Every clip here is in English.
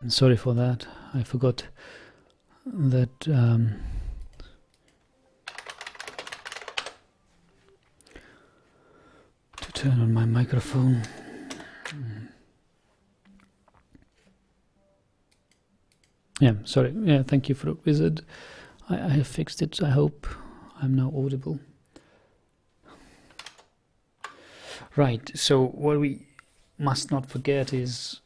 Sorry for that. I forgot that to turn on my microphone. Yeah, sorry. Yeah, thank you for the wizard. I have fixed it. I hope I'm now audible. Right, so what we must not forget is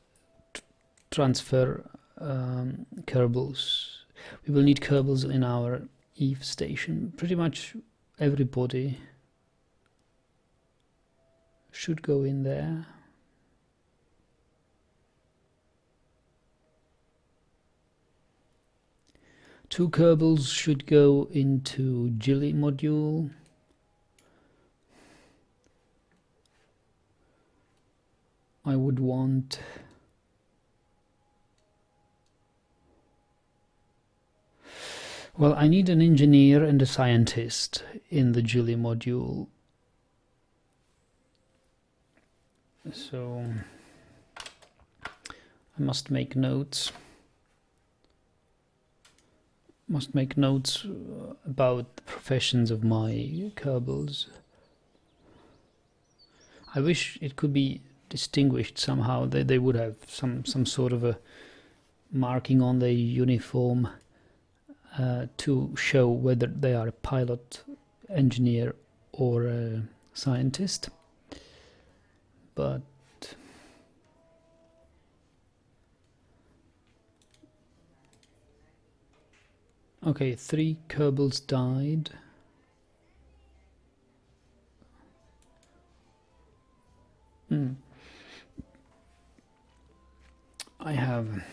transfer kerbals. We will need kerbals in our Eve station. Pretty much everybody should go in there. Two kerbals should go into Gilly module. I would want well, I need an engineer and a scientist in the Gilly module. So I must make notes. About the professions of my kerbals. I wish it could be distinguished somehow. They would have some sort of a marking on their uniform to show whether they are a pilot, engineer, or a scientist. But okay, 3 kerbals died. I have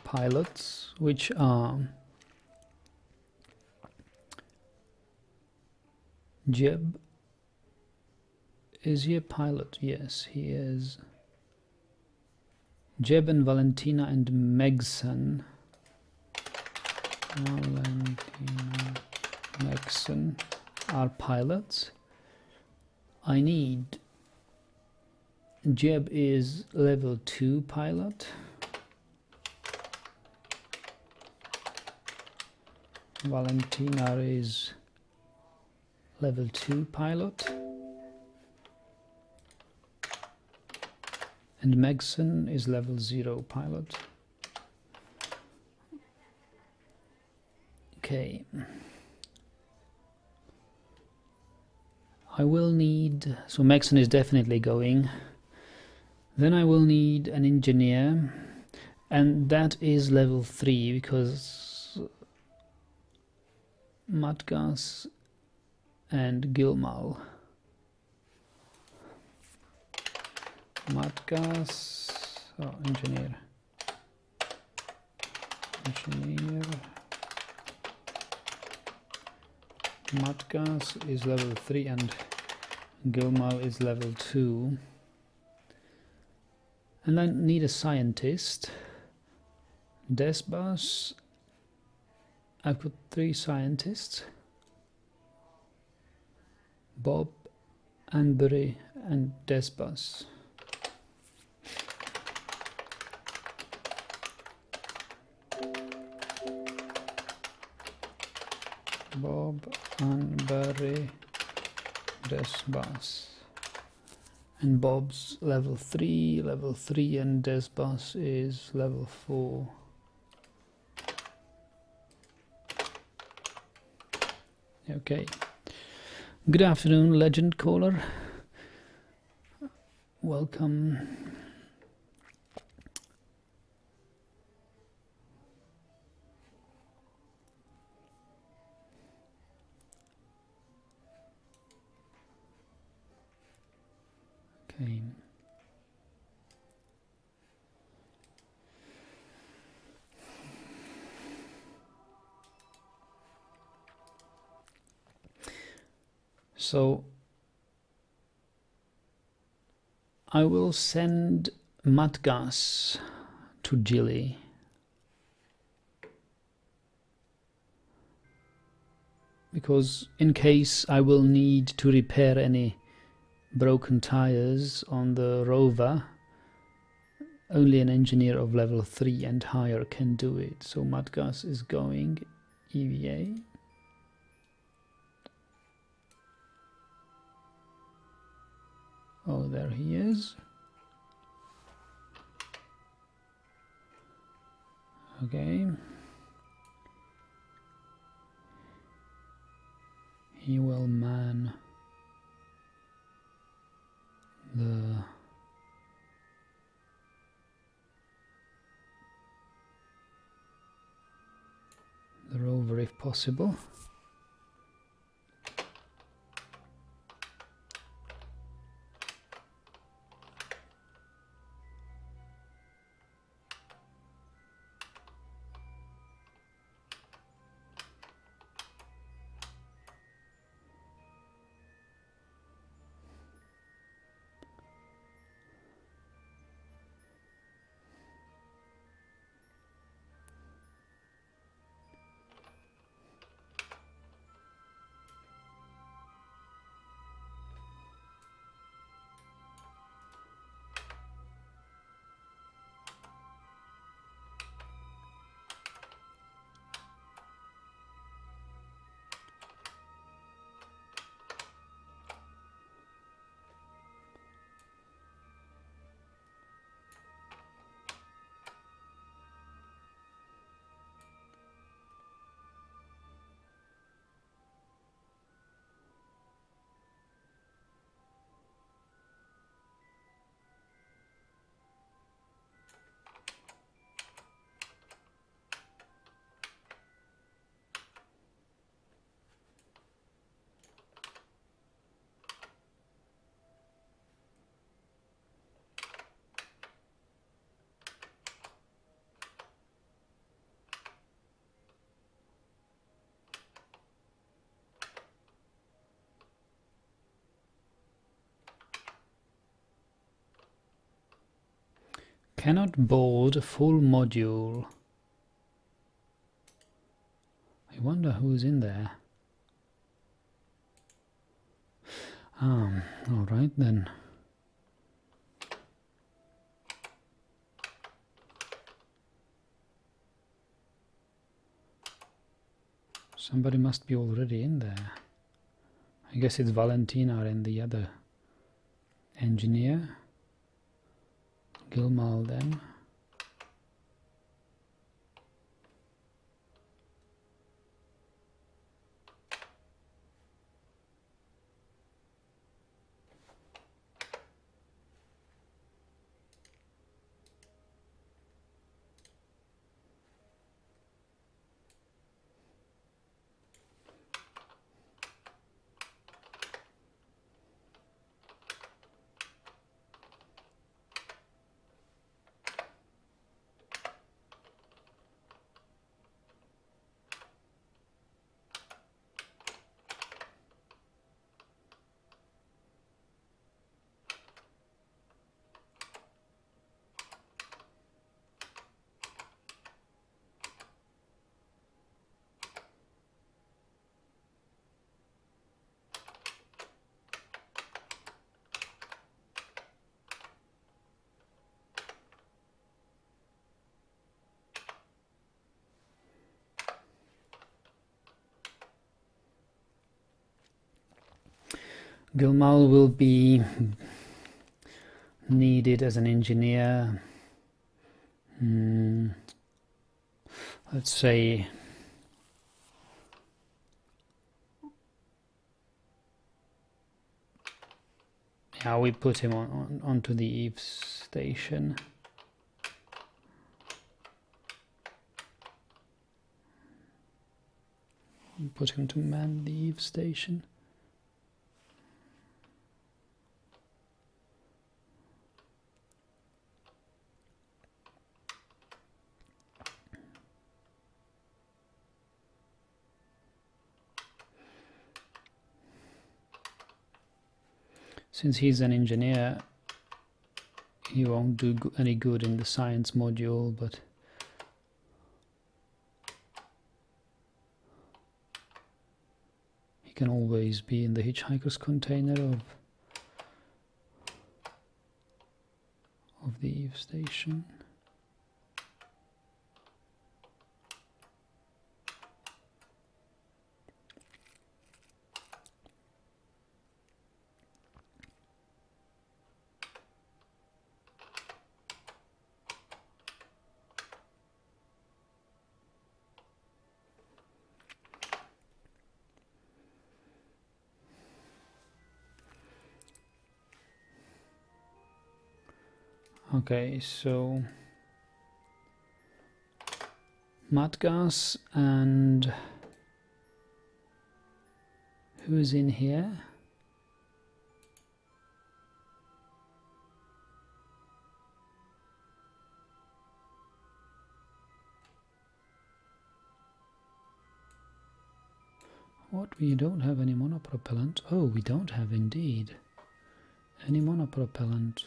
pilots, which are Jeb. Is he a pilot? Yes, he is. Jeb and Valentina and Megson. Valentina, Megson are pilots. I need Jeb is level 2 pilot. Valentina is level 2 pilot. And Megson is level 0 pilot. Okay. I will need, so Megson is definitely going. Then I will need an engineer, and that is level 3 because Matgas and Gilmal. Matgas, oh, engineer. Matgas is level 3 and Gilmal is level 2. And I need a scientist. Desbas. I put 3 scientists. Bob, Anbury, and Desbas. Bob, Anbury, Desbas. And Bob's level 3, and Desbas is level 4. Okay. Good afternoon, legend caller. Welcome. Okay. So I will send Matgas to Gilly. Because in case I will need to repair any broken tires on the rover, Only an engineer of level 3 and higher can do it. So Matgas is going EVA. Oh, there he is. Okay. He will man the rover if possible. Cannot board full module. I wonder who's in there. Alright then. Somebody must be already in there. I guess it's Valentina and the other engineer. Gilmal then. Gilmal will be needed as an engineer. Let's say we put him onto the Eve station. Put him to man the Eve station. Since he's an engineer, he won't do any good in the science module, but he can always be in the hitchhiker's container of the Eve station. Okay, so mud gas, and who's in here? What, we don't have any monopropellant? Oh, we don't have indeed any monopropellant.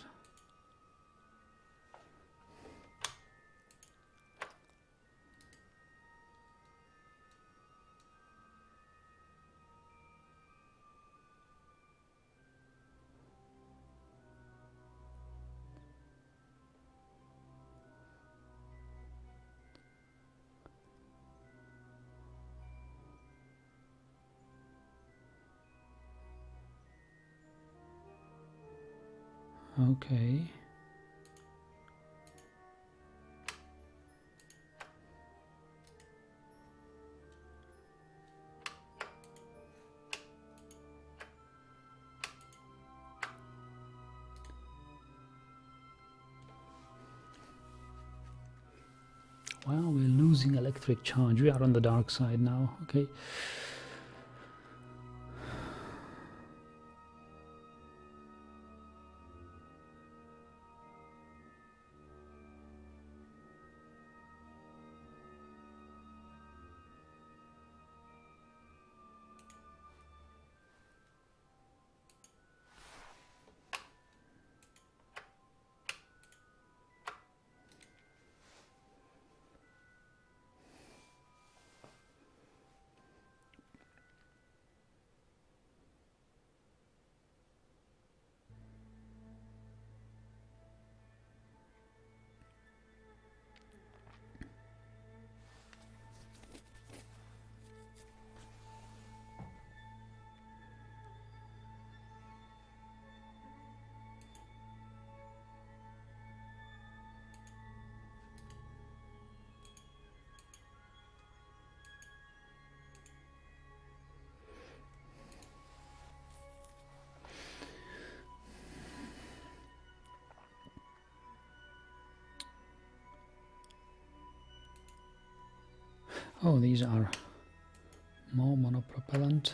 Okay. Well, we're losing electric charge. We are on the dark side now. Okay. Oh, these are more monopropellant.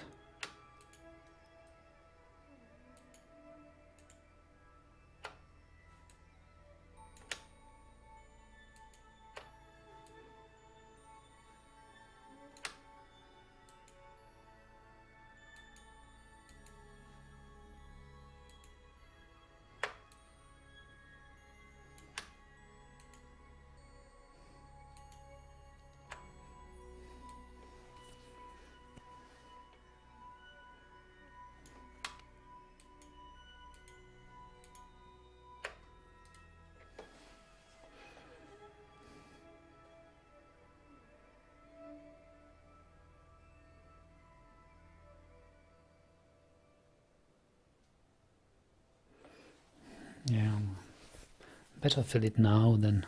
Yeah, better fill it now than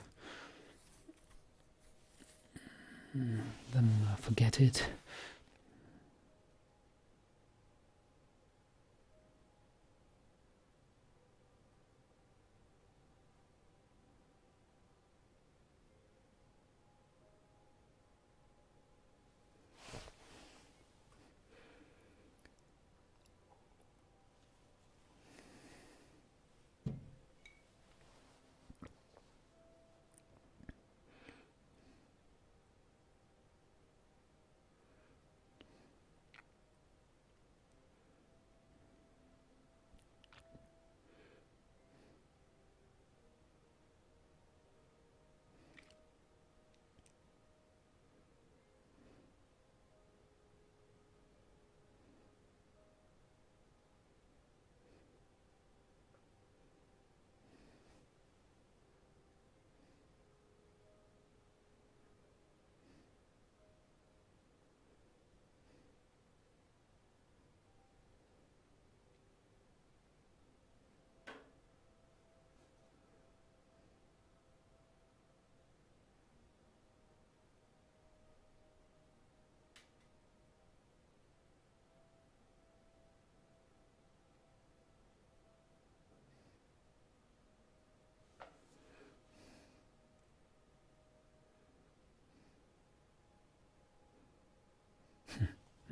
forget it.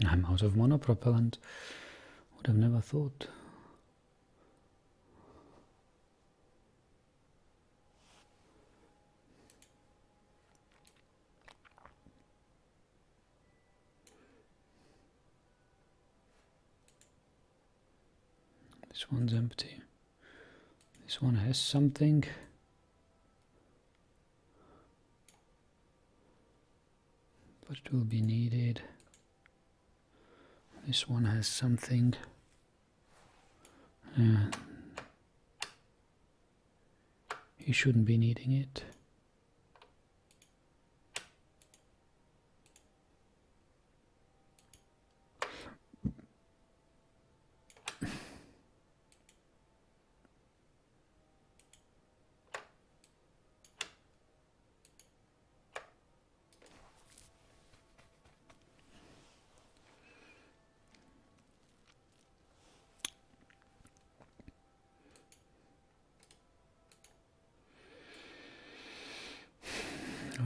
I'm out of monopropellant. Would have never thought. This one's empty. This one has something. But it will be needed. This one has something. You shouldn't be needing it.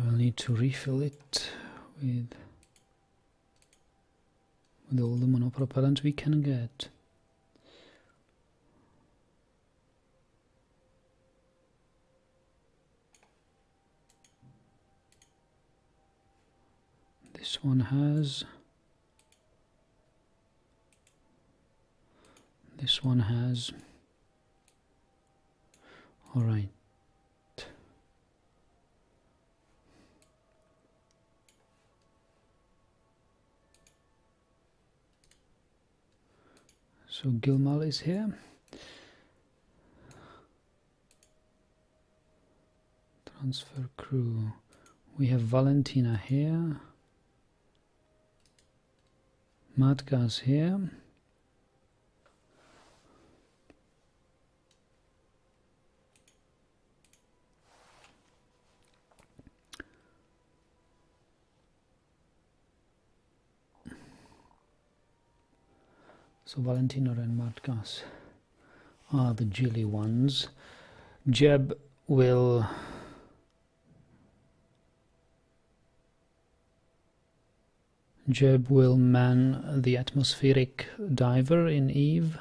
We'll need to refill it with all the monopropellant we can get. This one has. This one has. All right. So Gilmal is here. Transfer crew. We have Valentina here. Matka's here. So Valentina and Matkas are the Gilly ones. Jeb will man the atmospheric diver in Eve.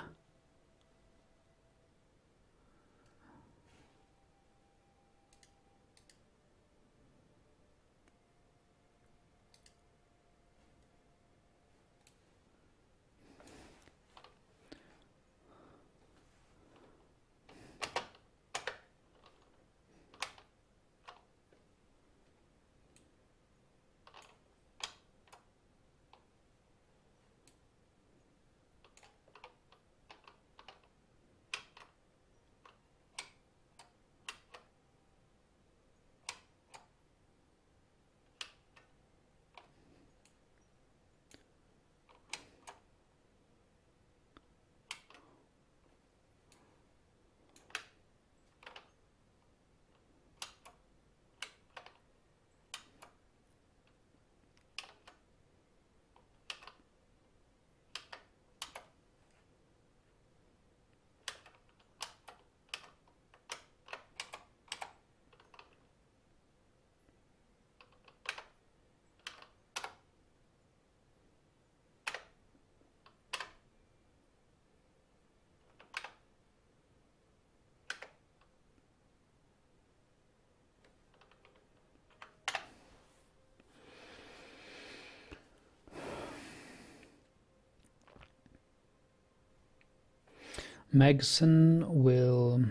Megson will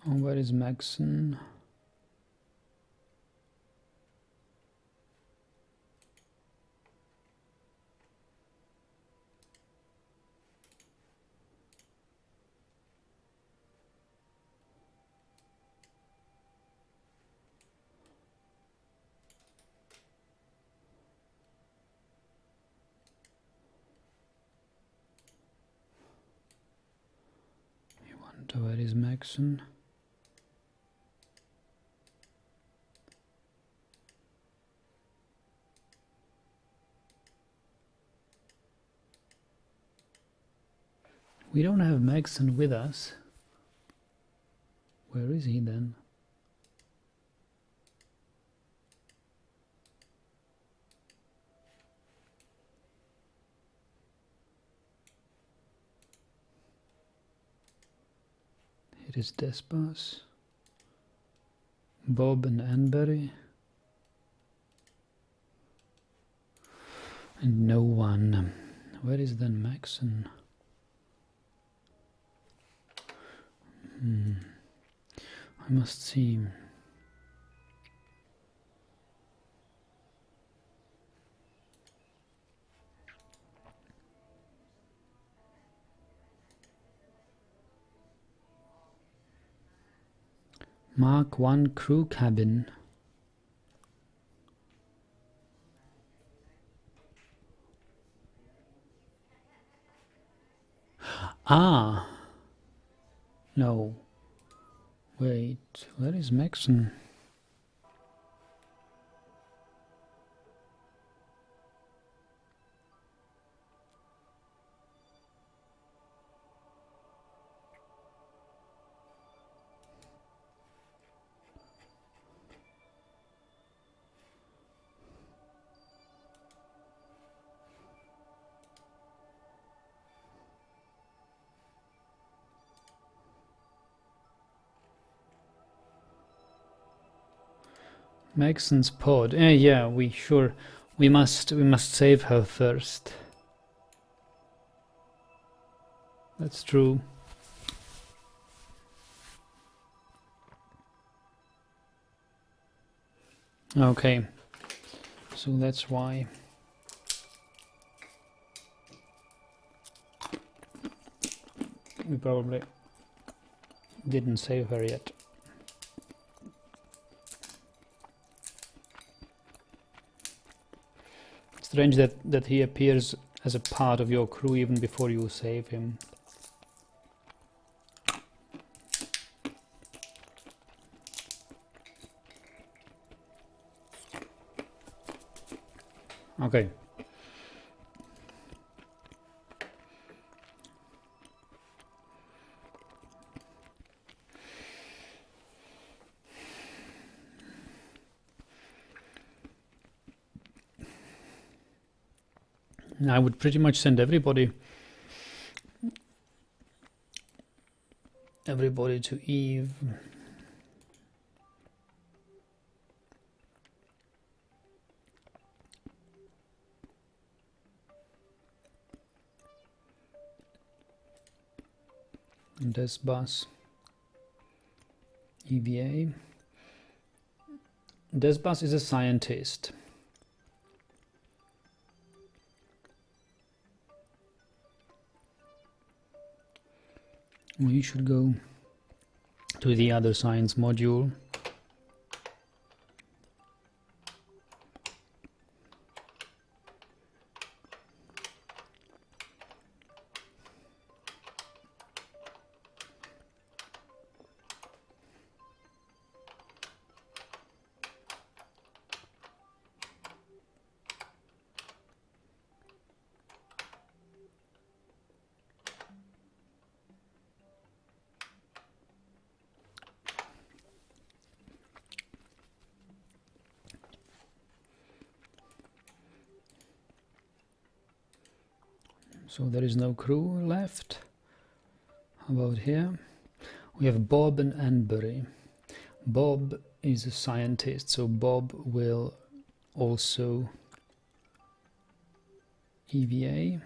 where is Megson? Where is Megson? We don't have Megson with us. Where is he then? It is Despas, Bob and Anbury, and no one. Where is then Maxon? I must see. Mark 1 crew cabin. Ah! No. Wait, where is Maxon? Maxon's pod. Yeah, we must save her first. That's true. Okay, so that's why. We probably didn't save her yet. Strange that he appears as a part of your crew even before you save him. Okay. I would pretty much send everybody to Eve. Desbas, EVA. Desbas is a scientist. We should go to the other science module. So there is no crew left. How about here? We have Bob and Anbury. Bob is a scientist, so Bob will also EVA.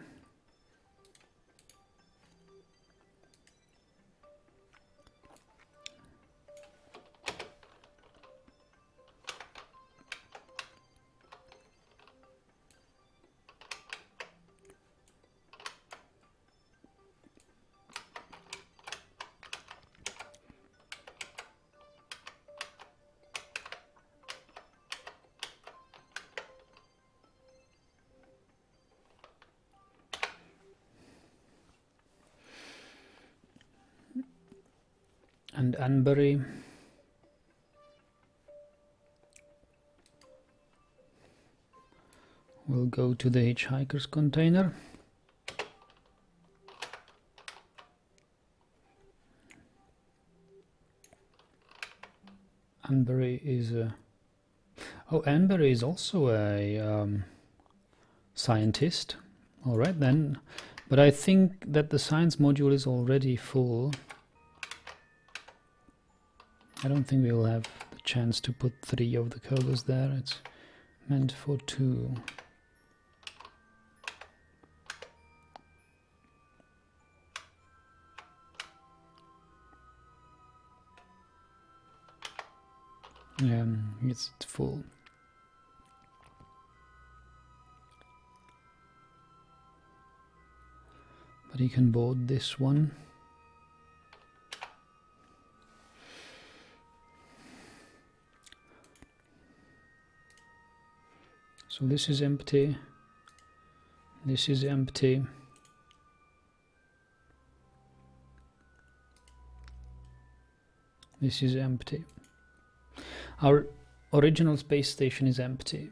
And Anbury will go to the hitchhiker's container. Anbury is a... Oh, Anbury is also a scientist. All right then. But I think that the science module is already full. I don't think we'll have the chance to put 3 of the coders there. It's meant for 2. It's full. But you can board this one. So this is empty. This is empty. This is empty. Our original space station is empty.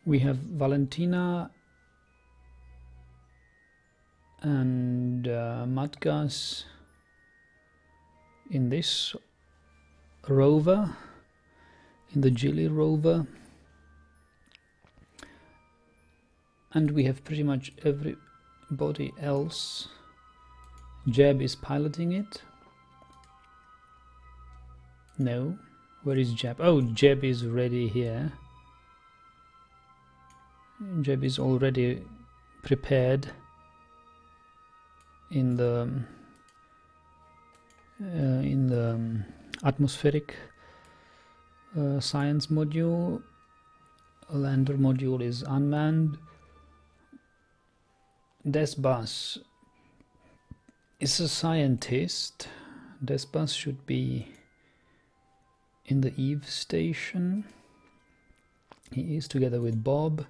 We have Valentina and Matgas in this rover, in the Gilly rover, and we have pretty much everybody else. Jeb is piloting it. No, where is Jeb? Oh, Jeb is ready here. Jeb is already prepared in the atmospheric science module. Lander module is unmanned. Desbas is a scientist. Desbas should be in the Eve station. He is together with Bob.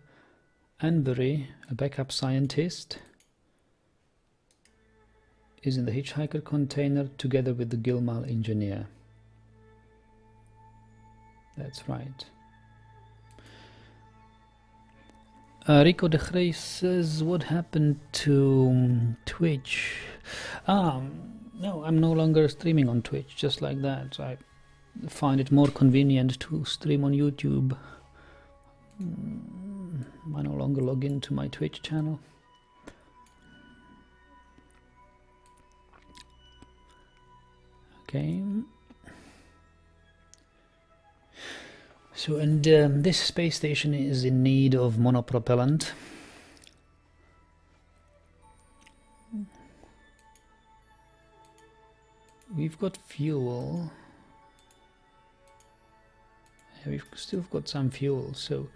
Anbury, a backup scientist, is in the hitchhiker container together with the Gilmal engineer. That's right. Rico de Grey says, what happened to Twitch? No, I'm no longer streaming on Twitch, just like that. I find it more convenient to stream on YouTube. I no longer log into my Twitch channel. Okay. So, and this space station is in need of monopropellant. We've got fuel. Yeah, we've still got some fuel, so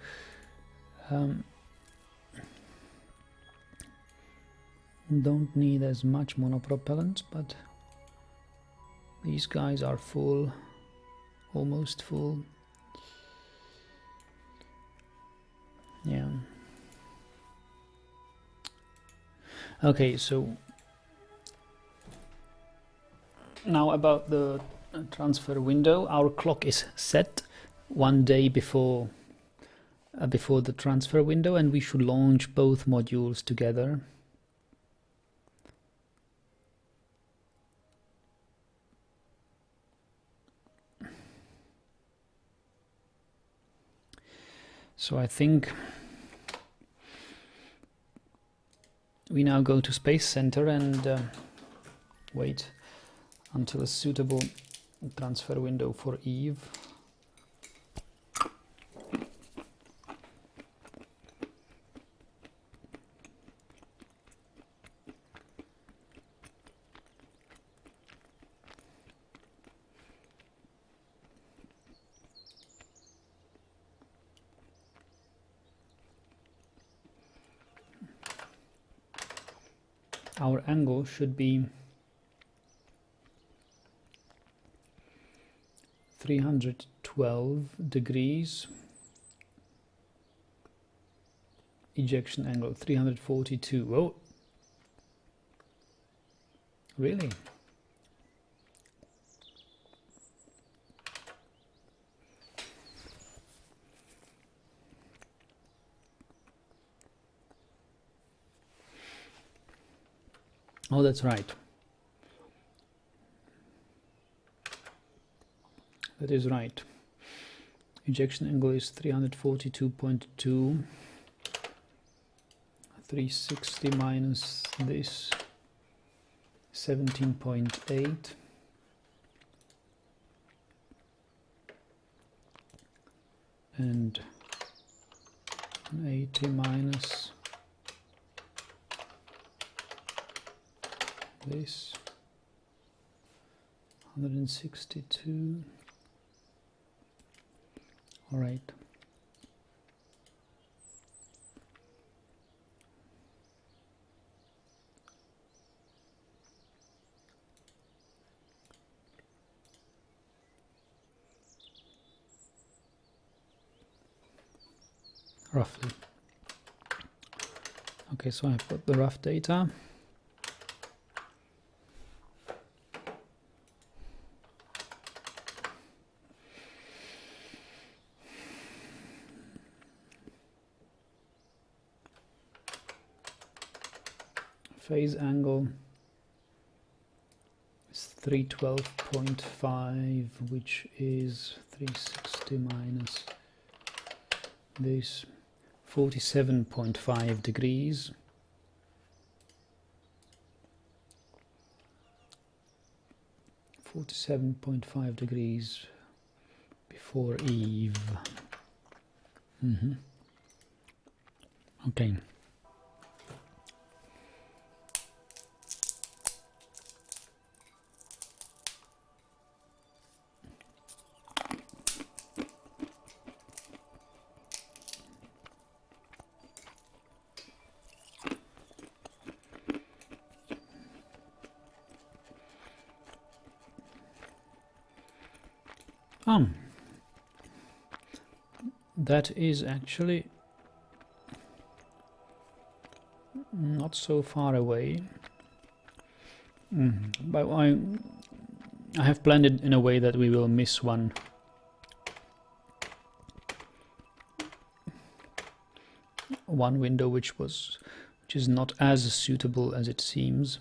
don't need as much monopropellant, but these guys are full, almost full. Yeah. Okay, so now about the transfer window. Our clock is set 1 day before the transfer window, and we should launch both modules together. So I think we now go to Space Center and wait until a suitable transfer window for Eve. Our angle should be 312 degrees. Ejection angle 342. Oh, really? Oh, that's right. That is right. Ejection angle is 342.2. 360 minus this 17.8. And 80 minus this 162. All right. Roughly. Okay, so I've got the rough data. Phase angle is 312.5, which is 360 minus this 47.5 degrees. (47.5 degrees) before Eve. Okay. That is actually not so far away. But I have planned it in a way that we will miss one window which is not as suitable as it seems.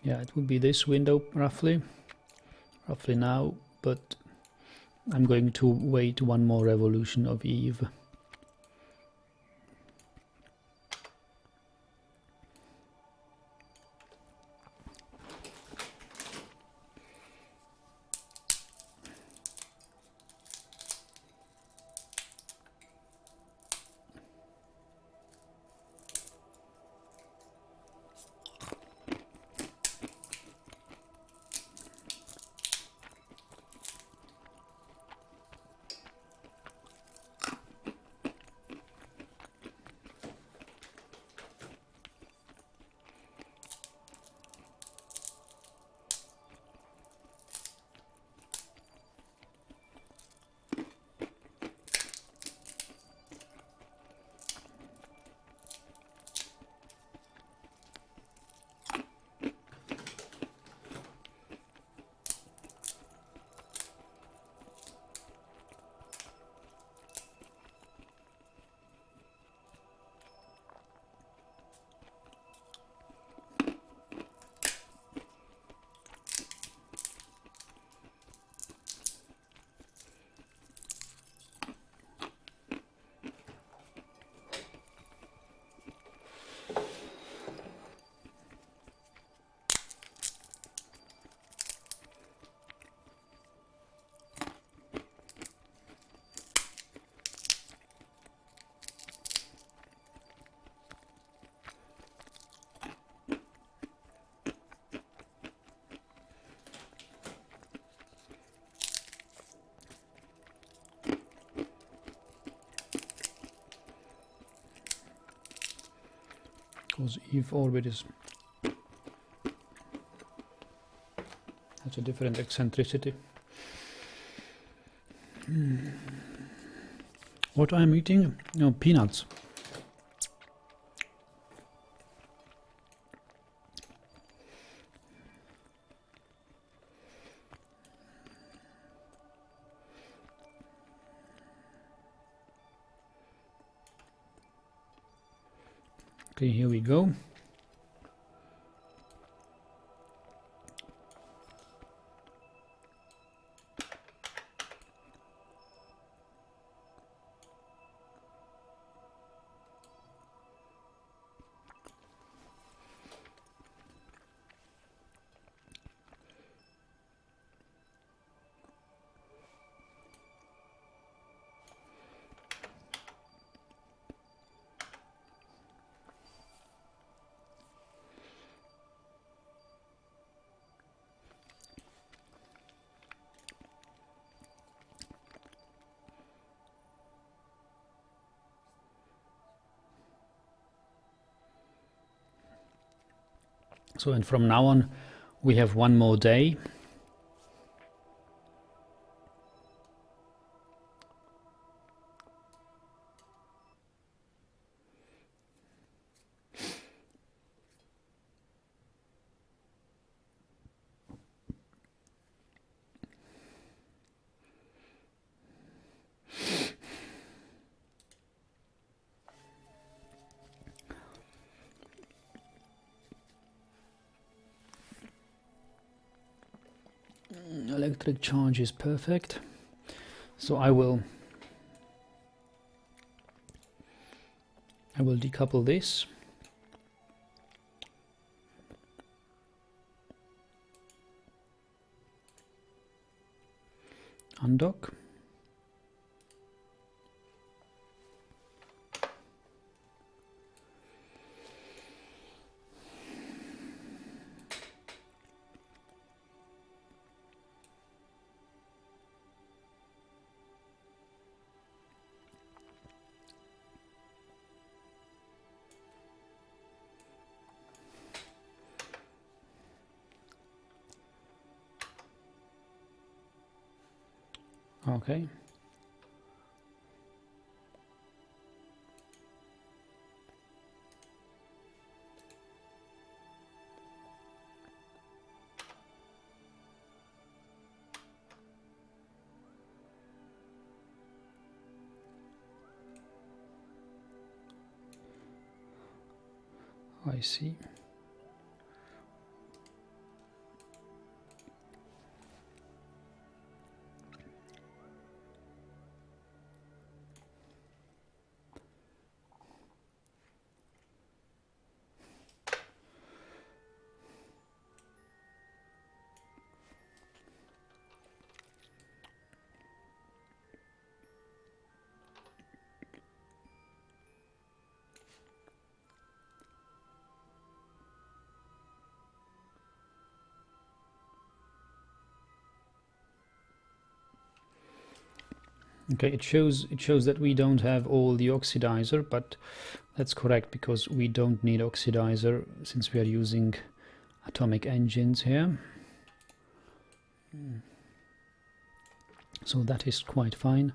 Yeah, it would be this window roughly now, but I'm going to wait one more revolution of Eve. Because Eve orbit has a different eccentricity. What I'm eating? No, peanuts. Okay, here we go. So, and from now on we have one more day. Electric charge is perfect. So I will decouple this. Undock. Okay. I see. Okay, it shows that we don't have all the oxidizer, but that's correct because we don't need oxidizer since we are using atomic engines here. So that is quite fine.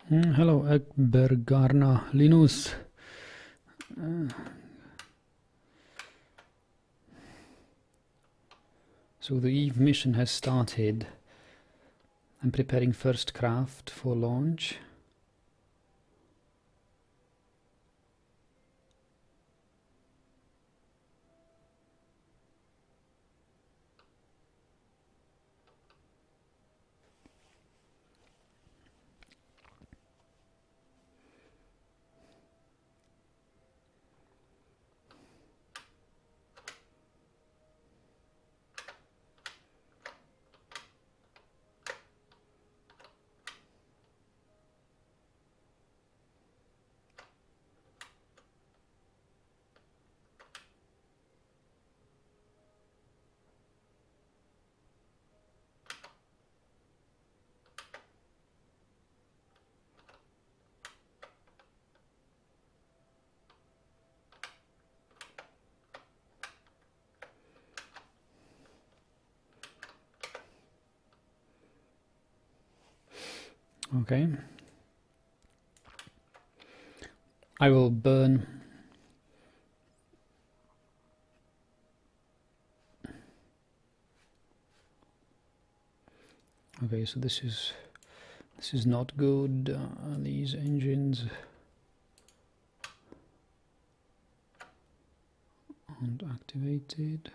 Hello, Ekbergarna Linus. So the Eve mission has started. I'm preparing first craft for launch. Okay. I will burn okay, so this is not good. These engines aren't activated.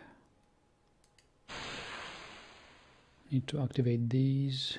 Need to activate these.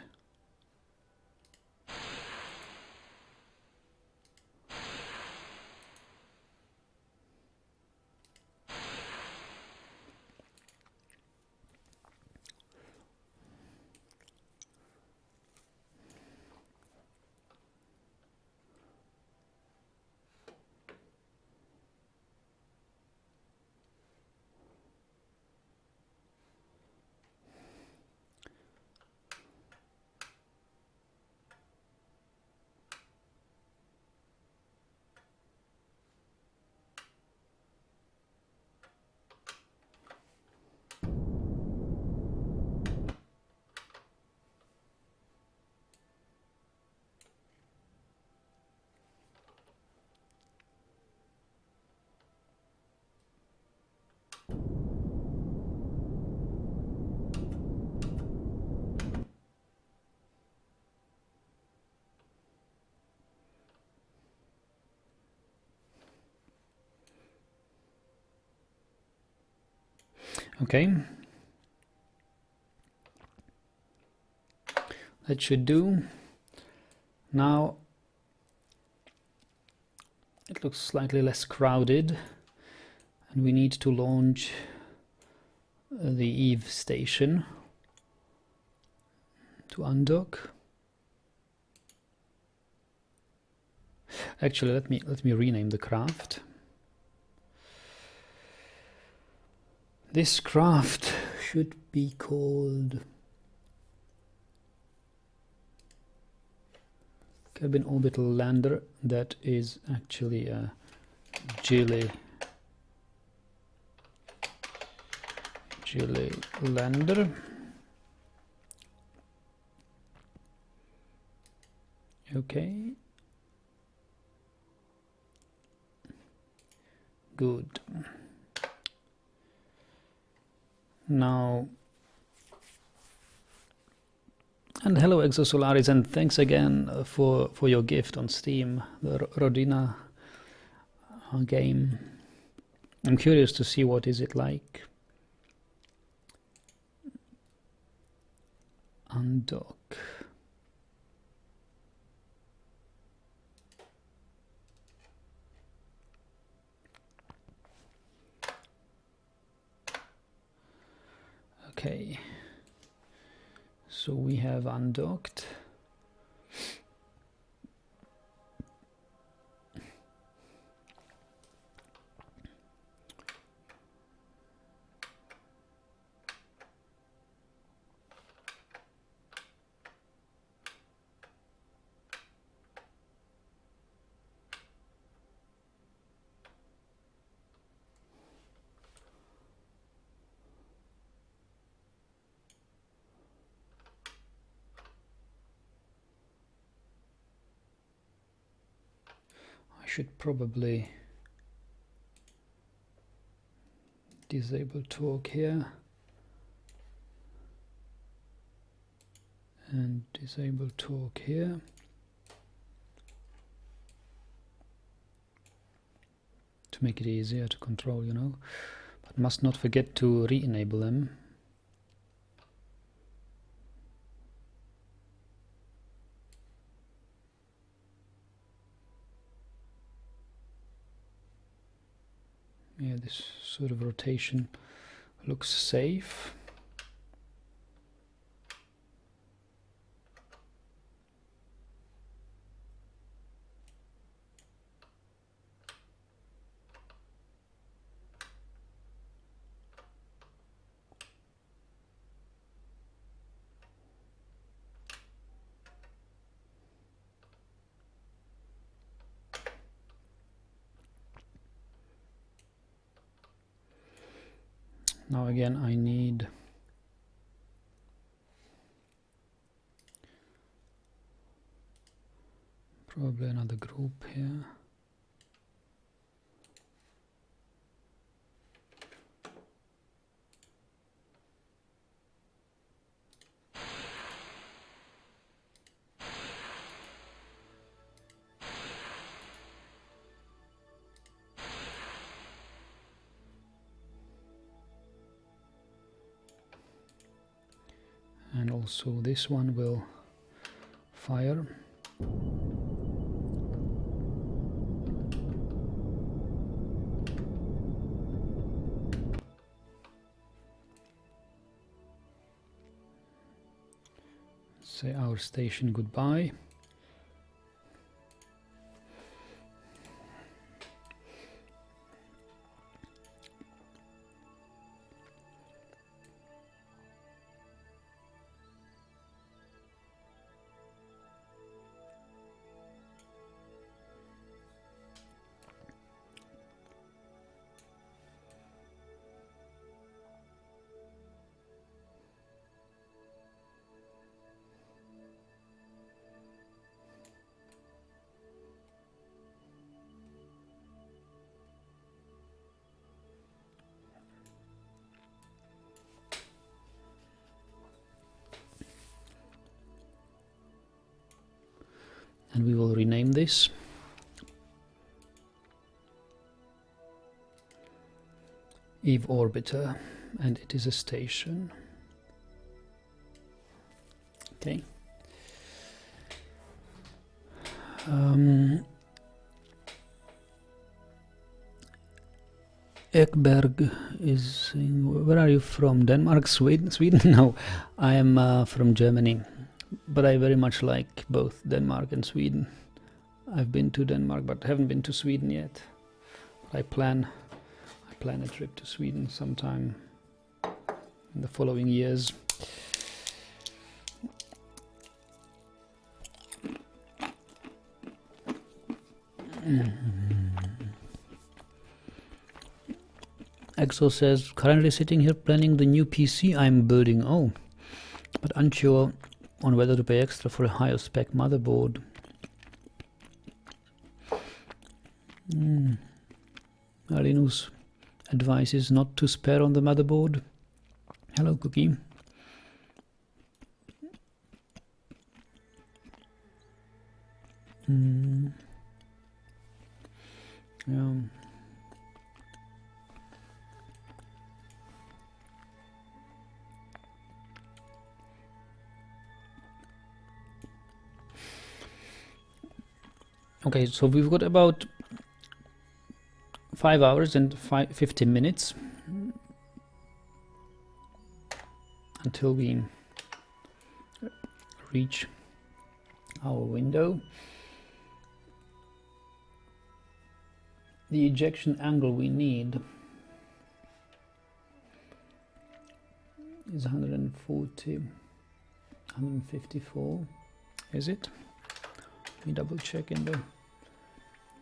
Okay. That should do. Now it looks slightly less crowded, and we need to launch the Eve station to undock. Actually, let me rename the craft. This craft should be called Cabin Orbital Lander. That is actually a Gilly lander. Okay. Good. Now, and hello Exosolaris, and thanks again for your gift on Steam, the Rodina game. I'm curious to see what is it like. Undock. Okay, so we have undocked. I should probably disable talk here and disable talk here. To make it easier to control, you know, but must not forget to re-enable them. Yeah, this sort of rotation looks safe. Now again I need Probably another group here. And also this one will fire. Say our station goodbye. And we will rename this. Eve Orbiter, and it is a station. Okay. Ekberg is saying, where are you from? Denmark, Sweden? No, I am from Germany, but I very much like both Denmark and Sweden. I've been to Denmark, but haven't been to Sweden yet. I plan a trip to Sweden sometime in the following years. Exo says, currently sitting here planning the new PC I'm building. Oh, but unsure on whether to pay extra for a higher spec motherboard. Linus advises not to spare on the motherboard. Hello, Cookie. Yeah. Okay, so we've got about 5 hours and 50 minutes until we reach our window. The ejection angle we need is 140, 154, is it? Let me double check in the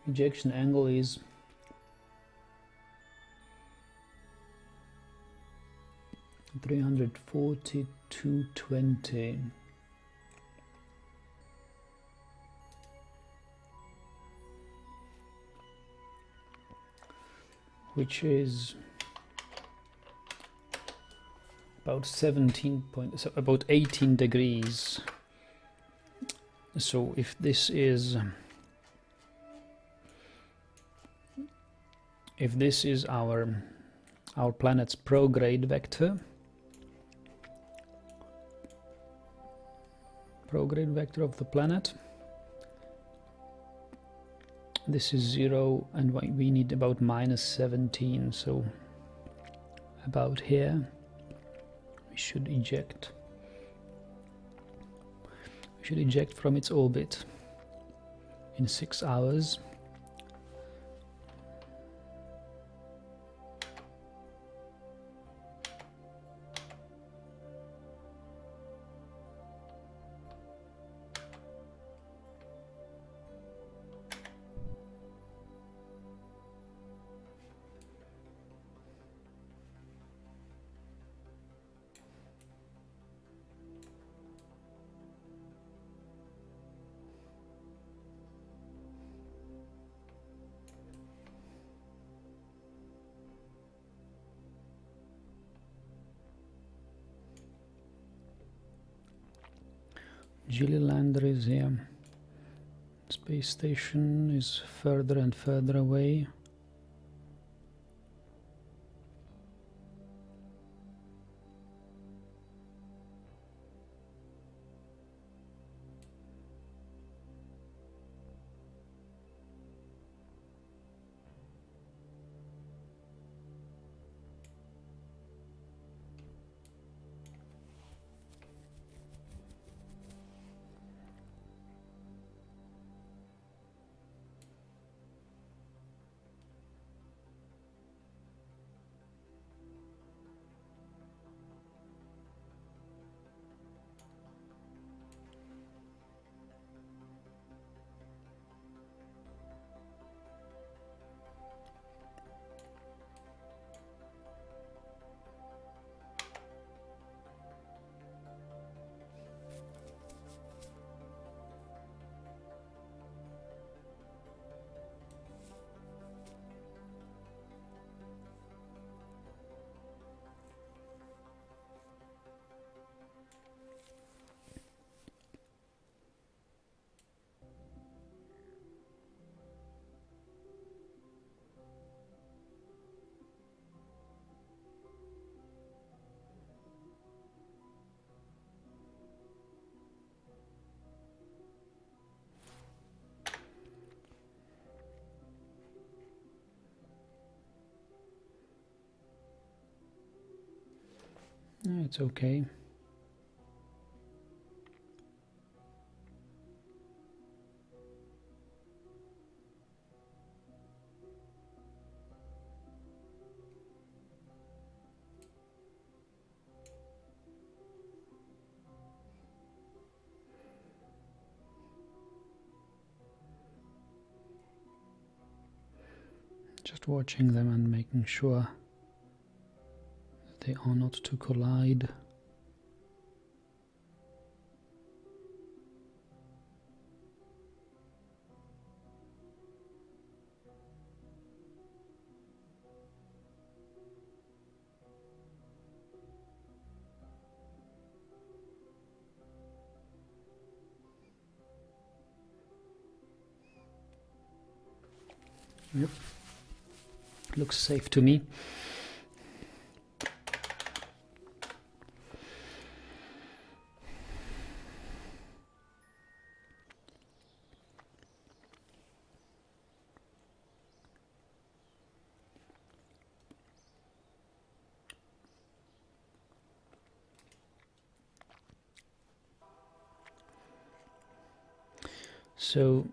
ejection angle is 340-220. Which is about about 18 degrees. So if this is our planet's prograde vector of the planet, this is 0, and we need about -17, so about here we should eject. We should eject from its orbit in 6 hours. Gilly lander is here. Space station is further and further away. It's okay. Just watching them and making sure that they are not to collide. Yep, looks safe to me. So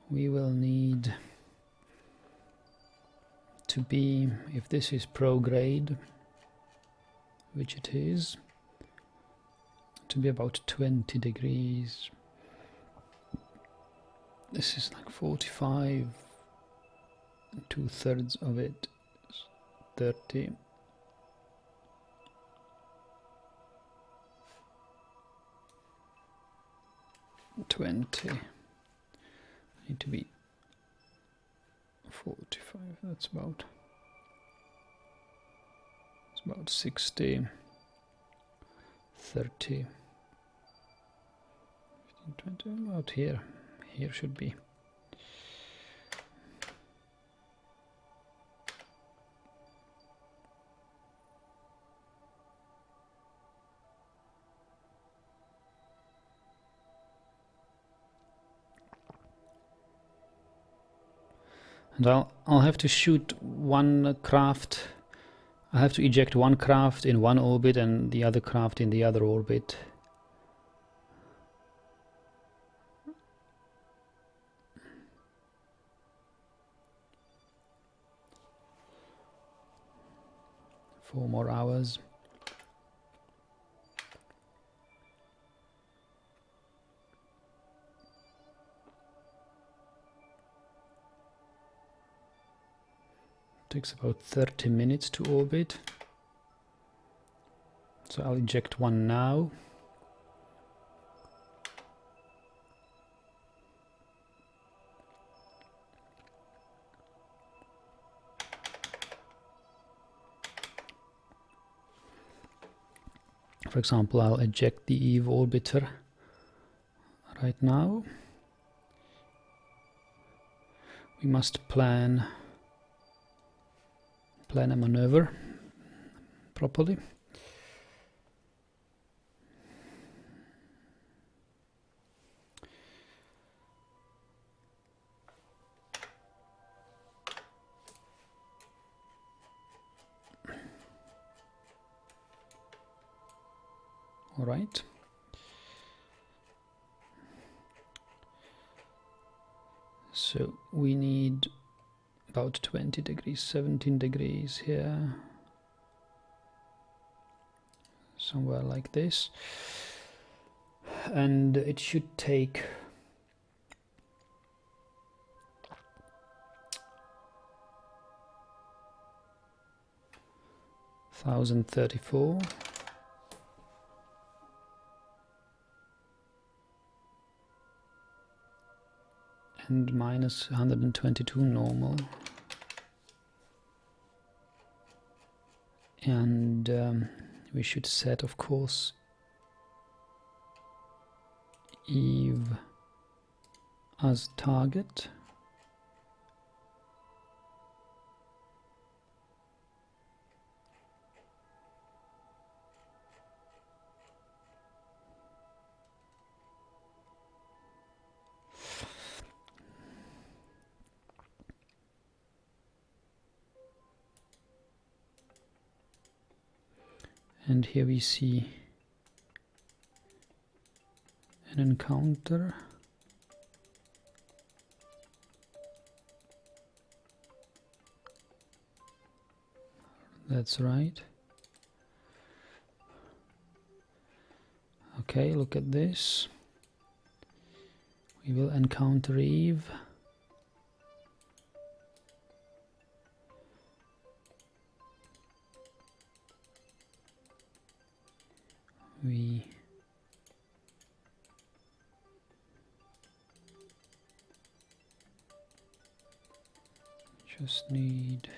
we will need to be, if this is prograde, which it is, to be about 20 degrees. This is like 45, 2/3 of it is 30. I need to be 45, that's about, it's about 60, 30, 15, 20, about here should be. And I'll have to shoot one craft. I have to eject one craft in one orbit and the other craft in the other orbit. Four more hours. Takes about 30 minutes to orbit. So I'll eject one now. For example, I'll eject the Eve orbiter right now. We must plan a maneuver properly. All right. So we need about 20 degrees, 17 degrees here. Somewhere like this. And it should take 1034. And minus 122 normal. And we should set, of course, Eve as target. And here we see an encounter. That's right. Okay, look at this. We will encounter Eve. We just need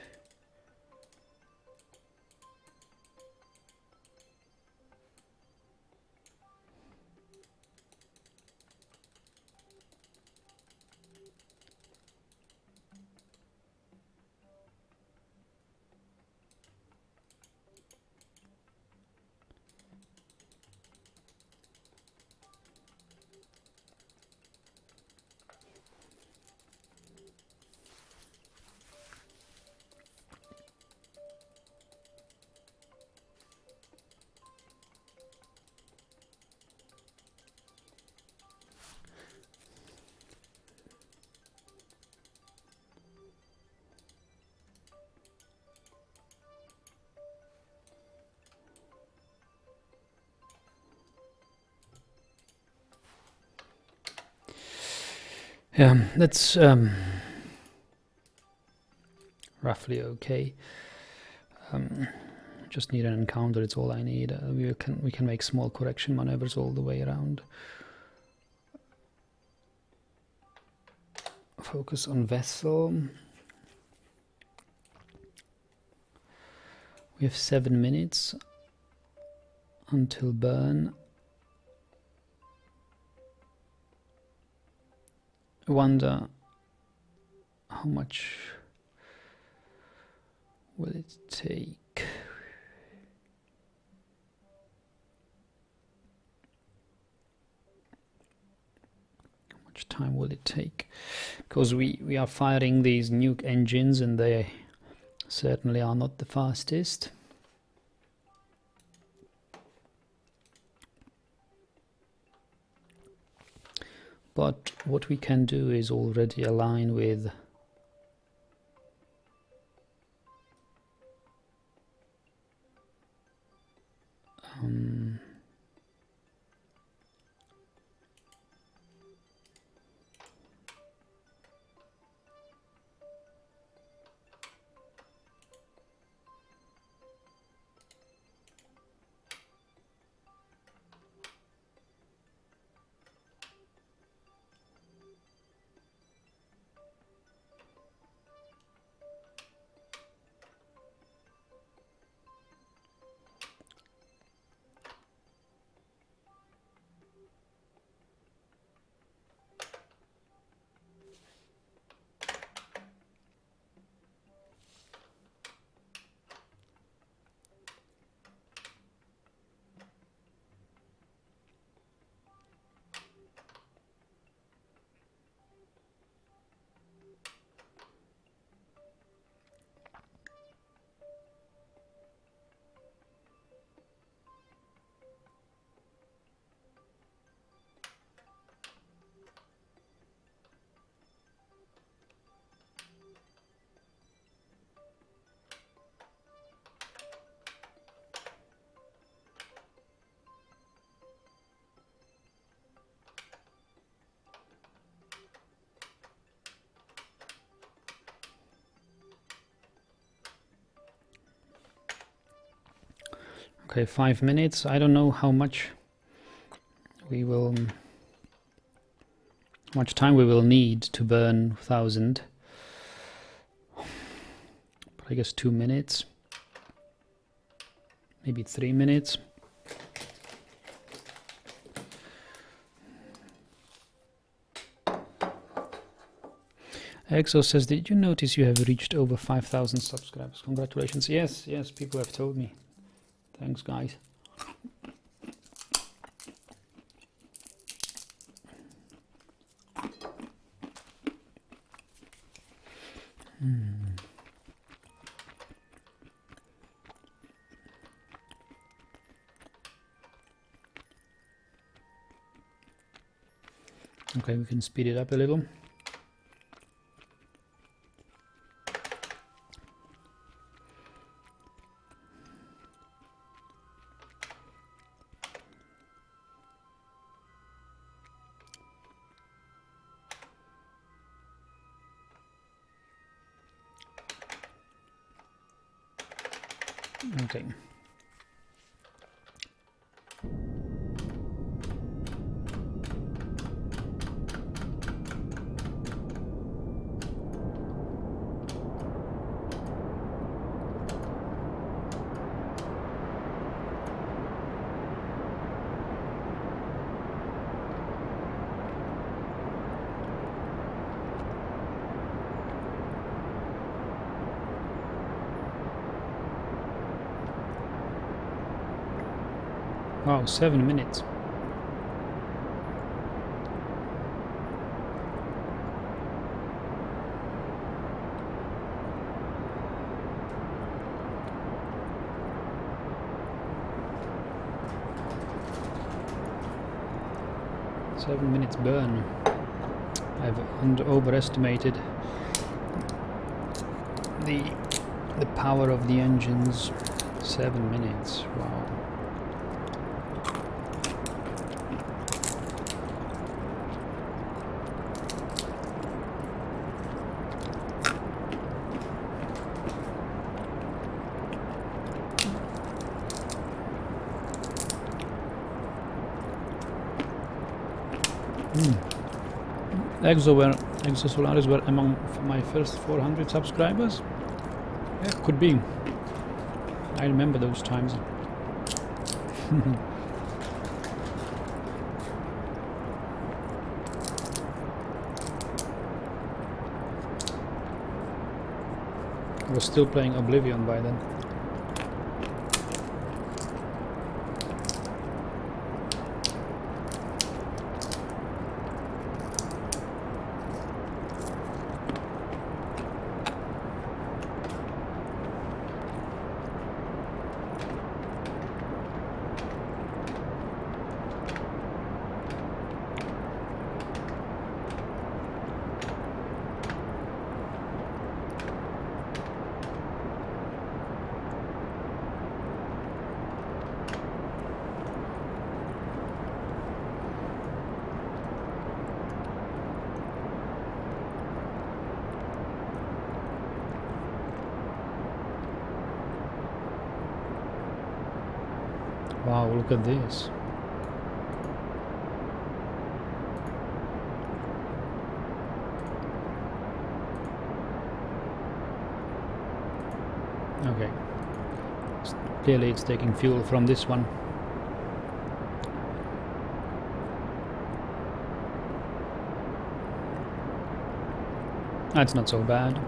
yeah, that's roughly okay. Just need an encounter, it's all I need. We can make small correction maneuvers all the way around. Focus on vessel. We have 7 minutes until burn. I wonder how much will it take? How much time will it take? Because we are firing these nuke engines and they certainly are not the fastest. But what we can do is already align with Okay, 5 minutes. I don't know how much time we will need to burn 1000. But I guess 2 minutes. Maybe 3 minutes. Exo says, did you notice you have reached over 5,000 subscribers? Congratulations. Yes, people have told me. Thanks, guys. Okay, we can speed it up a little. Okay. Wow, 7 minutes. Burn. I've overestimated the power of the engines. 7 minutes. Wow. Exosolaris were among my first 400 subscribers. Yeah, could be. I remember those times. I was still playing Oblivion by then. Wow, look at this. Okay. Clearly it's taking fuel from this one. That's not so bad.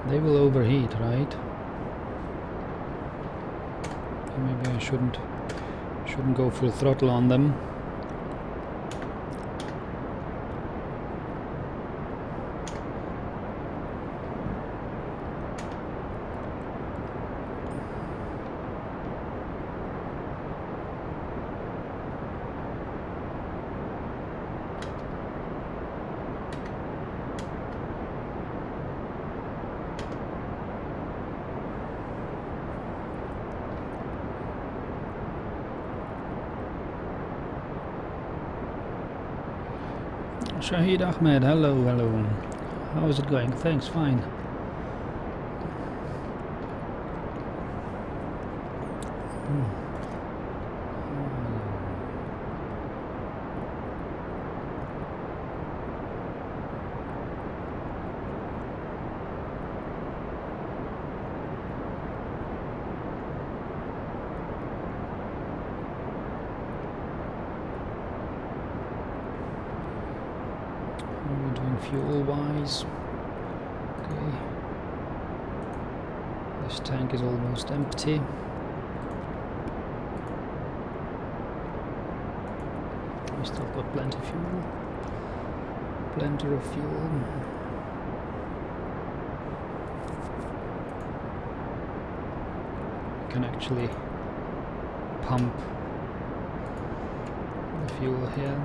They will overheat, right? Maybe I shouldn't go full throttle on them. Shahid Ahmed, hello, hello. How is it going? Thanks, fine. Fuel wise, okay, this tank is almost empty. We still got plenty of fuel, You can actually pump the fuel here.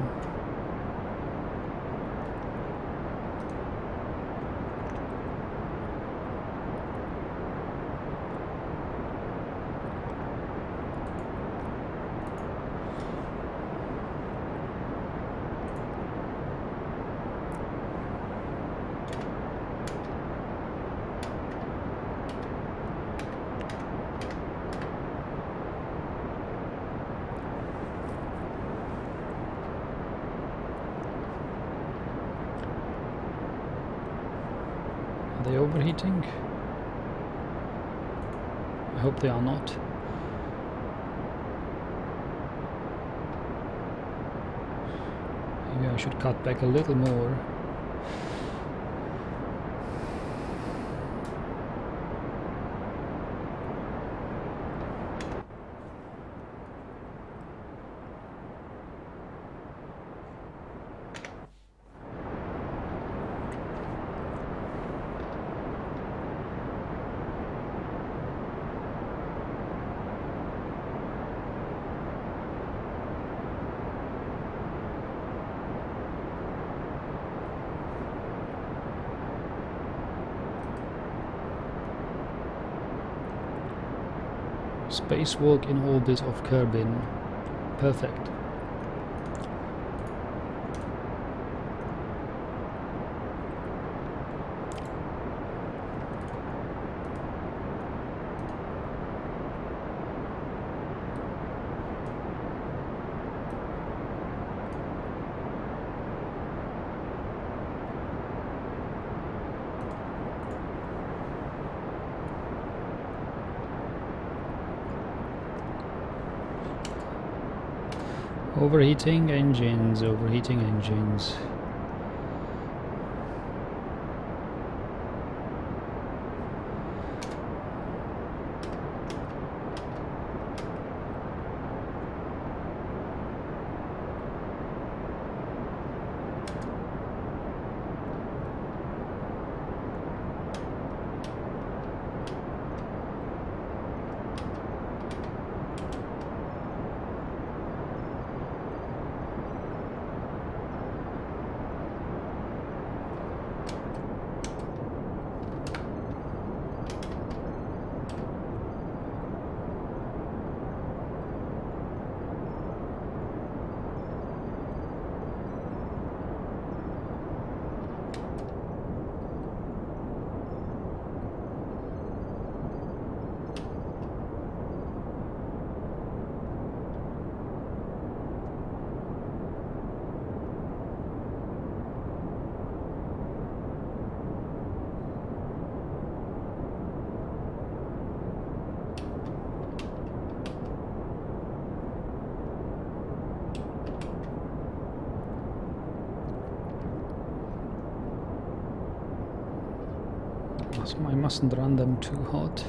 Are they overheating? I hope they are not. Maybe I should cut back a little more. Spacewalk in orbit of Kerbin. Perfect. Overheating engines, overheating engines. I mustn't run them too hot.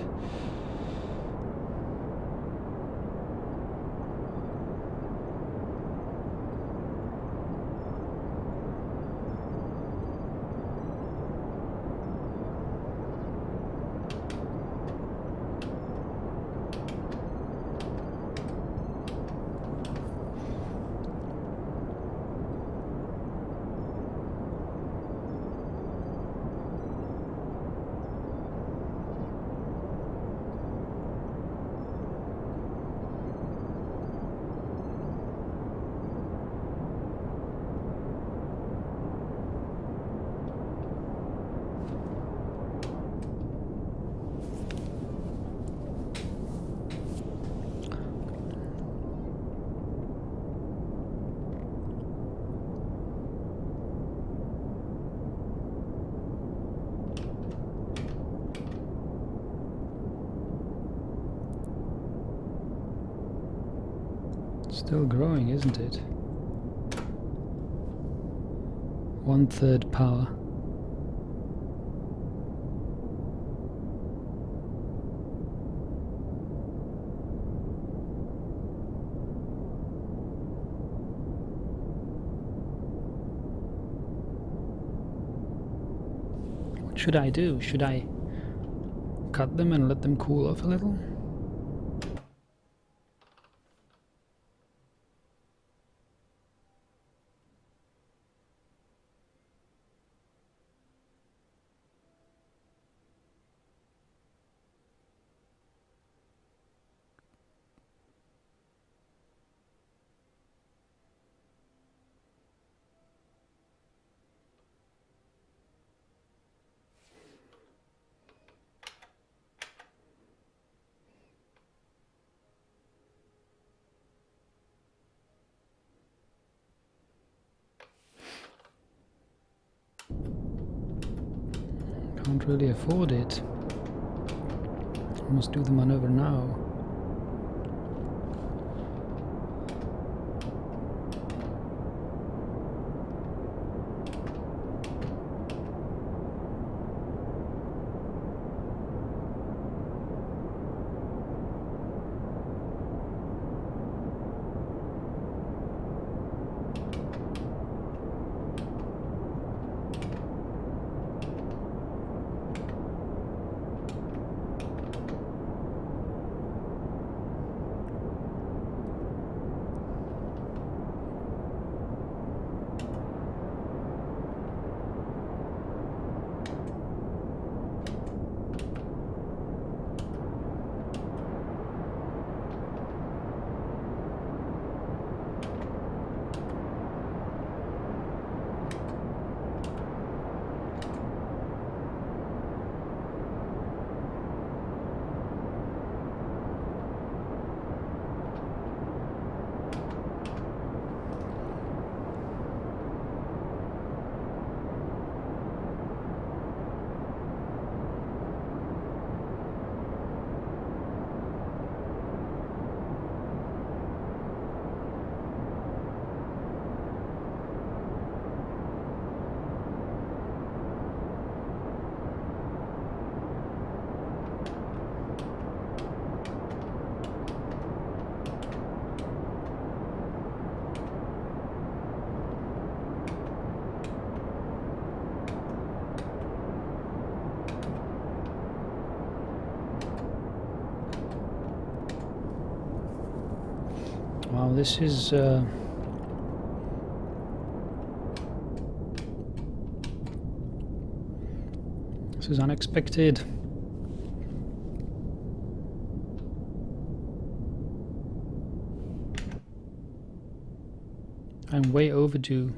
Still growing, isn't it? 1/3 power. What should I do? Should I cut them and let them cool off a little? Can't really afford it. I must do the maneuver now. Wow, this is unexpected. I'm way overdue.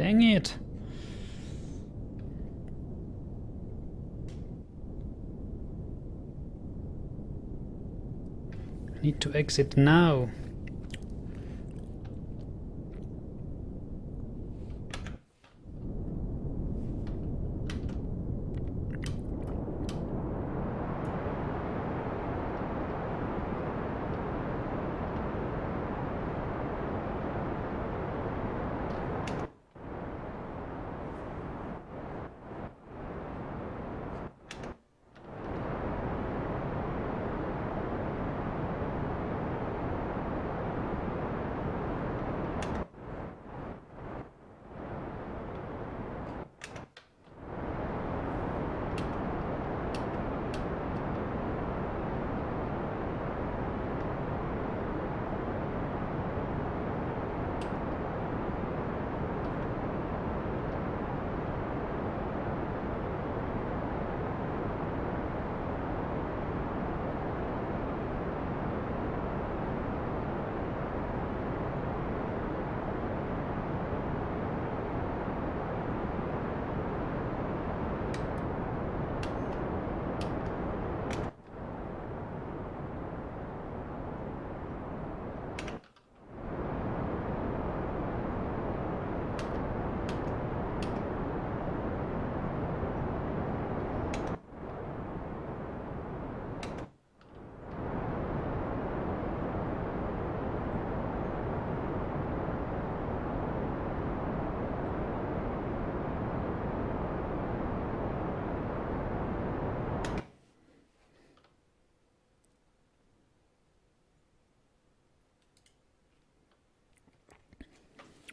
Dang it! I need to exit now.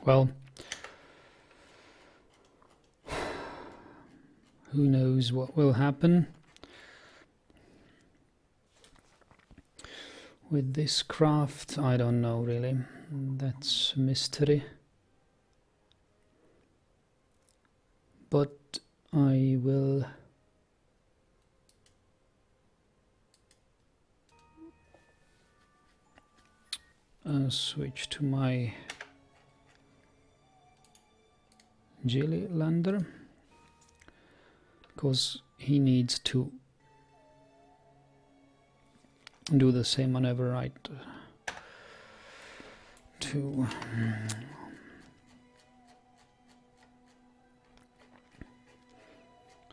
Well, who knows what will happen with this craft? I don't know really. That's a mystery. But I will switch to my Gilly lander, because he needs to do the same maneuver, right?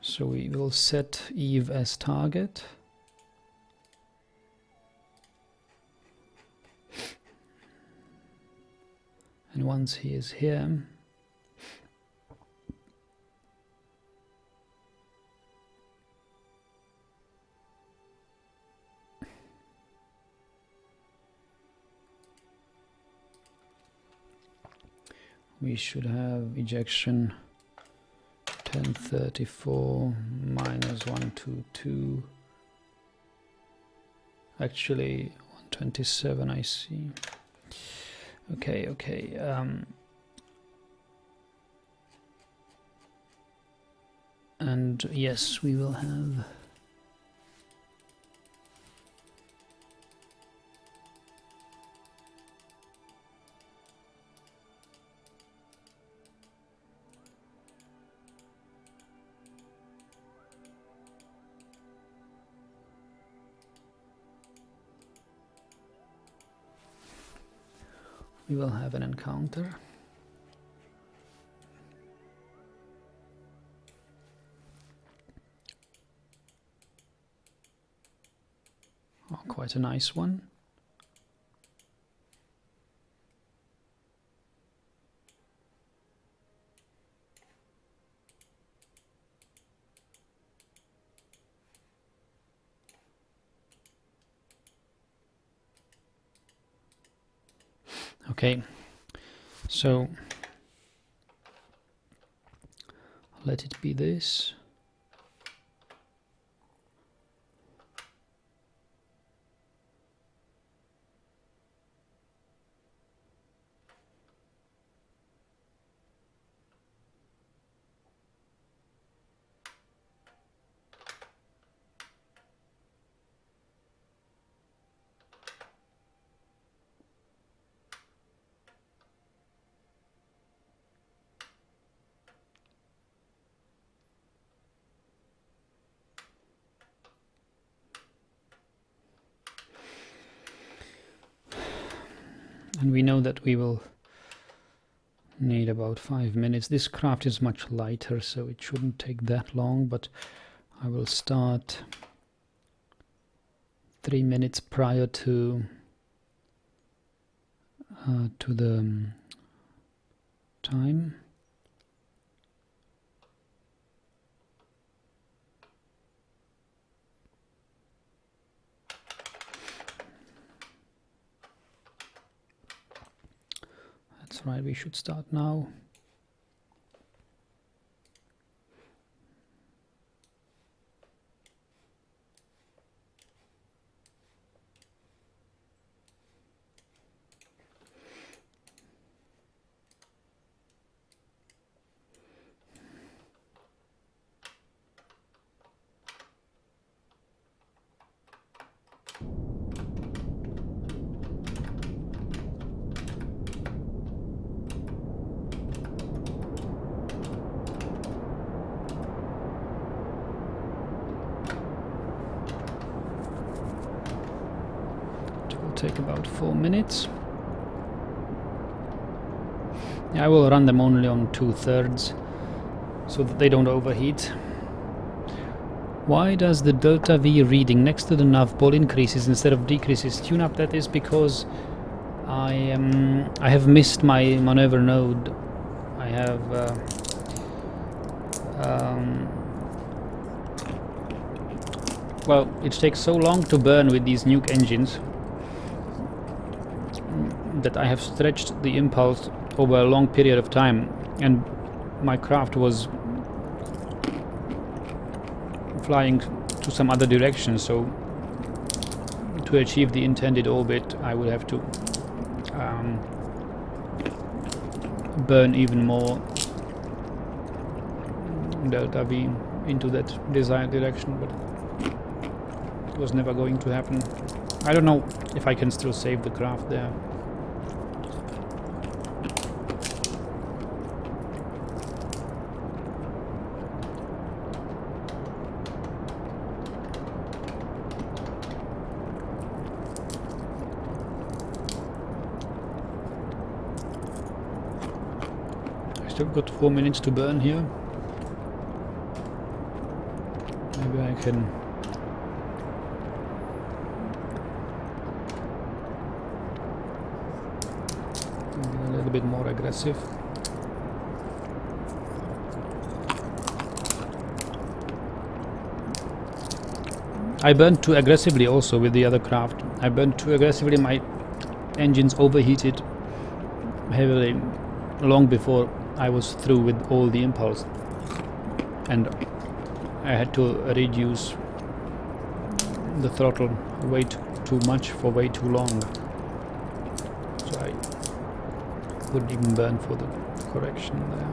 So we will set Eve as target. And once he is here, we should have ejection 1034 minus 122. Actually 127, I see. Okay. And yes, we will have an encounter. Oh, quite a nice one. Okay, so let it be this. And we know that we will need about 5 minutes. This craft is much lighter, so it shouldn't take that long, but I will start 3 minutes prior to the time. That's right, we should start now. Take about 4 minutes. I will run them only on 2/3 so that they don't overheat. Why does the delta V reading next to the nav ball increases instead of decreases? Tune up, that is because I have missed my maneuver node. I have well, it takes so long to burn with these nuke engines that I have stretched the impulse over a long period of time, and my craft was flying to some other direction, so to achieve the intended orbit I would have to burn even more delta V into that desired direction, but it was never going to happen. I don't know if I can still save the craft there. Still got 4 minutes to burn here. Maybe I can be a little bit more aggressive. I burned too aggressively also with the other craft. I burned too aggressively, my engines overheated heavily long before I was through with all the impulse, and I had to reduce the throttle way too much for way too long, so I couldn't even burn for the correction there.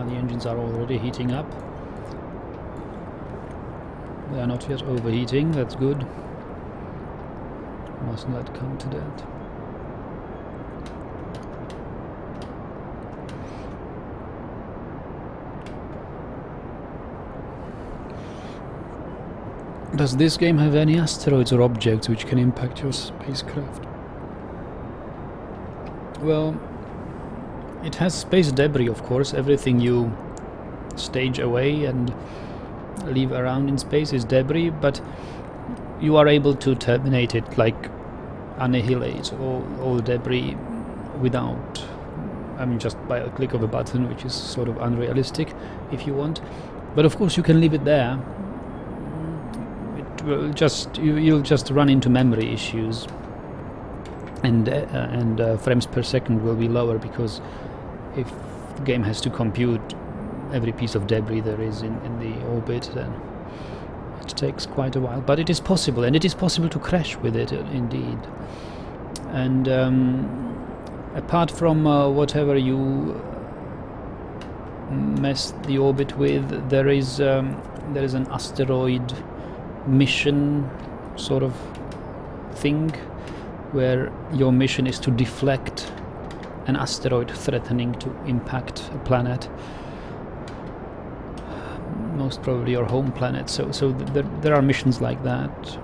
The engines are already heating up. They are not yet overheating, that's good. Mustn't let come to that. Does this game have any asteroids or objects which can impact your spacecraft? Well, it has space debris, of course. Everything you stage away and leave around in space is debris, but you are able to terminate it, like annihilate all debris without, I mean, just by a click of a button, which is sort of unrealistic if you want. But of course you can leave it there. It will just, you'll just run into memory issues, and frames per second will be lower, because if the game has to compute every piece of debris there is in the orbit, then it takes quite a while. But it is possible, and it is possible to crash with it, indeed. And apart from whatever you mess the orbit with, there is an asteroid mission sort of thing, where your mission is to deflect an asteroid threatening to impact a planet, most probably your home planet. So there are missions like that.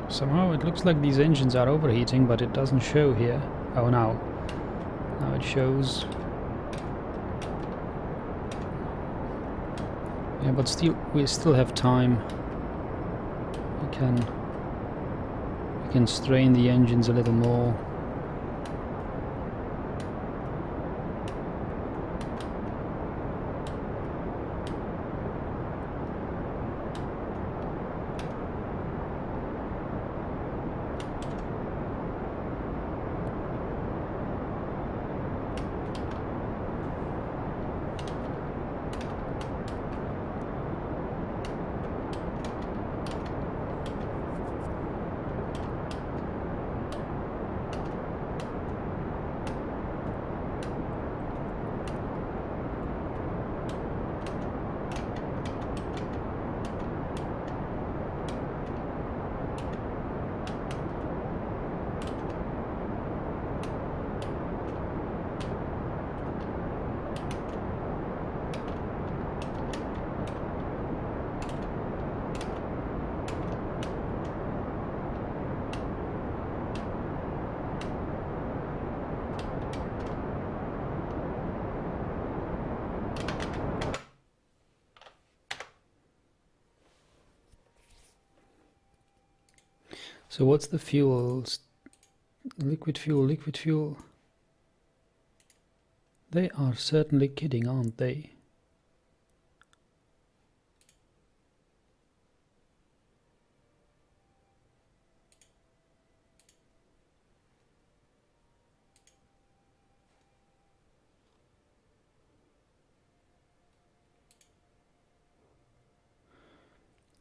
Somehow it looks like these engines are overheating, but it doesn't show here. Oh, now it shows. Yeah, but still, we still have time. We can strain the engines a little more. So what's the fuels? Liquid fuel. They are certainly kidding, aren't they?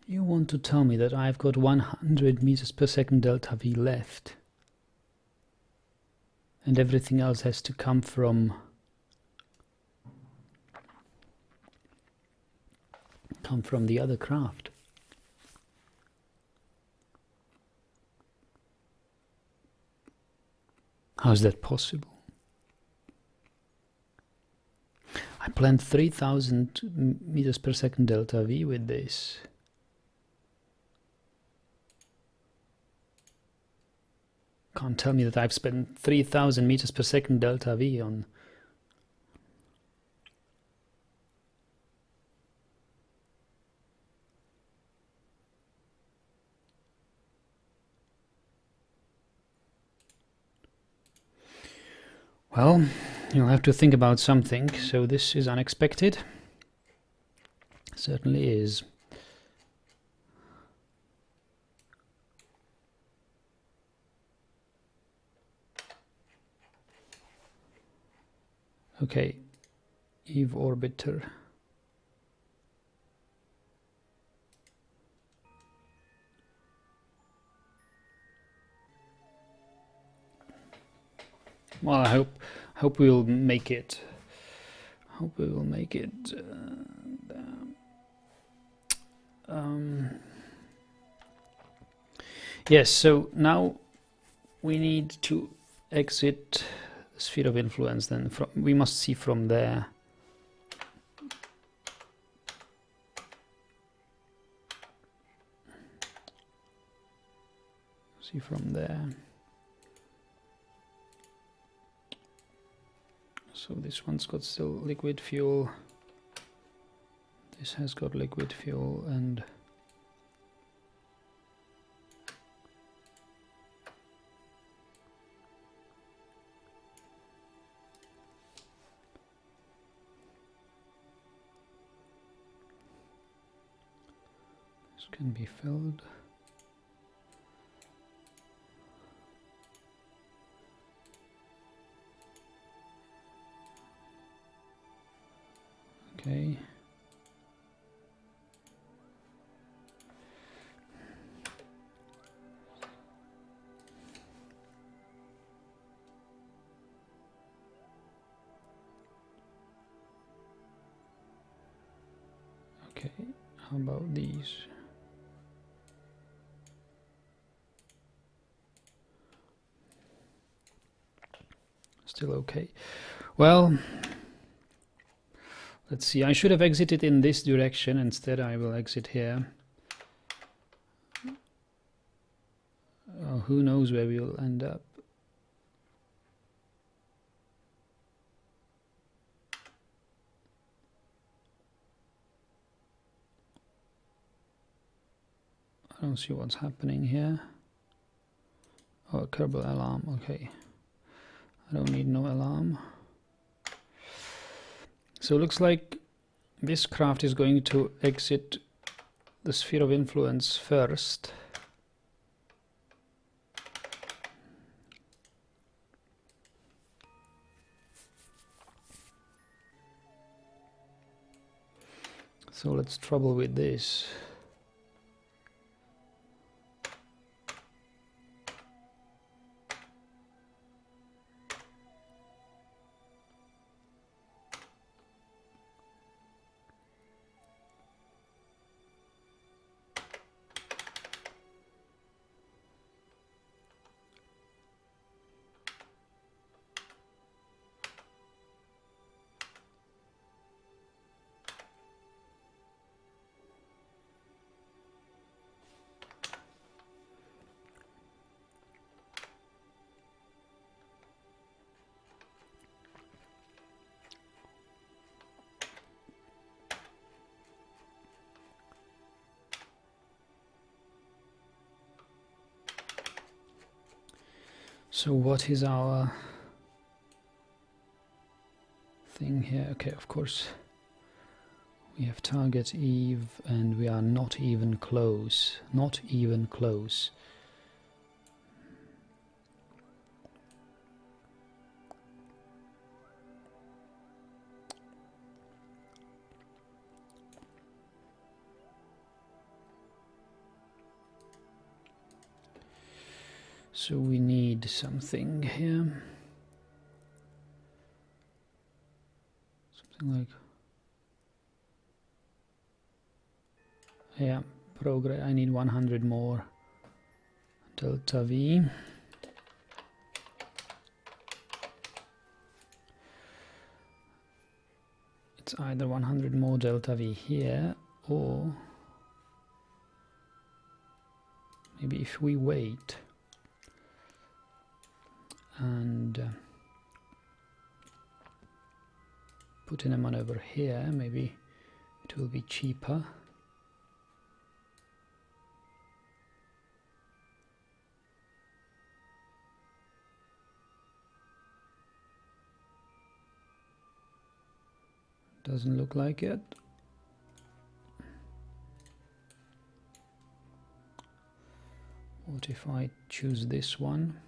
You want to tell me that I've got 100 meters per second delta V left, and everything else has to come from the other craft? How is that possible? I planned 3000 meters per second delta V with this. Can't tell me that I've spent 3000 meters per second delta V on. Well, you'll have to think about something. So this is unexpected. Certainly is. Okay, Eve orbiter. Well, I hope we'll make it. Hope we will make it. Yes. So now we need to exit the sphere of influence. Then we must see from there. See from there. So this one's got still liquid fuel. This has got liquid fuel, and this can be filled. Okay. Okay, how about these? Still okay. Well, let's see. I should have exited in this direction. Instead, I will exit here. Oh, who knows where we'll end up. I don't see what's happening here. Oh, a Kerbal alarm. Okay. I don't need no alarm. So it looks like this craft is going to exit the sphere of influence first. So let's trouble with this. So what is our thing here? Okay, of course we have target Eve, and we are not even close. Not even close. So we need something here. Something like, yeah, progress. I need 100 more delta V. It's either 100 more delta V here, or maybe if we wait and put in a maneuver here, maybe it will be cheaper. Doesn't look like it. What if I choose this one?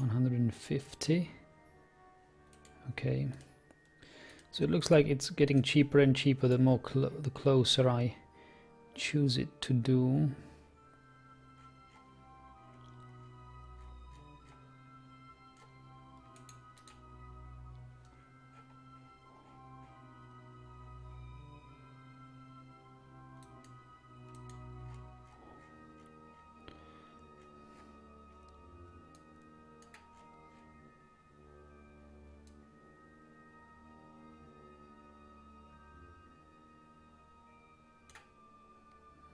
$150. Okay. So it looks like it's getting cheaper and cheaper the more the closer I choose it to do.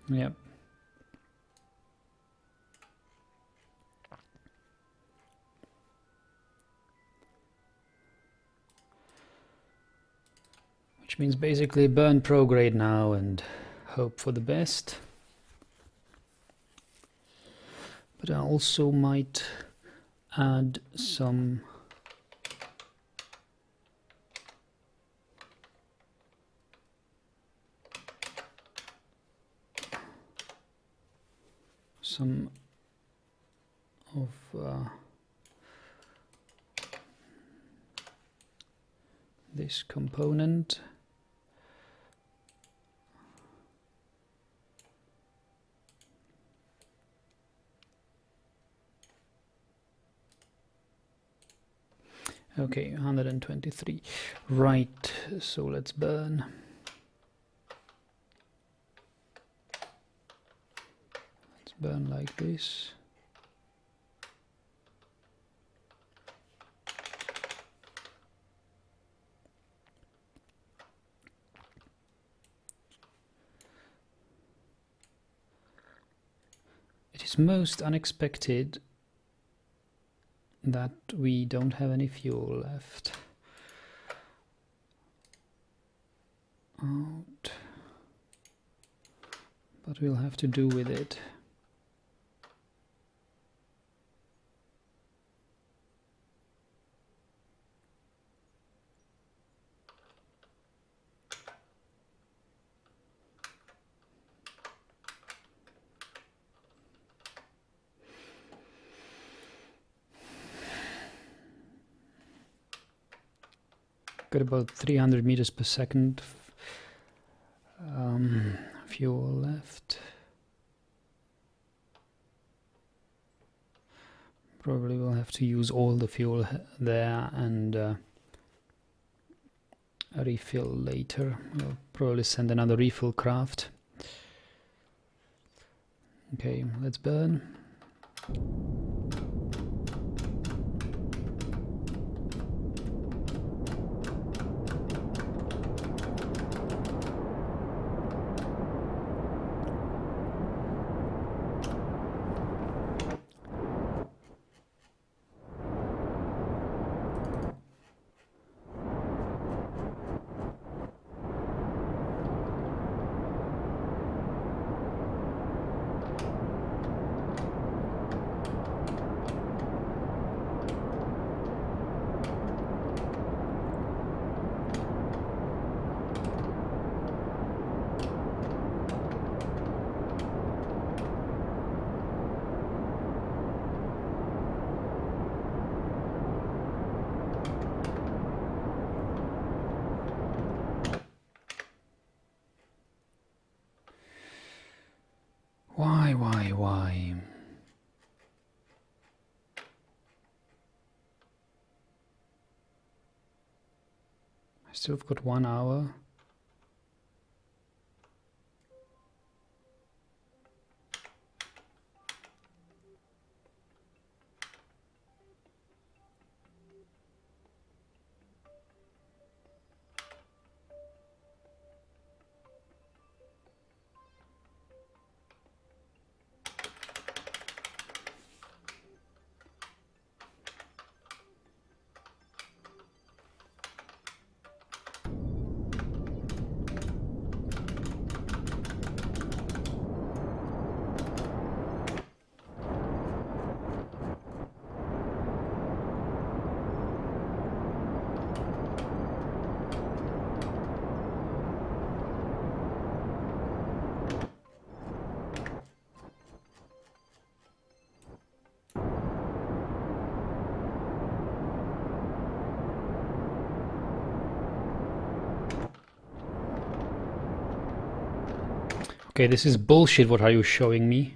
Yep. Which means basically burn pro grade now and hope for the best. But I also might add some of this component. Okay, 123. Right, so let's burn. Let's burn like this. It is most unexpected that we don't have any fuel left. Out. But we'll have to do with it. Got about 300 meters per second fuel left. Probably will have to use all the fuel there and refill later. We'll probably send another refill craft. Okay, let's burn. Why? I still have got 1 hour. Okay, this is bullshit. What are you showing me?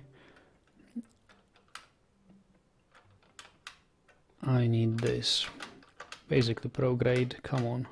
I need this. Basically pro grade, come on.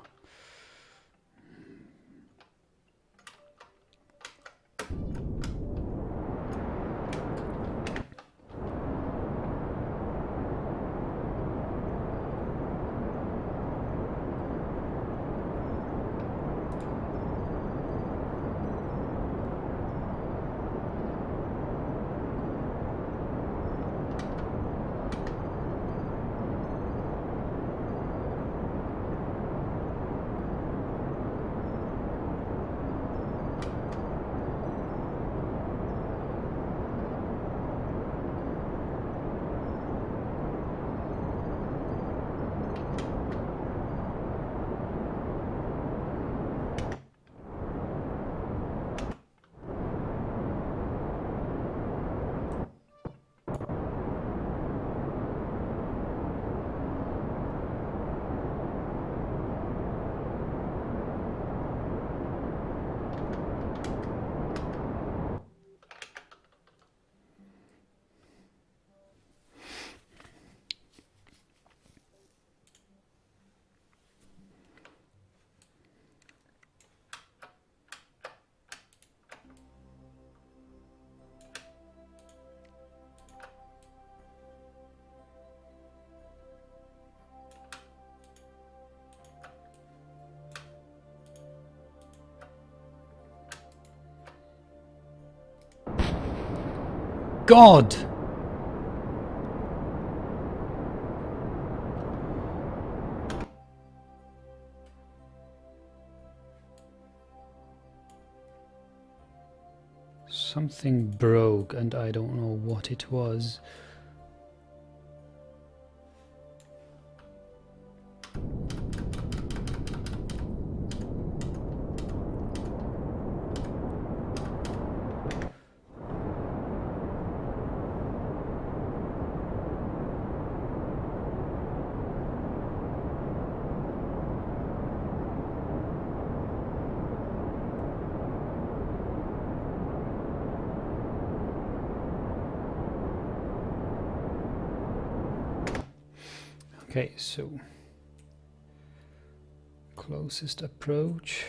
God! Something broke and I don't know what it was. Okay, so closest approach.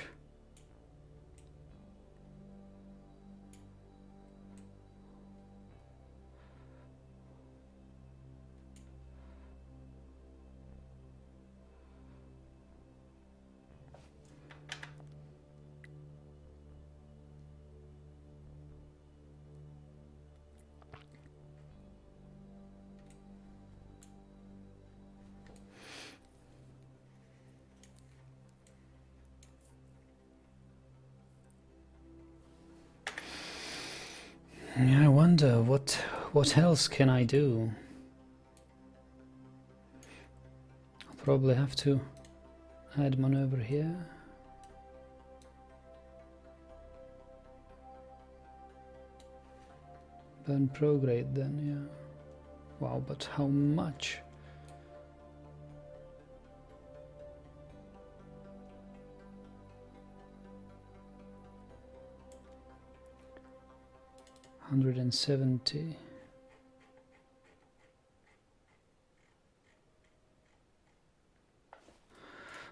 I wonder what else can I do? I'll probably have to add maneuver here. Burn prograde then, yeah. Wow, but how much? $170.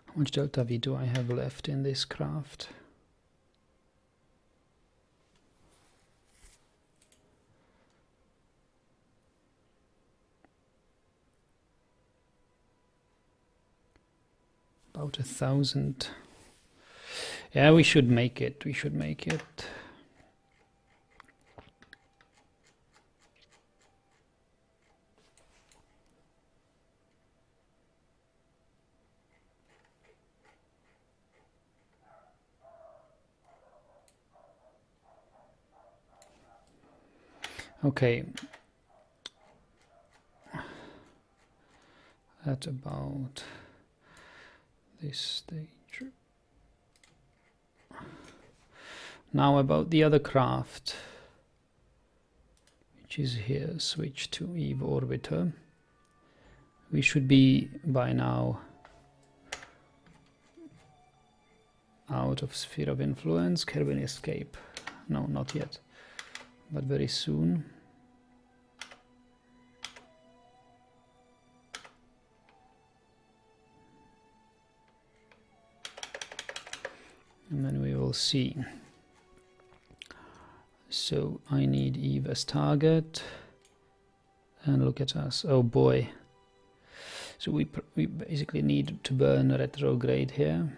How much delta V do I have left in this craft? About 1,000. Yeah, we should make it. We should make it. Okay. At about this stage. Now about the other craft, which is here, switch to Eve Orbiter. We should be by now out of sphere of influence. Kelvin escape. No, not yet, but very soon. And then we will see. So I need Eve as target, and look at us. Oh boy. So we basically need to burn a retrograde here.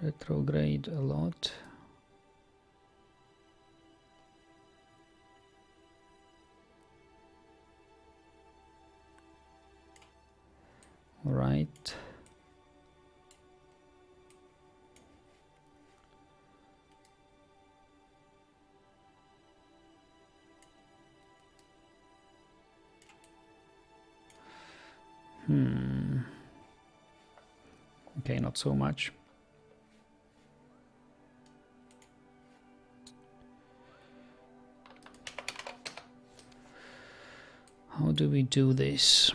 Retrograde a lot. All right. Okay, not so much. How do we do this?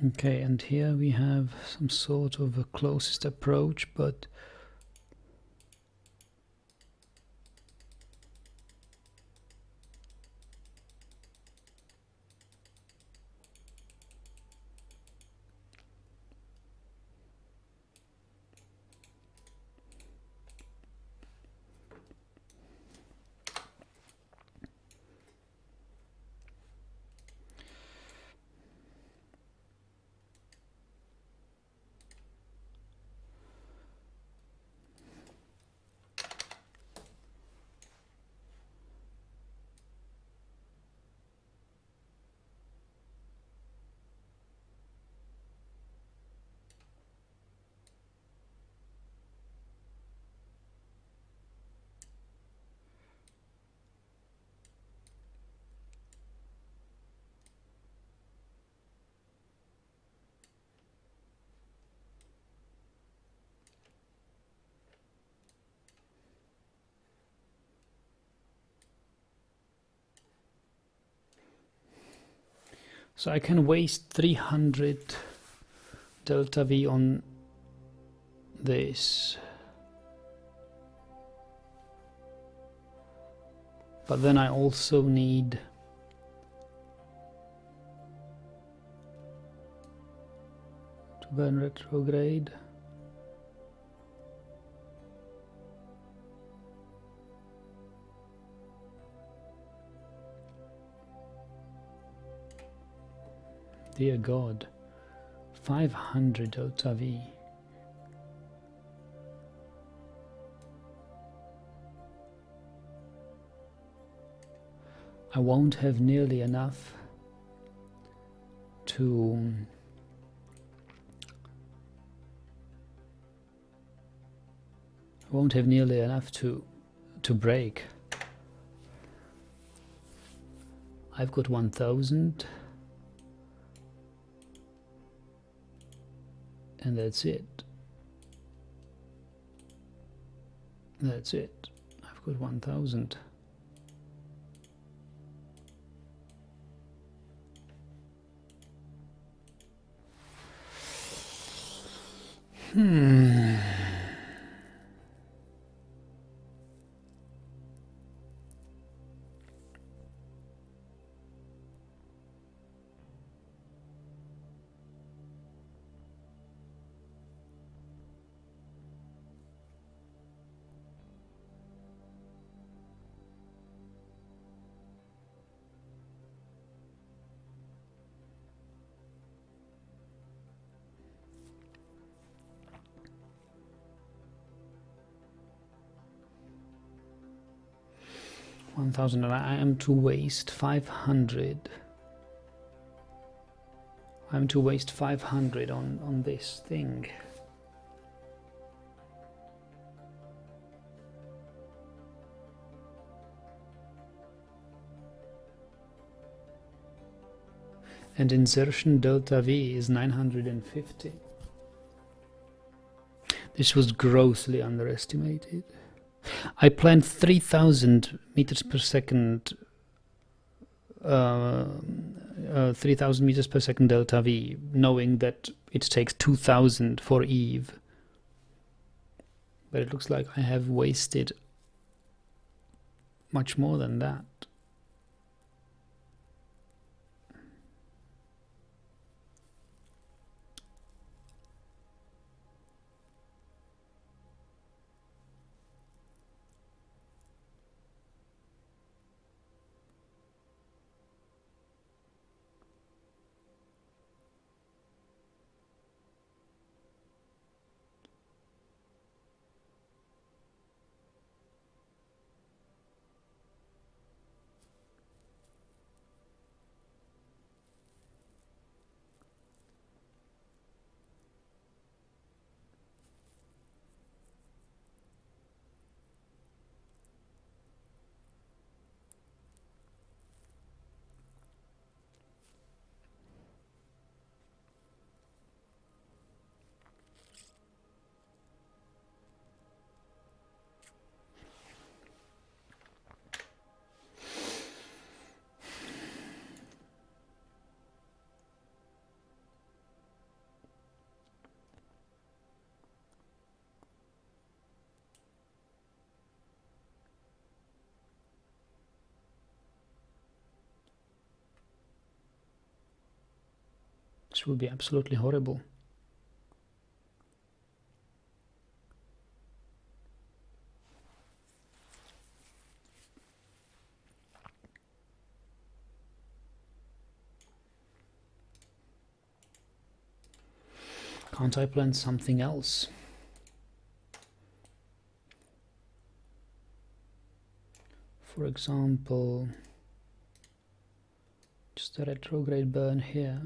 Okay, and here we have some sort of a closest approach, but so I can waste 300 delta V on this. But then I also need to burn retrograde. Dear God. 500 delta V. I won't have nearly enough to break. I've got 1000 and that's it. That's it. I've got 1000. Hmm. And I am to waste 500. I'm to waste 500 on this thing. And insertion delta V is 950. This was grossly underestimated. I planned 3000 meters per second 3000 meters per second delta V, knowing that it takes 2000 for Eve. But it looks like I have wasted much more than that. This will be absolutely horrible. Can't I plan something else? For example, just a retrograde burn here.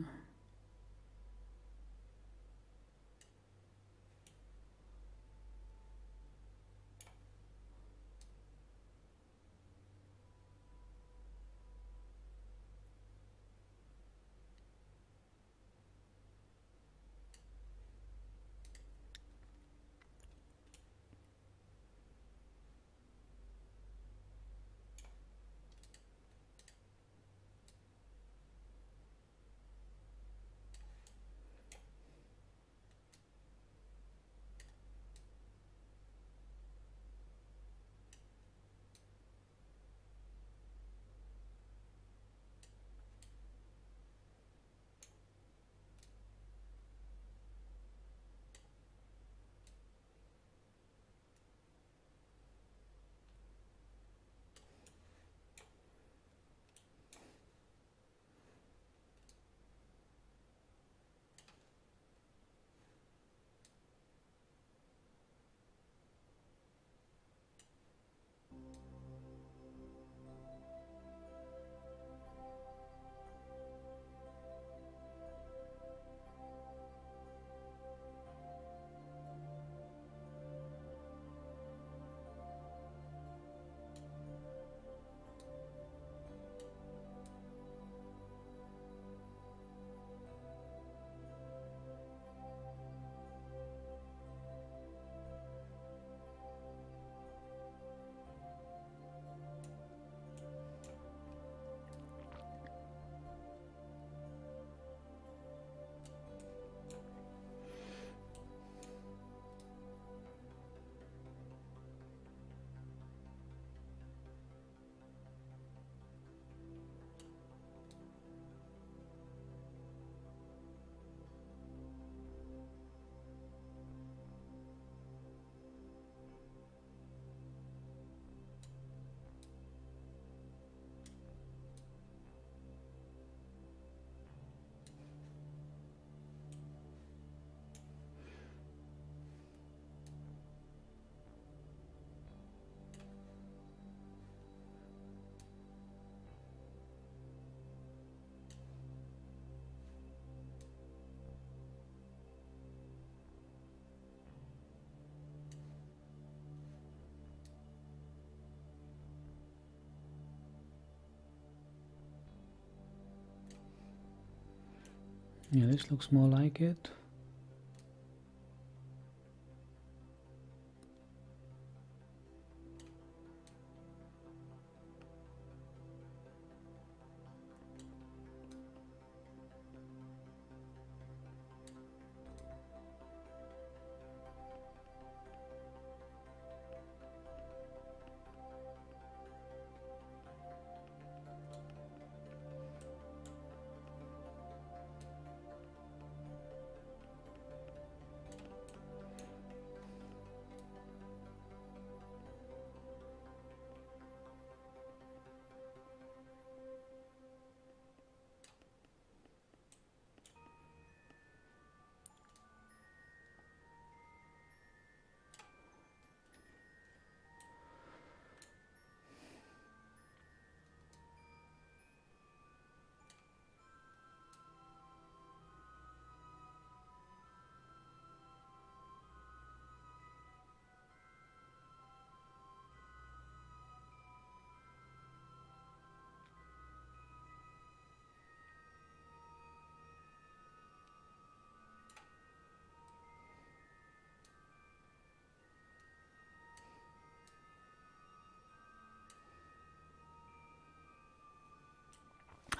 Yeah, this looks more like it.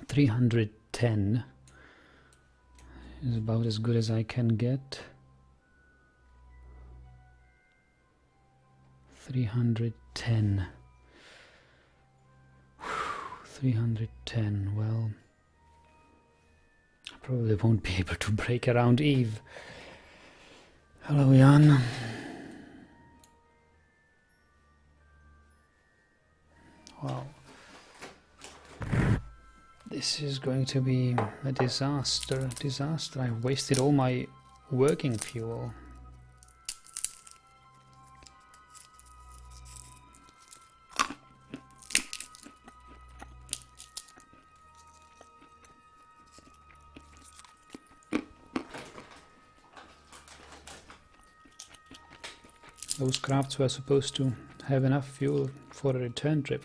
$310 is about as good as I can get. 310. 310. Well, I probably won't be able to break around Eve. Hello, Jan. Wow. This is going to be a disaster. I've wasted all my working fuel. Those crafts were supposed to have enough fuel for a return trip.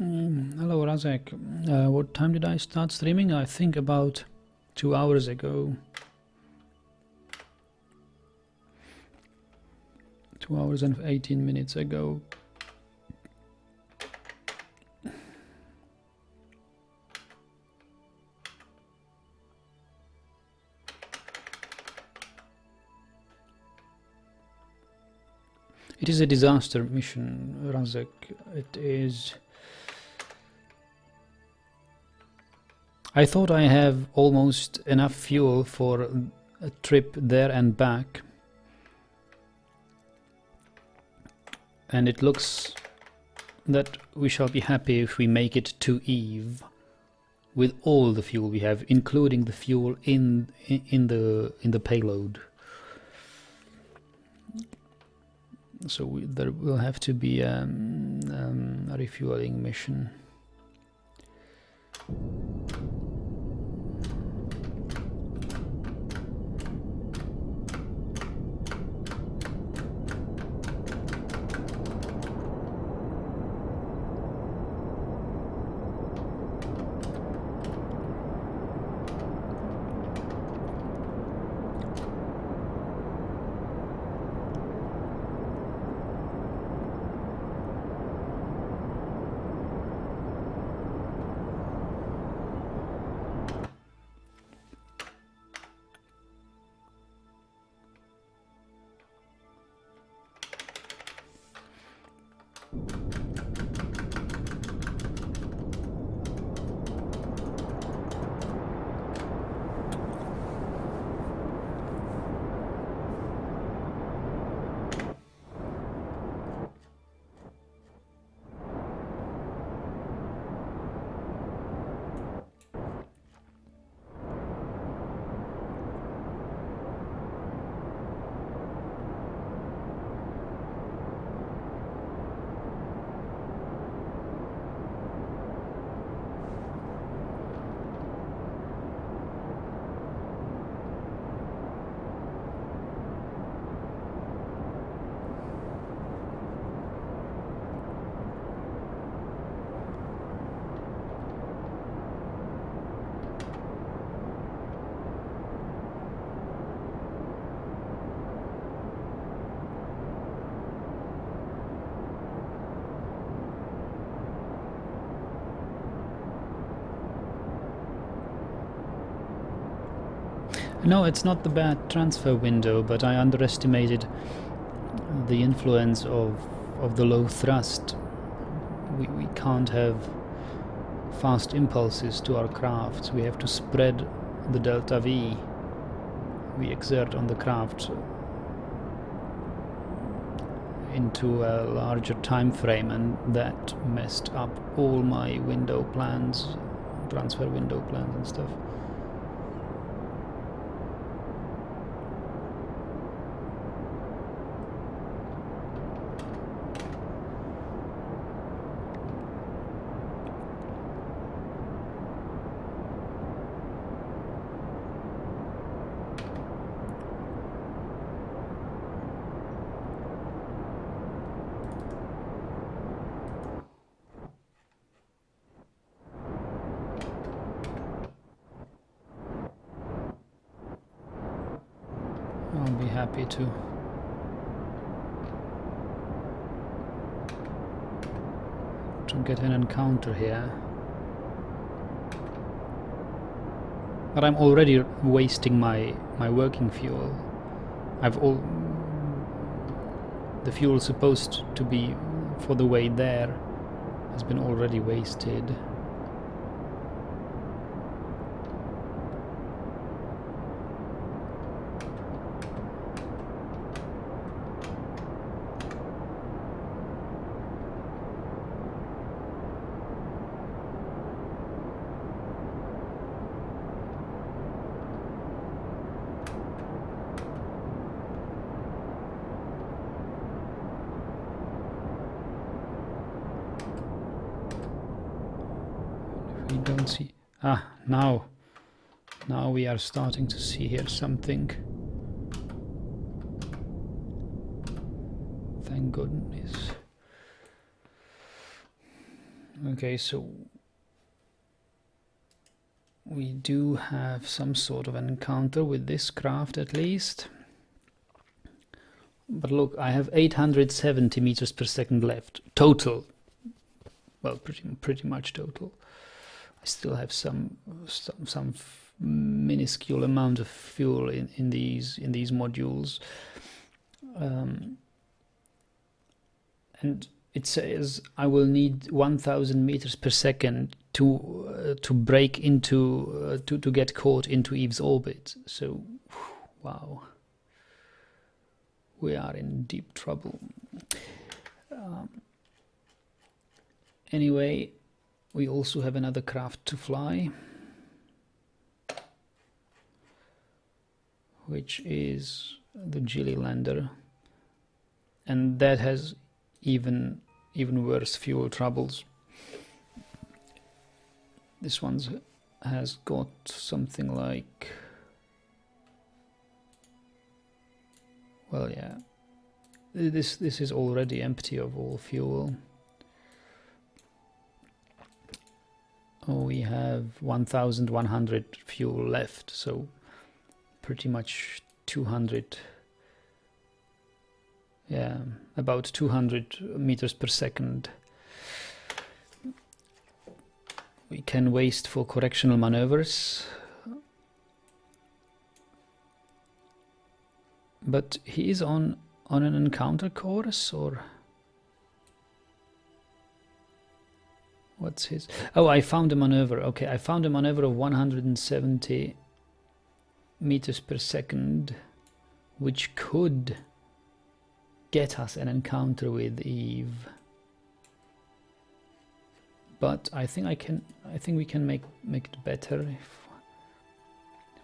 Hello, Razek. What time did I start streaming? I think about 2 hours ago. 2 hours and 18 minutes ago. It is a disaster mission, Razek. It is. I thought I have almost enough fuel for a trip there and back. And it looks that we shall be happy if we make it to Eve with all the fuel we have, including the fuel in the payload. So there will have to be a refueling mission. No, it's not the bad transfer window, but I underestimated the influence of the low thrust. We can't have fast impulses to our crafts. We have to spread the delta V we exert on the craft into a larger time frame, and that messed up all my window plans, transfer window plans and stuff. I'll be happy to get an encounter here. But I'm already wasting my working fuel. The fuel supposed to be for the way there has been already wasted. We don't see... now we are starting to see here something. Thank goodness. Okay, so we do have some sort of an encounter with this craft at least. But look, I have 870 meters per second left total. Well, pretty much total. I still have some minuscule amount of fuel in these modules, and it says I will need 1000 meters per second to break into to get caught into Eve's orbit. So, wow, we are in deep trouble. Anyway, we also have another craft to fly, which is the Gilly lander, and that has even worse fuel troubles. This one has got something like, well, yeah, this is already empty of all fuel. Oh, we have 1,100 fuel left, so pretty much 200, yeah, about 200 meters per second we can waste for correctional maneuvers. But he is on an encounter course, or what's his? Oh, I found a maneuver. Okay, I found a maneuver of 170 meters per second, which could get us an encounter with Eve. But I think we can make it better if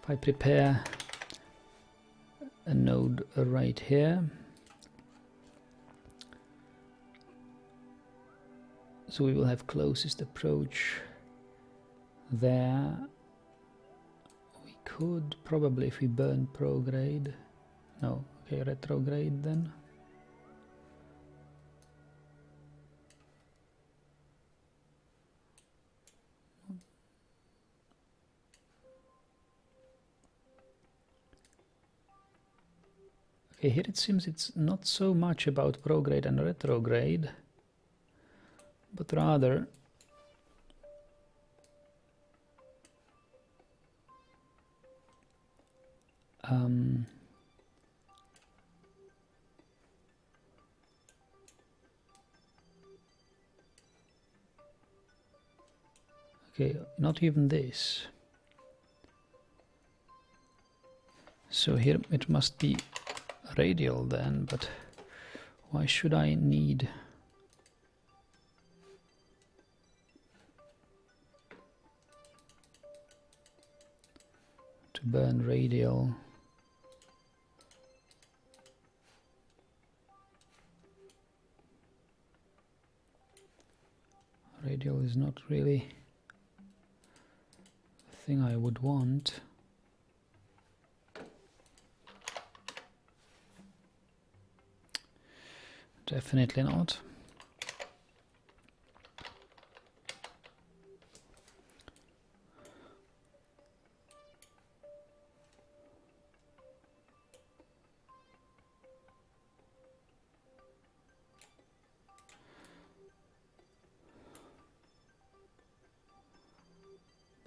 I prepare a node right here. So we will have closest approach there. We could probably, if we burn prograde, no, okay, retrograde then. Okay, here it seems it's not so much about prograde and retrograde, but rather okay, not even this. So here it must be radial then, but why should I need to burn radial? Radial is not really the thing I would want. Definitely not.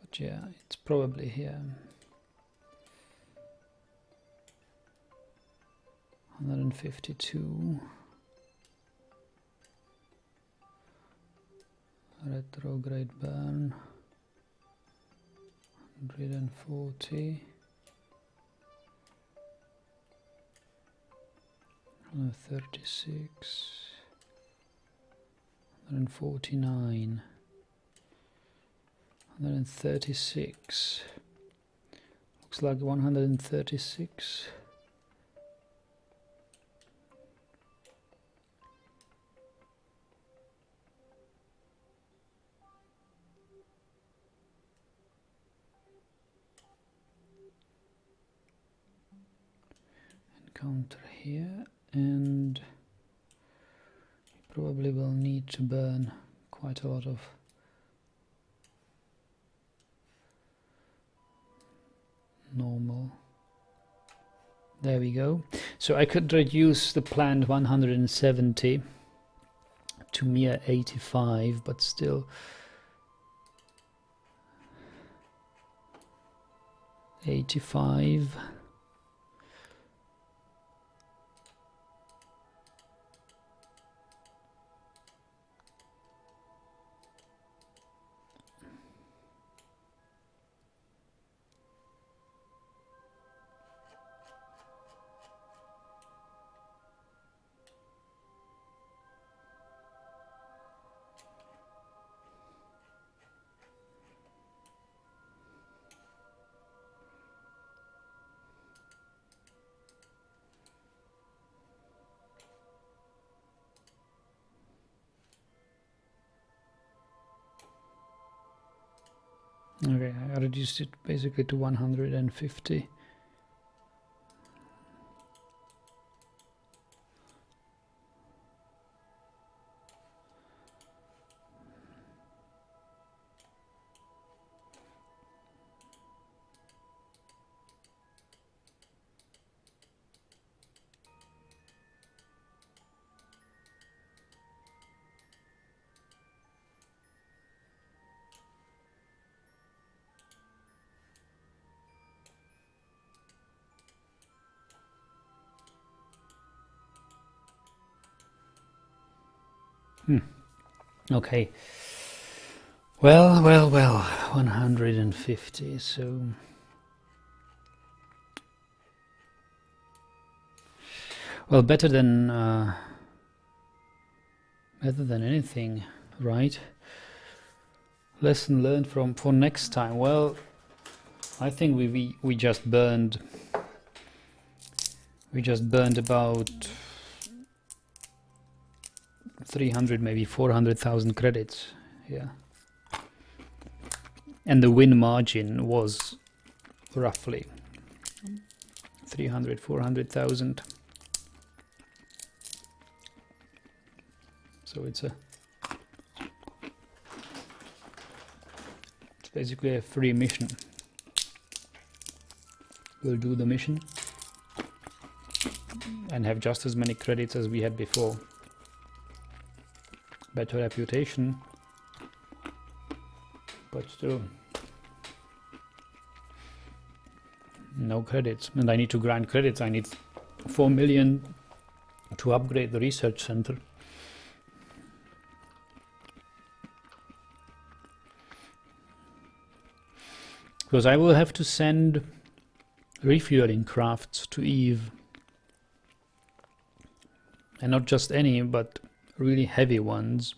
But yeah, it's probably here. 152. Retrograde burn 140, 136, 149, 136. Looks like 136. Counter here, and you probably will need to burn quite a lot of normal. There we go. So I could reduce the planned 170 to mere 85, but still 85. Okay, I reduced it basically to 150. Okay. Well, 150, so... Well, better than anything, right? Lesson learned for next time. Well, I think we just burned about 300, maybe 400,000 credits. Yeah. And the win margin was roughly 300, 400,000. So it's basically a free mission. We'll do the mission and have just as many credits as we had before. Better reputation, but still no credits. And I need to grind credits. I need 4 million to upgrade the research center. Because I will have to send refueling crafts to Eve. And not just any, but really heavy ones.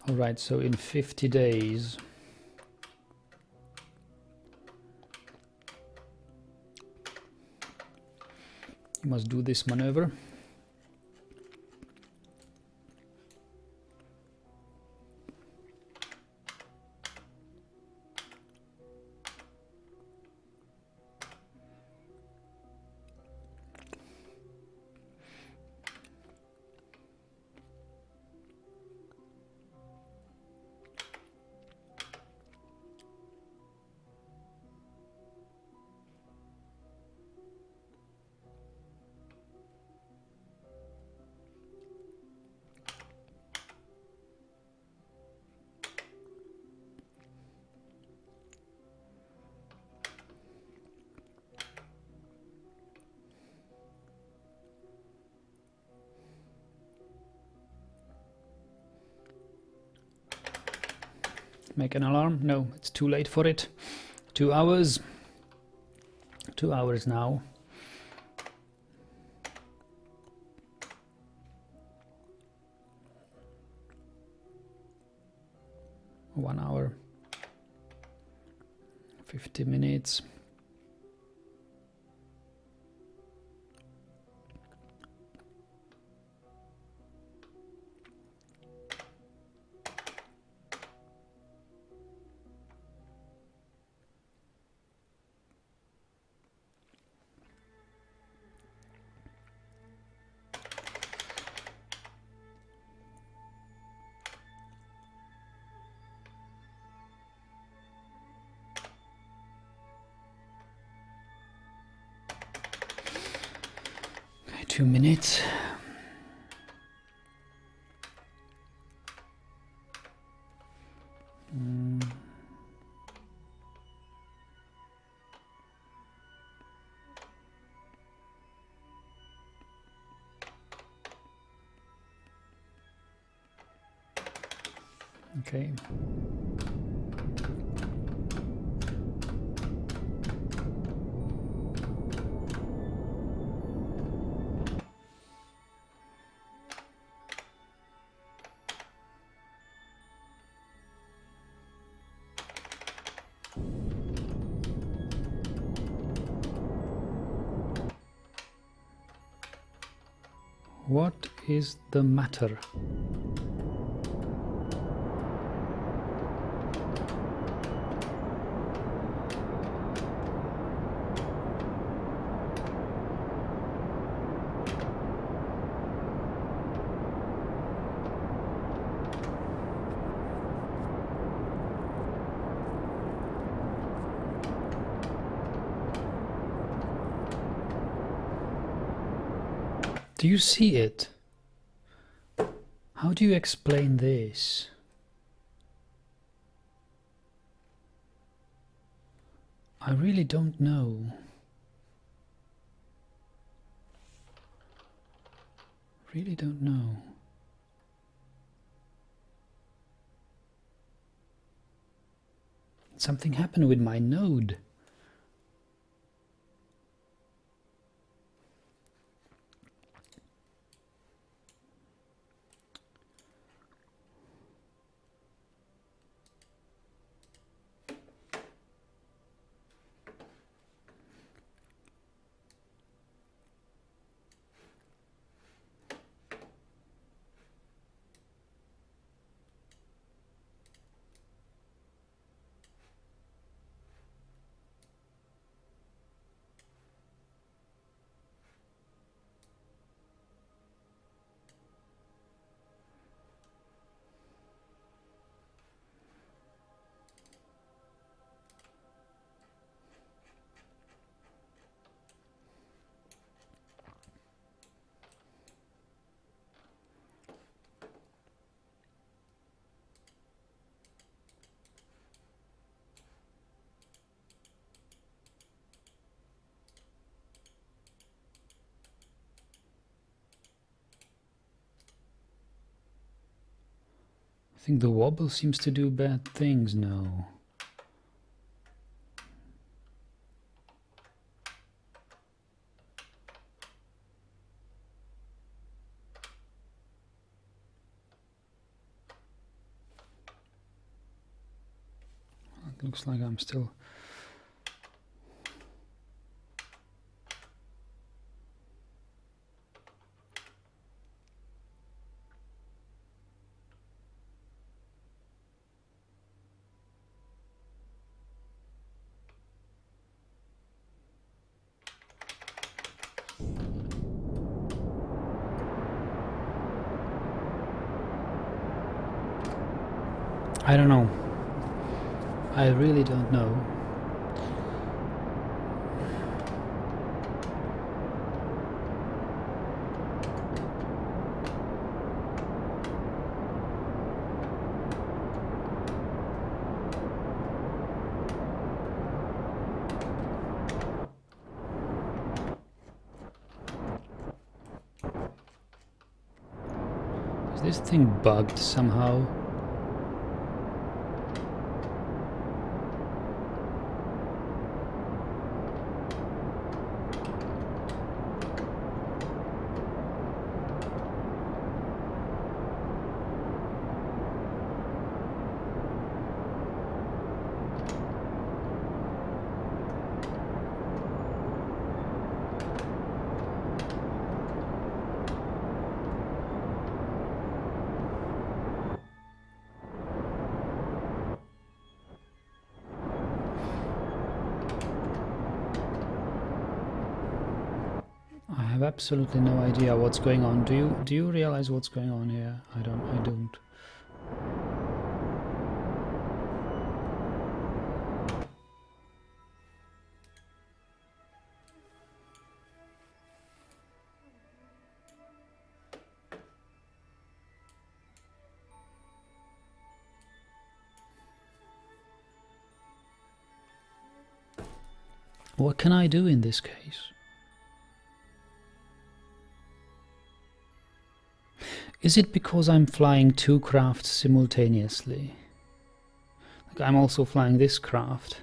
Alright, so in 50 days you must do this maneuver. Make an alarm? No, it's too late for it. 2 hours. 2 hours now. One hour. 50 minutes. Okay, 2 minutes. Okay. What is the matter? Do you see it? How do you explain this? I really don't know. Really don't know. Something happened with my node. I think the wobble seems to do bad things now. It looks like I'm still... I don't know. I really don't know. Is this thing bugged somehow? I have absolutely no idea what's going on. Do you realize what's going on here? I don't. What can I do in this case? Is it because I'm flying two crafts simultaneously? Like I'm also flying this craft.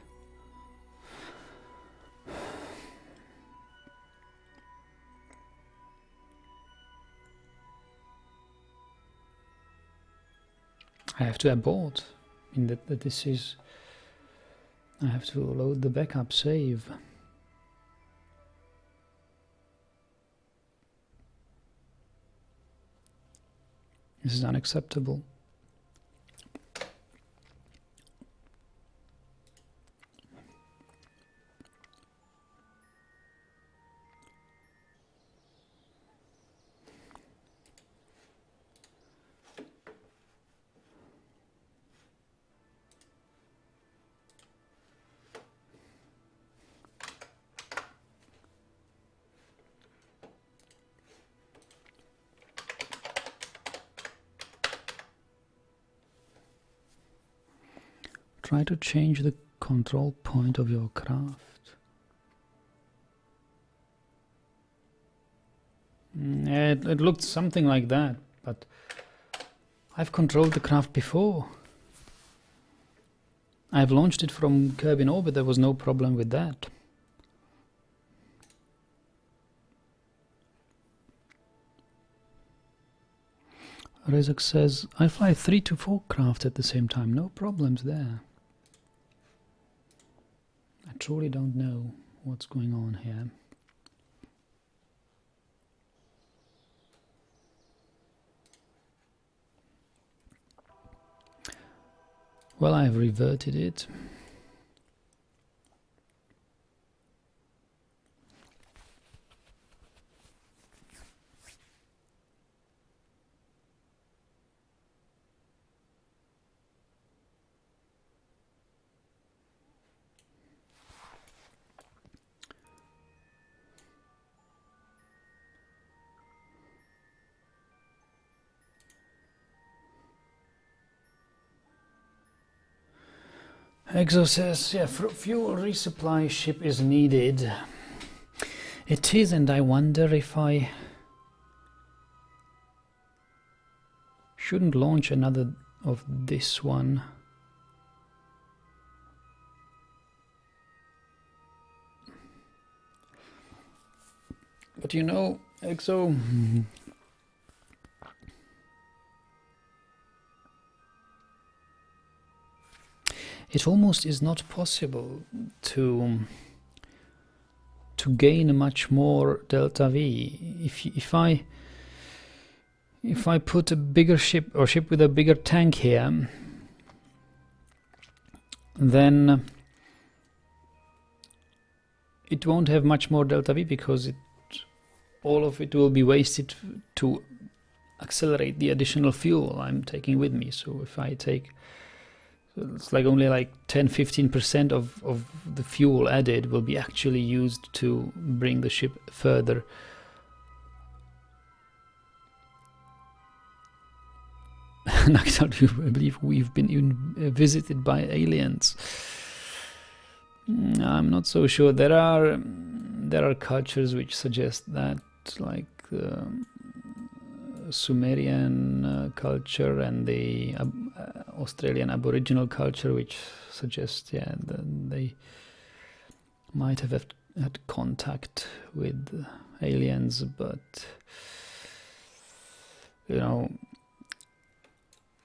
I have to abort. In that this is... I have to load the backup save. This is unacceptable. Try to change the control point of your craft. It looked something like that, but I've controlled the craft before. I've launched it from Curve in Orbit, there was no problem with that. Rezak says, I fly 3 to 4 craft at the same time, no problems there. I truly don't know what's going on here. Well, I've reverted it. Exo says, yeah, fuel resupply ship is needed. It is, and I wonder if I shouldn't launch another of this one. But you know, Exo, it almost is not possible to gain much more delta V. If I put a bigger ship or ship with a bigger tank here, then it won't have much more delta V because all of it will be wasted to accelerate the additional fuel I'm taking with me. So if I take, it's like only like 10-15% of the fuel added will be actually used to bring the ship further. I believe we've been visited by aliens. I'm not so sure. There are cultures which suggest that, like Sumerian culture and the Australian Aboriginal culture, which suggests, yeah, that they might have had contact with aliens, but you know,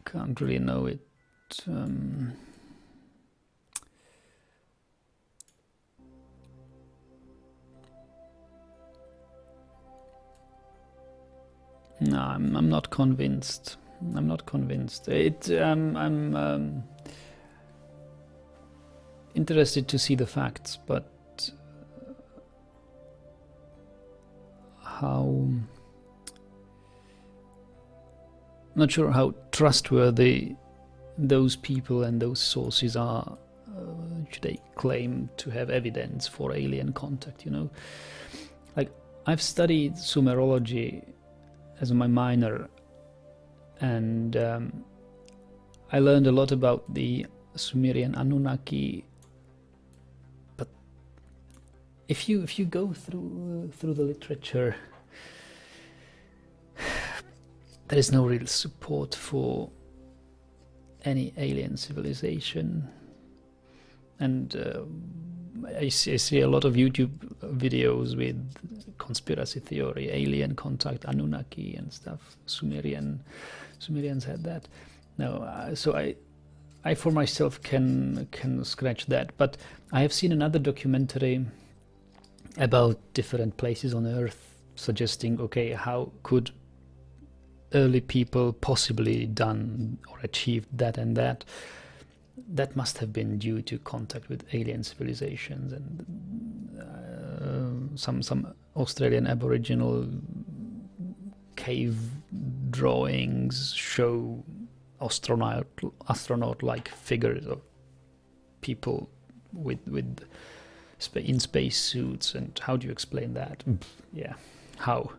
can't really know it. No, I'm not convinced. I'm not convinced. I'm interested to see the facts, but I'm not sure how trustworthy those people and those sources are. Should they claim to have evidence for alien contact? You know, like I've studied Sumerology as my minor, and I learned a lot about the Sumerian Anunnaki. But if you go through the literature, there is no real support for any alien civilization, and I see a lot of YouTube videos with conspiracy theory, alien contact, Anunnaki and stuff. Sumerians had that. Now, so I for myself can scratch that. But I have seen another documentary about different places on Earth, suggesting, okay, how could early people possibly done or achieved that and that. That must have been due to contact with alien civilizations, and some Australian Aboriginal cave drawings show astronaut-like figures of people with in space suits. And how do you explain that? Yeah, how?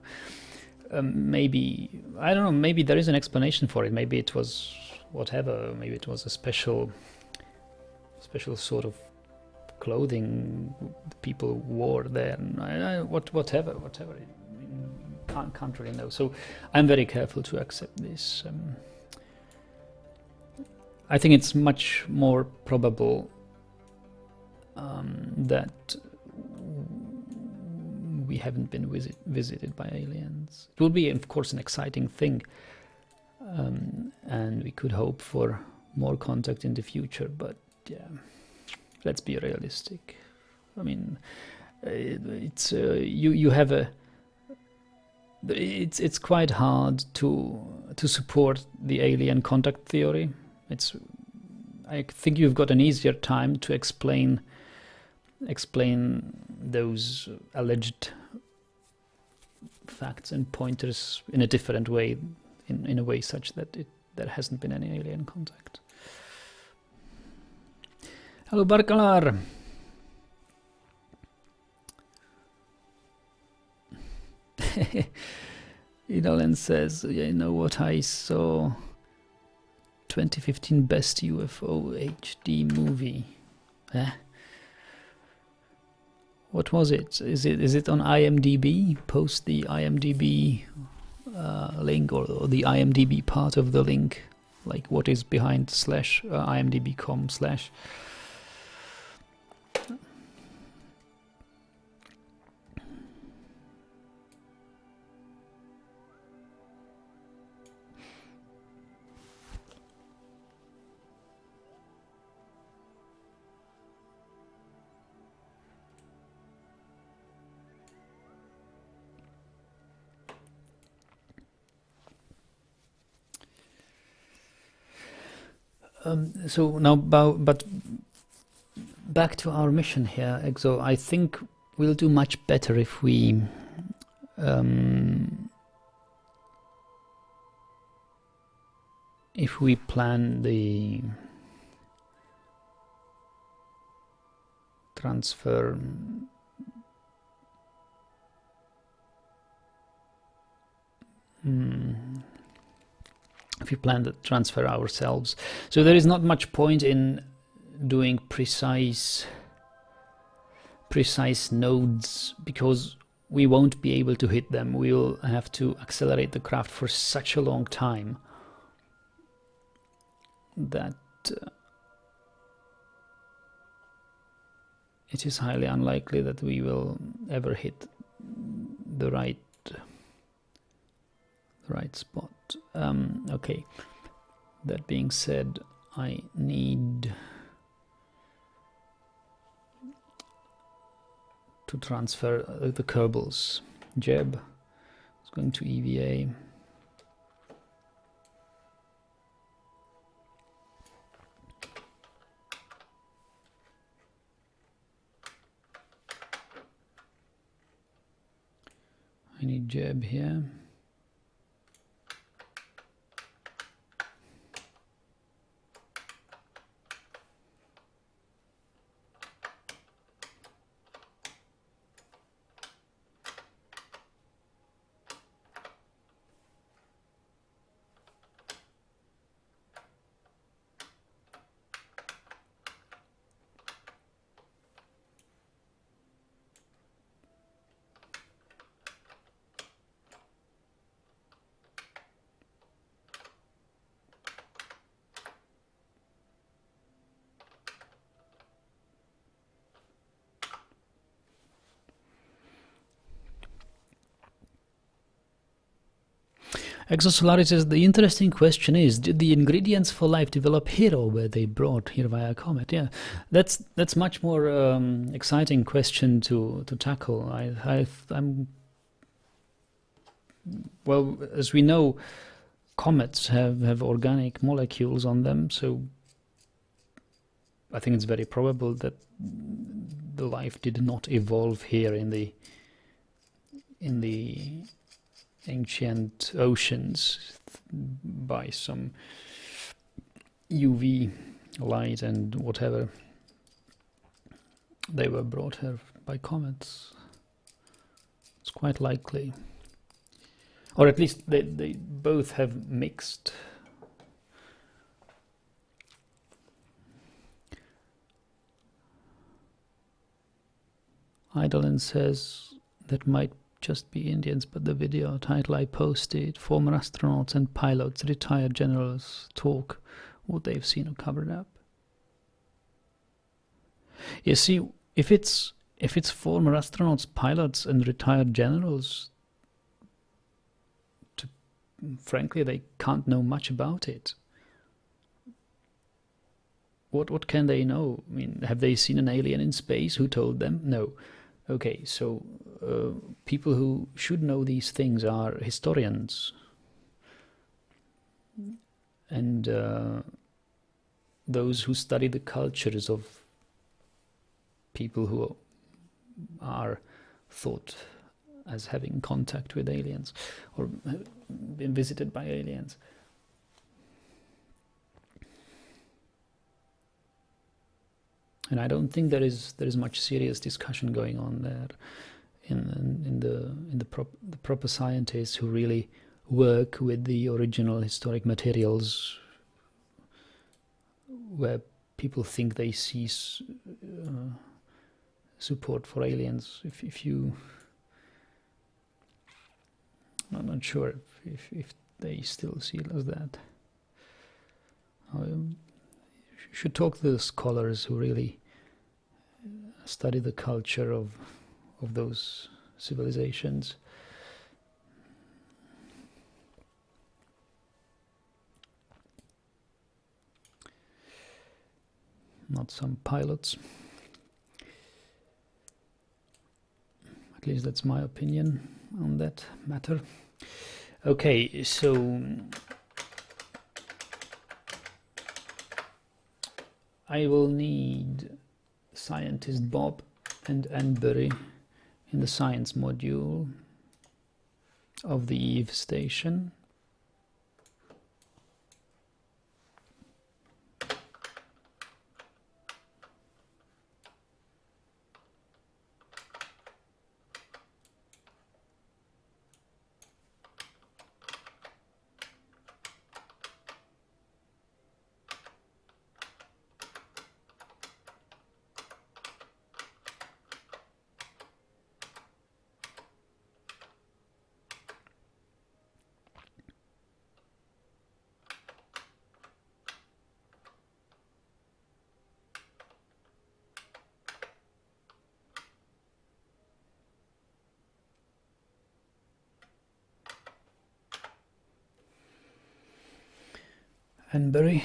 Maybe, I don't know, maybe there is an explanation for it. Maybe it was whatever, maybe it was a special sort of clothing people wore there. Whatever. Can't really know. So I'm very careful to accept this. I think it's much more probable that we haven't been visited by aliens. It would be, of course, an exciting thing, and we could hope for more contact in the future. But yeah, let's be realistic. I mean, it's you have a. It's quite hard to support the alien contact theory. I think you've got an easier time to explain those alleged facts and pointers in a different way, in a way such that there hasn't been any alien contact. Hello, Barkalar. Idalen says, yeah, you know what I saw? 2015 best UFO HD movie. What was it? Is it on IMDb? Post the IMDb link, or the IMDb part of the link, like what is behind /imdb.com/. So now, but back to our mission here, Exo. I think we'll do much better if we plan the transfer. If we plan the transfer ourselves. So there is not much point in doing precise nodes, because we won't be able to hit them. We'll have to accelerate the craft for such a long time that it is highly unlikely that we will ever hit the right spot. Okay, that being said, I need to transfer the Kerbals. Jeb is going to EVA. I need Jeb here. Exosolaris says, the interesting question is, did the ingredients for life develop here, or were they brought here via comet? Yeah, that's much more exciting question to tackle. I'm well, as we know, comets have organic molecules on them, so I think it's very probable that the life did not evolve here in the ancient oceans by some UV light and whatever. They were brought here by comets. It's quite likely. Or at least they both have mixed. Idolin says that might just be Indians, but the video title I posted, former astronauts and pilots, retired generals talk what they've seen or covered up. You see, if it's former astronauts, pilots and retired generals, frankly, they can't know much about it. What can they know? I mean, have they seen an alien in space? Who told them? No. Okay, so people who should know these things are historians and those who study the cultures of people who are thought as having contact with aliens or been visited by aliens. And I don't think there is much serious discussion going on there in the proper scientists who really work with the original historic materials, where people think they see support for aliens. If you, I'm not sure if they still see it as that. You should talk to the scholars who really study the culture of those civilizations. Not some pilots. At least that's my opinion on that matter. Okay, so I will need scientist Bob and Anbury in the science module of the Eve station. Anbury.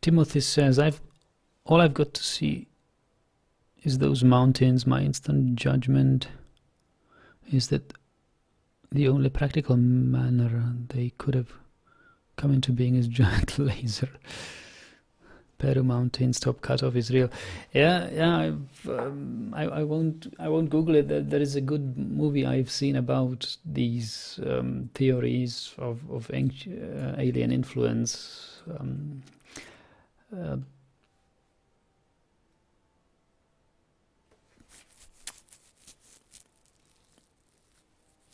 Timothy says, all I've got to see is those mountains. My instant judgment is that the only practical manner they could have come into being is giant laser. Peru Mountains top cutoff is real. Yeah. I won't Google it. There is a good movie I've seen about these theories of alien influence.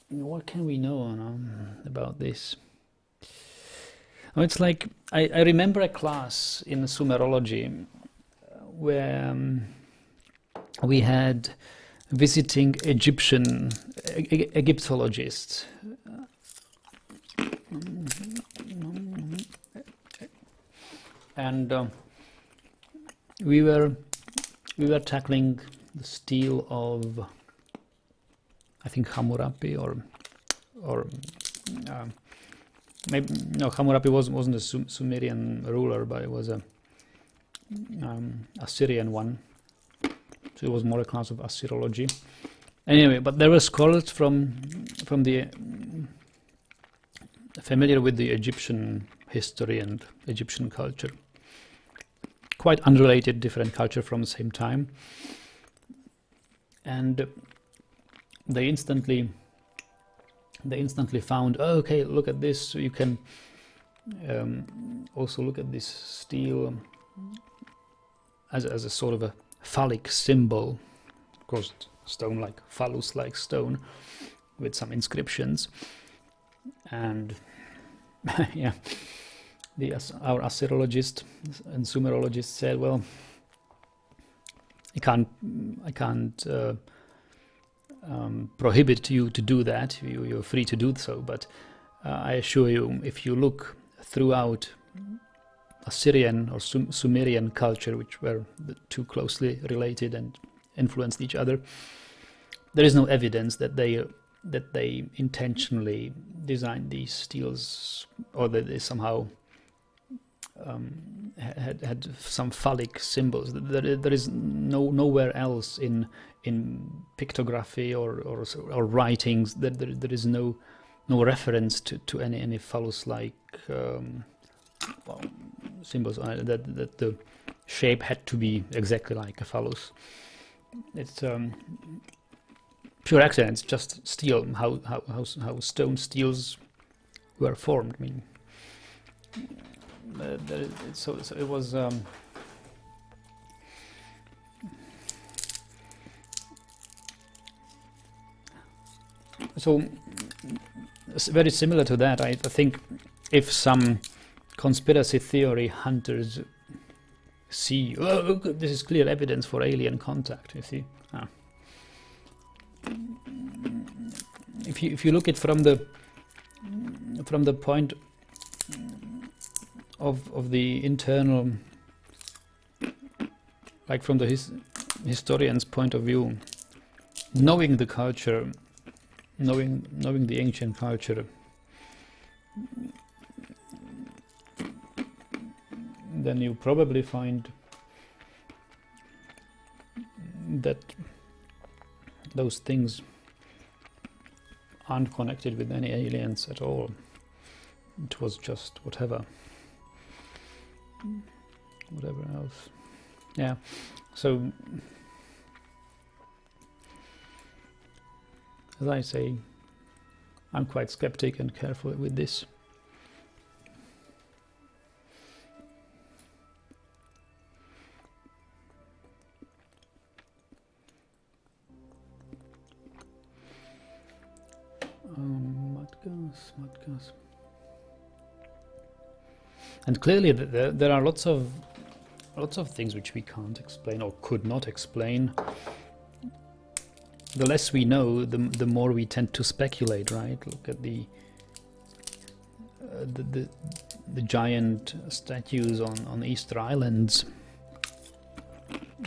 What can we know about this? Oh, it's like I remember a class in Sumerology where we had visiting Egyptologists. And we were tackling the stele of, I think, Hammurabi, or maybe no, Hammurabi wasn't a Sumerian ruler, but it was a Assyrian one. So it was more a class of Assyriology. Anyway, but there were scholars from the familiar with the Egyptian history and Egyptian culture. Quite unrelated, different culture from the same time. And they instantly found, oh, okay, look at this. You can also look at this stele as a sort of a phallic symbol, of course, stone, like phallus-like stone, with some inscriptions. And yeah, our Assyriologist and Sumerologist said, well, I can't prohibit you to do that. You're free to do so, but I assure you, if you look throughout Assyrian or Sumerian culture, which were too closely related and influenced each other, there is no evidence that they intentionally designed these steles, or that they somehow had some phallic symbols. There is nowhere else in pictography or writings that there is no reference to any phallus-like symbols, that the shape had to be exactly like a phallus. It's pure accident. It's just steel. How stone steels were formed. I mean, so it was. So it's very similar to that. I think if some conspiracy theory hunters see, oh, look, this is clear evidence for alien contact. You see, if you look at from the point of the internal, like from the historian's point of view, knowing the culture, knowing the ancient culture, then you probably find that those things aren't connected with any aliens at all. It was just whatever else. Yeah, so as I say, I'm quite skeptic and careful with this. Mud gas. And clearly there are lots of things which we can't explain or could not explain. The less we know, the more we tend to speculate, right? Look at the giant statues on Easter Islands.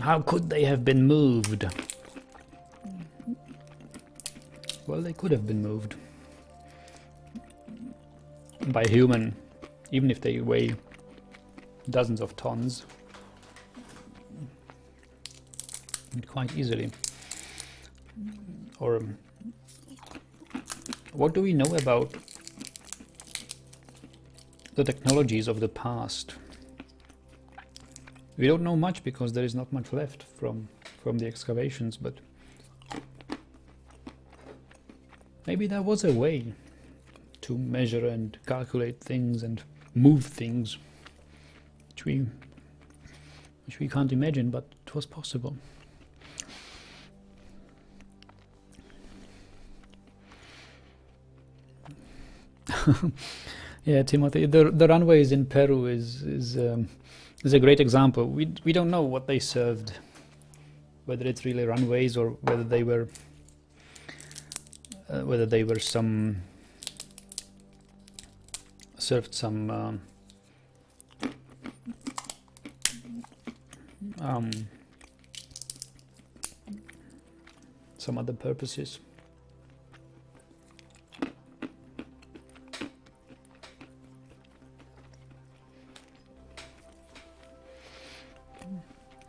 How could they have been moved? Well, they could have been moved by a human, even if they weigh dozens of tons, quite easily. Or what do we know about the technologies of the past? We don't know much because there is not much left from the excavations, but maybe there was a way to measure and calculate things and move things which we can't imagine, but it was possible. Yeah, Timothy, the runways in Peru is a great example. We don't know what they served whether it's really runways or whether they were some served some other purposes.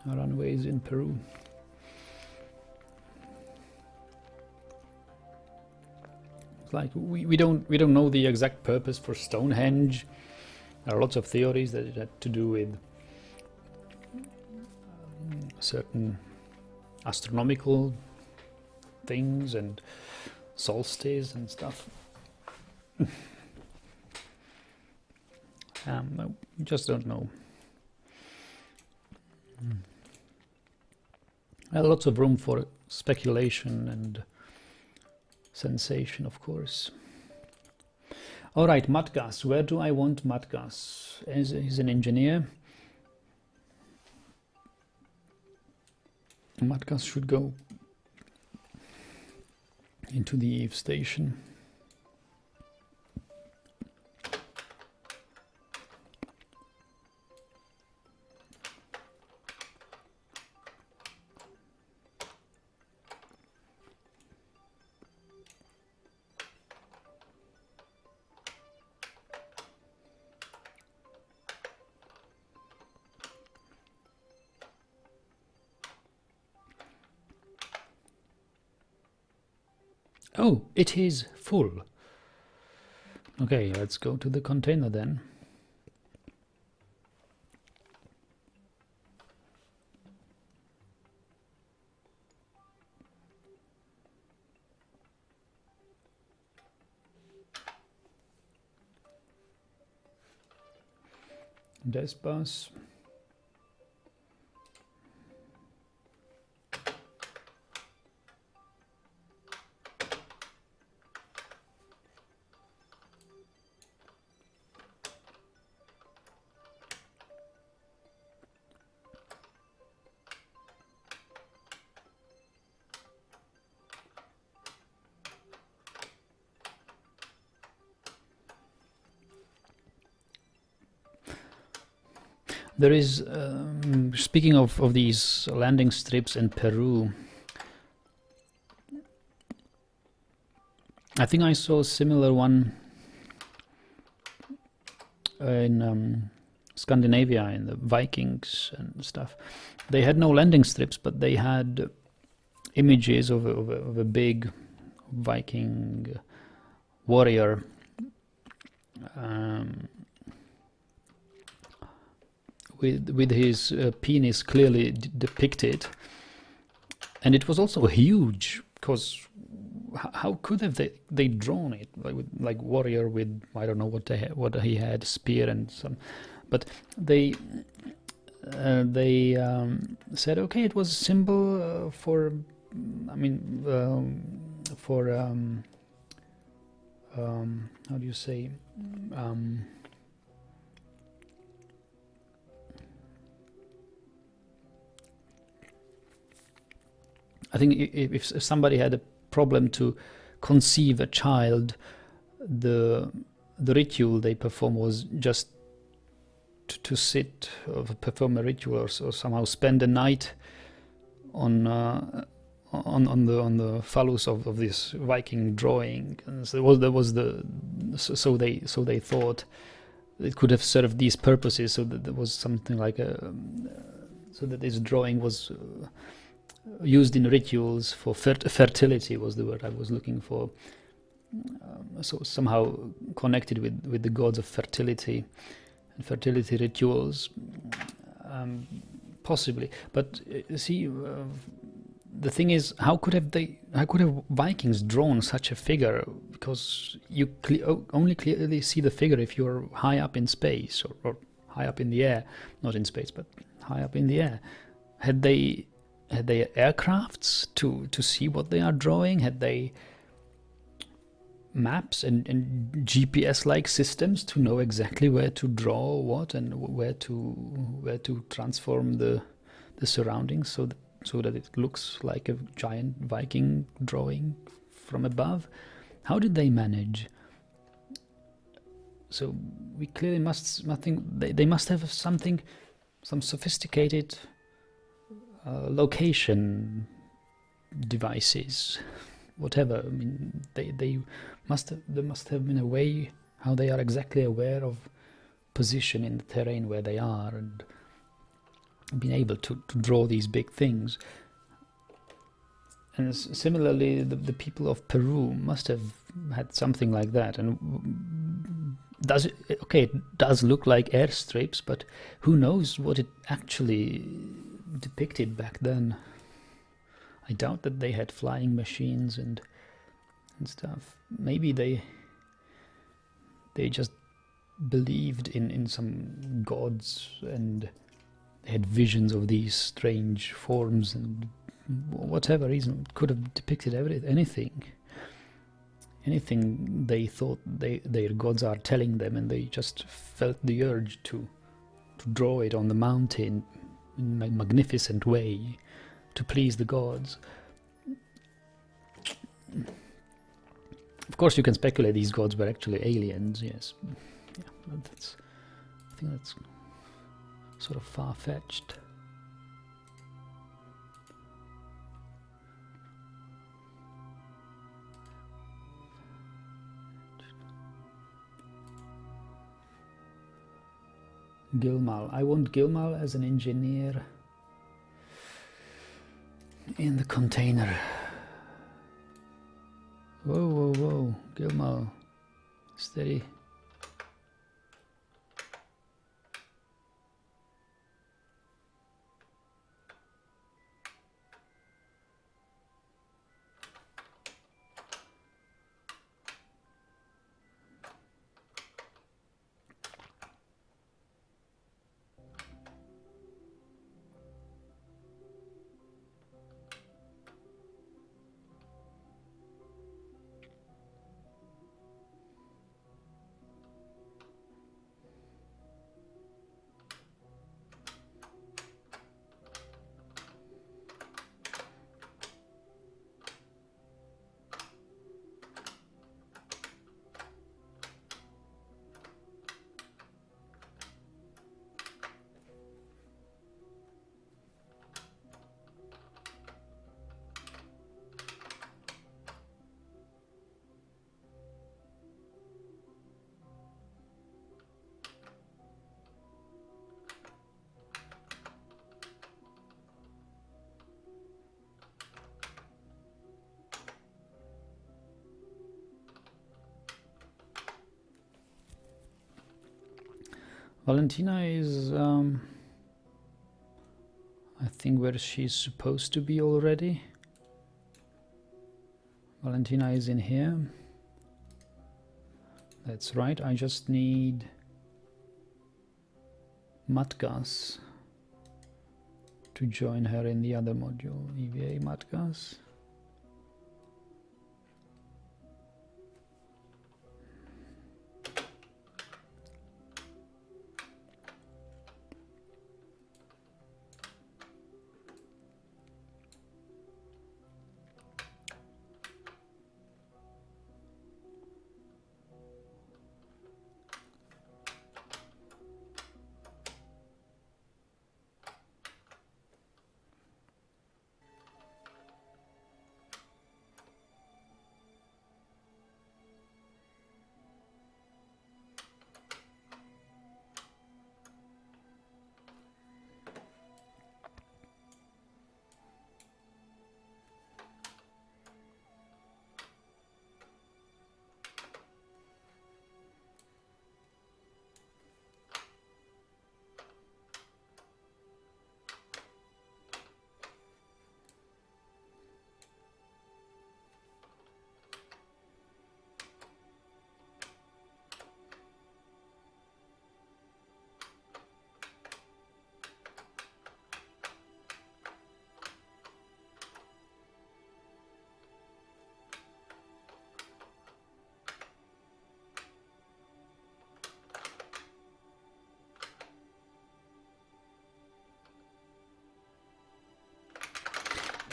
Runways in Peru. It's like we don't know the exact purpose for Stonehenge. There are lots of theories that it had to do with certain astronomical things and solstice and stuff. We just don't know. Lots of room for speculation and sensation, of course. All right, mud gas. Where do I want mud gas? He's an engineer. Mud gas should go into the Eve station. Oh, it is full. Okay, let's go to the container then. Desk bus. There is, speaking of these landing strips in Peru, I think I saw a similar one in Scandinavia, in the Vikings and stuff. They had no landing strips, but they had images of a big Viking warrior with his penis clearly depicted, and it was also huge, because how could have they drawn it like warrior with, I don't know what he had, spear and some, but they said, okay, it was a symbol for, I mean, for how do you say, I think if somebody had a problem to conceive a child, the ritual they perform was just to sit or perform a ritual, or somehow spend a night on the phallus of this Viking drawing. And so there was so they thought it could have served these purposes, so that there was something like so that this drawing was used in rituals for fertility, was the word I was looking for. So somehow connected with the gods of fertility and fertility rituals, possibly. But see, the thing is, how could have Vikings drawn such a figure? Because you only clearly see the figure if you're high up in space, or high up in the air, not in space, but high up in the air. Had they aircrafts to see what they are drawing? Had they maps and GPS-like systems to know exactly where to draw what and where to transform the surroundings? So so that it looks like a giant Viking drawing from above. How did they manage? So we clearly they must have some sophisticated location devices, whatever. I mean, there must have been a way how they are exactly aware of position in the terrain where they are, and been able to draw these big things. And similarly, the people of Peru must have had something like that. And it does look like airstrips, but who knows what it actually depicted back then. I doubt that they had flying machines and stuff. Maybe they just believed in some gods, and they had visions of these strange forms, and whatever reason could have depicted anything they thought their gods are telling them, and they just felt the urge to draw it on the mountain in a magnificent way to please the gods. Of course, you can speculate these gods were actually aliens. Yes, yeah, but I think that's sort of far-fetched. Gilmal. I want Gilmal as an engineer in the container. Whoa, whoa, whoa. Gilmal. Steady. Valentina is, I think, where she's supposed to be already. Valentina is in here. That's right, I just need Matgas to join her in the other module. EVA Matgas.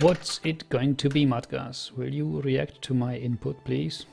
What's it going to be, Matgas? Will you react to my input, please?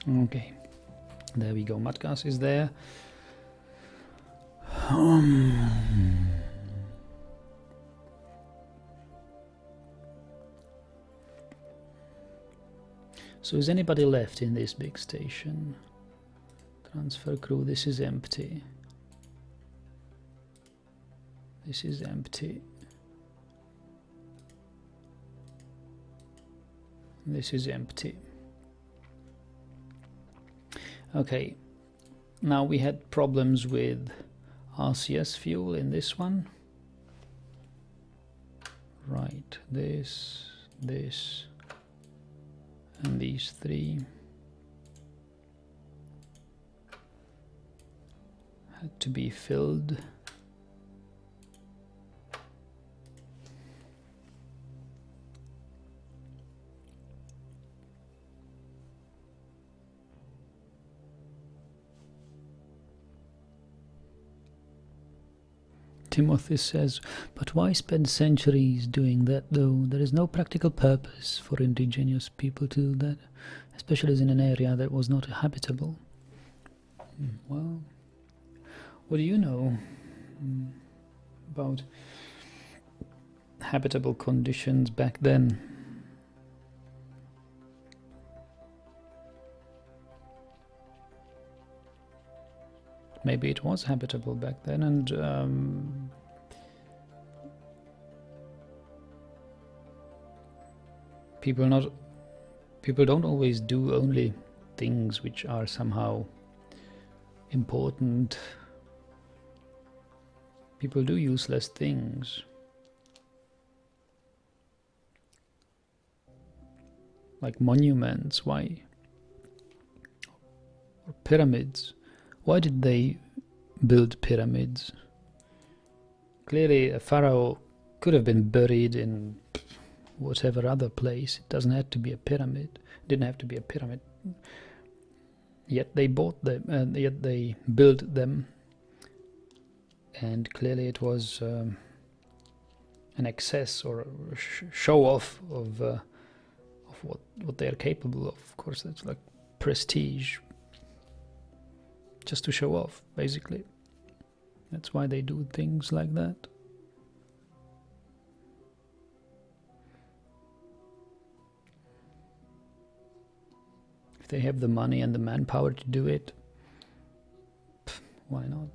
Okay, there we go. Matgas is there. So is anybody left in this big station? Transfer crew, this is empty. This is empty. This is empty. Okay, now we had problems with RCS fuel in this one. Right, this, and these three had to be filled. Timothy says, but why spend centuries doing that though? There is no practical purpose for indigenous people to do that, especially in an area that was not habitable. Well, what do you know about habitable conditions back then? Maybe it was habitable back then, and people don't always do only things which are somehow important. People do useless things. Like monuments, why? Or pyramids. Why did they build pyramids? Clearly a pharaoh could have been buried in whatever other place. It doesn't have to be a pyramid. It didn't have to be a pyramid. Yet they bought them, yet they built them. And clearly it was an excess or a show off of what they are capable of. Of course, that's like prestige. Just to show off, basically. That's why they do things like that. If they have the money and the manpower to do it, why not?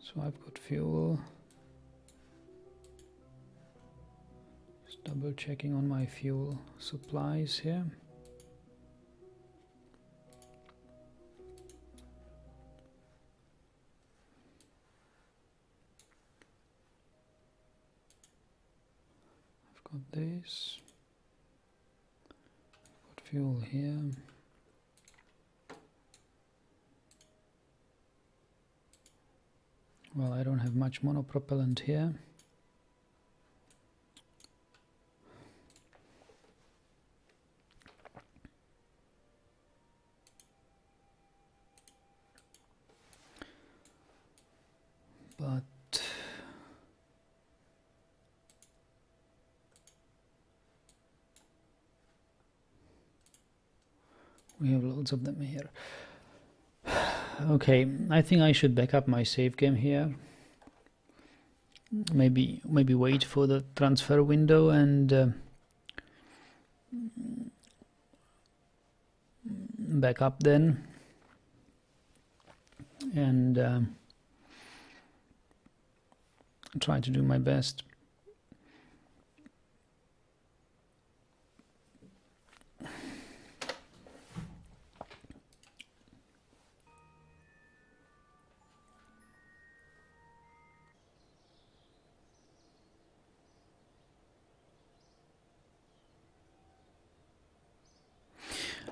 So I've got fuel. Just double checking on my fuel supplies here. I've got this. I've got fuel here. Well, I don't have much monopropellant here. We have loads of them here. Okay, I think I should back up my save game here. Maybe wait for the transfer window and back up then, and try to do my best.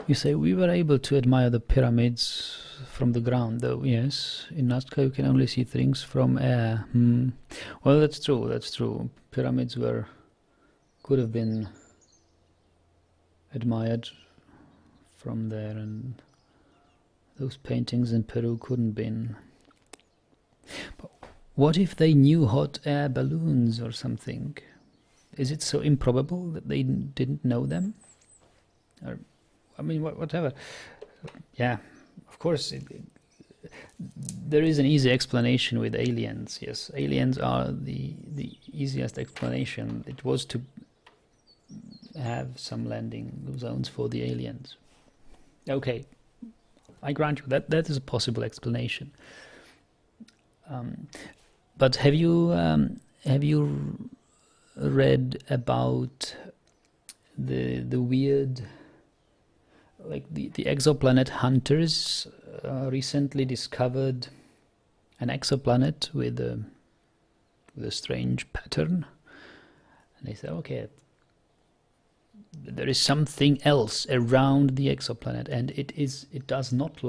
You say we were able to admire the pyramids from the ground, though. Yes, in Nazca you can only see things from air. Well, that's true. That's true. Pyramids could have been admired from there, and those paintings in Peru couldn't been. But what if they knew hot air balloons or something? Is it so improbable that they didn't know them? Or, I mean, whatever. Yeah, of course, there is an easy explanation with aliens. Yes, aliens are the easiest explanation. It was to have some landing zones for the aliens. Okay, I grant you that is a possible explanation. But have you read about the weird, like the exoplanet hunters recently discovered an exoplanet with a strange pattern, and they said, okay, there is something else around the exoplanet, and it does not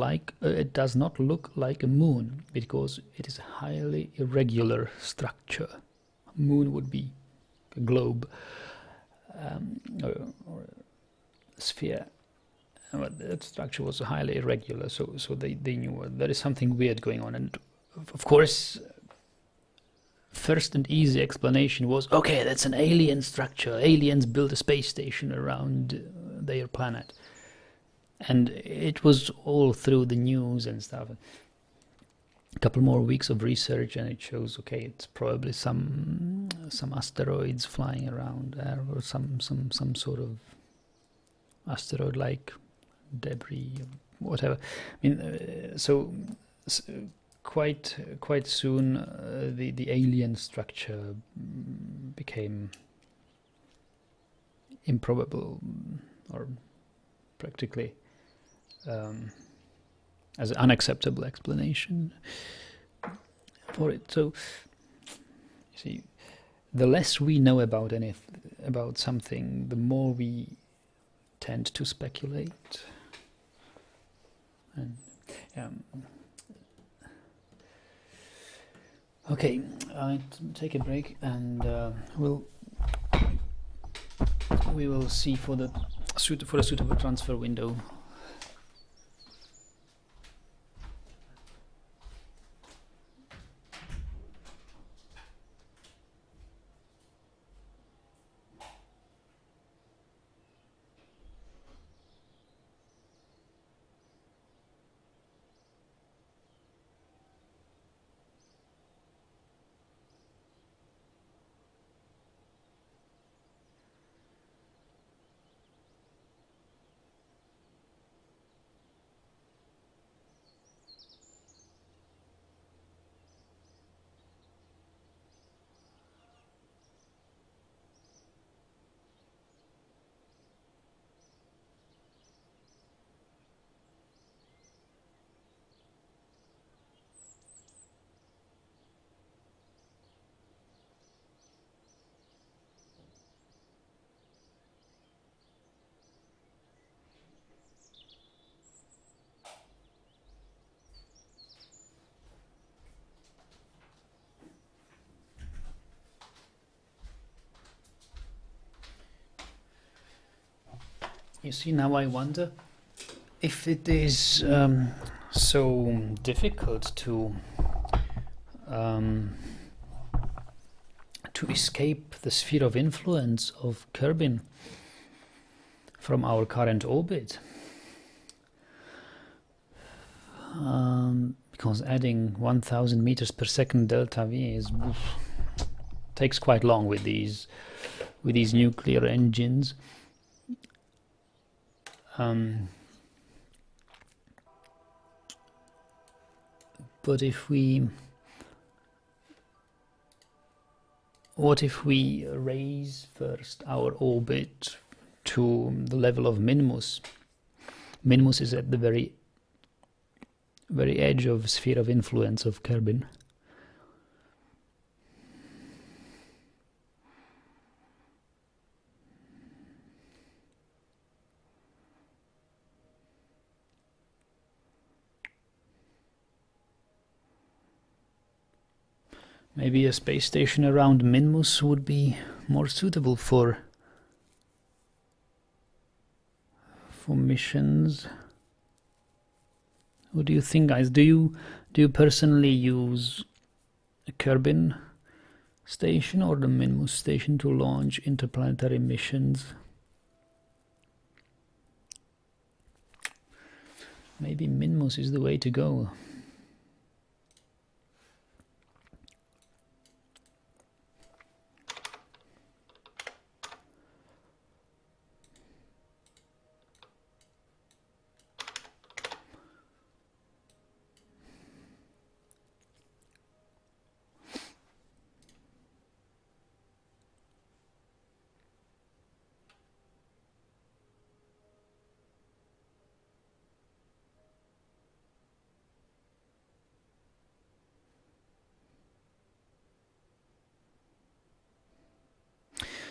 look like a moon because it is a highly irregular structure. A moon would be a globe or a sphere. But that structure was highly irregular, so they knew there is something weird going on. And of course, first and easy explanation was, okay, that's an alien structure. Aliens built a space station around their planet. And it was all through the news and stuff. A couple more weeks of research and it shows, okay, it's probably some asteroids flying around there, or some sort of asteroid-like debris, whatever. I mean, so quite soon the alien structure became improbable, or practically as an unacceptable explanation for it. So you see, the less we know about something, the more we tend to speculate. And okay, I take a break, and we will see for a suitable transfer window. You see, now I wonder if it is so difficult to escape the sphere of influence of Kerbin from our current orbit. because adding 1000 meters per second delta V takes quite long with these nuclear engines. But what if we raise first our orbit to the level of Minimus? Minimus is at the very edge of sphere of influence of Kerbin. Maybe a space station around Minmus would be more suitable for missions. What do you think, guys? Do you personally use a Kerbin station or the Minmus station to launch interplanetary missions? Maybe Minmus is the way to go.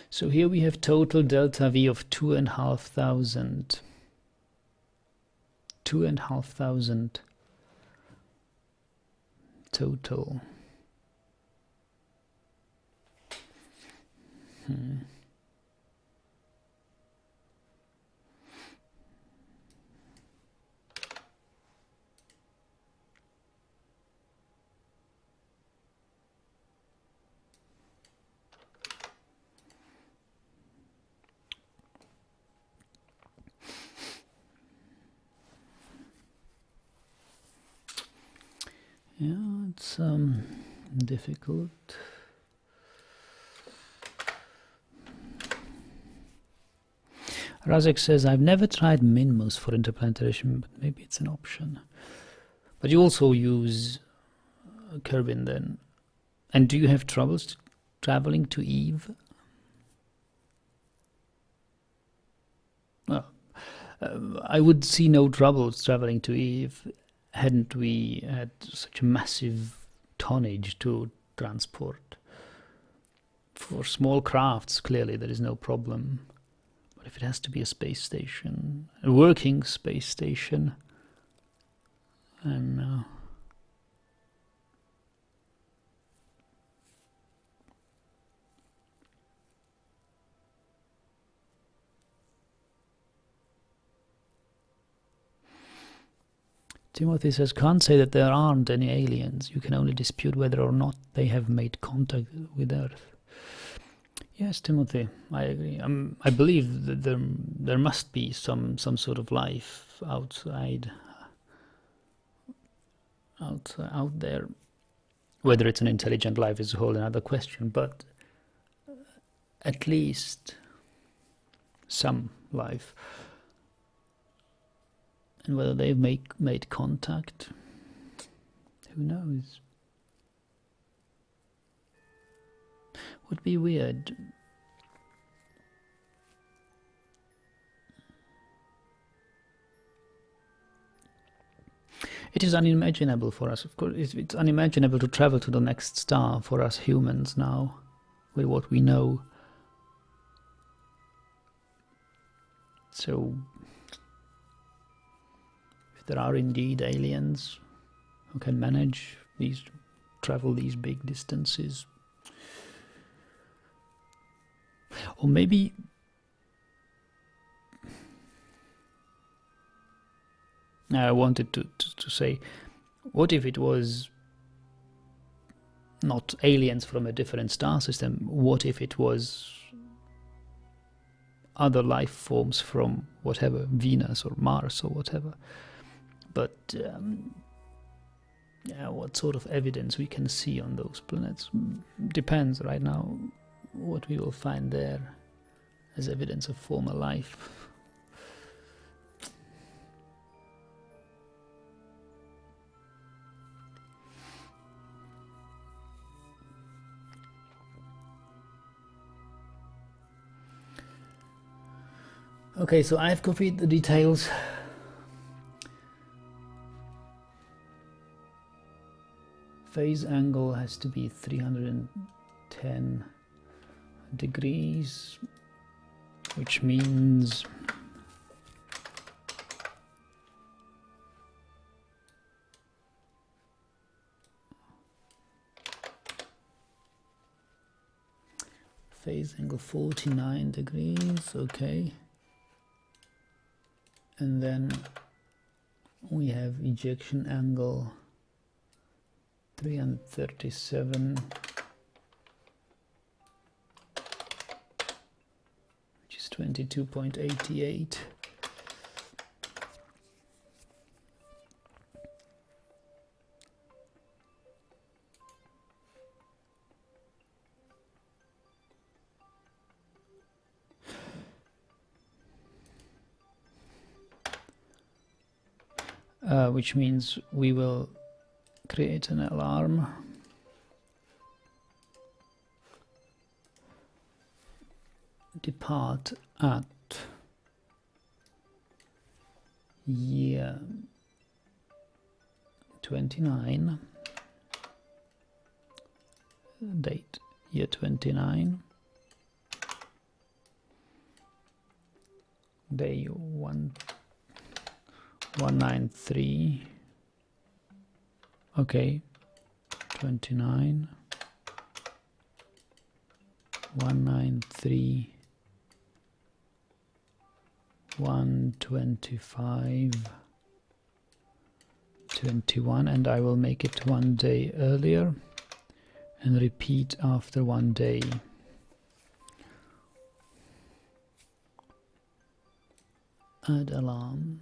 So here we have total delta V of 2,500. 2,500 total. Yeah, it's difficult. Razek says, I've never tried Minmus for interplanetary, but maybe it's an option. But you also use Kerbin then. And do you have troubles traveling to Eve? Well, I would see no troubles traveling to Eve hadn't we had such a massive tonnage to transport. For small crafts, clearly there is no problem. But if it has to be a space station, a working space station, and Timothy says, can't say that there aren't any aliens. You can only dispute whether or not they have made contact with Earth. Yes, Timothy, I agree. I believe that there must be some sort of life out there. Whether it's an intelligent life is a whole another question, but at least some life. And whether they've made contact, who knows? Would be weird. It is unimaginable for us, of course. It's unimaginable to travel to the next star for us humans now, with what we know. So, if there are indeed aliens who can manage travel these big distances, or maybe I wanted to say, what if it was not aliens from a different star system? What if it was other life forms from whatever, Venus or Mars or whatever? But Yeah, what sort of evidence we can see on those planets depends right now what we will find there as evidence of former life. Okay, so I've copied the details. Phase angle has to be 310 degrees, which means phase angle 49 degrees, okay. And then we have ejection angle 337, which is 22.88. Which means we will create an alarm. Depart at year 29, date year 29, day 193, okay, 29, 193, 125, 21, and I will make it 1 day earlier and repeat after 1 day. Add alarm.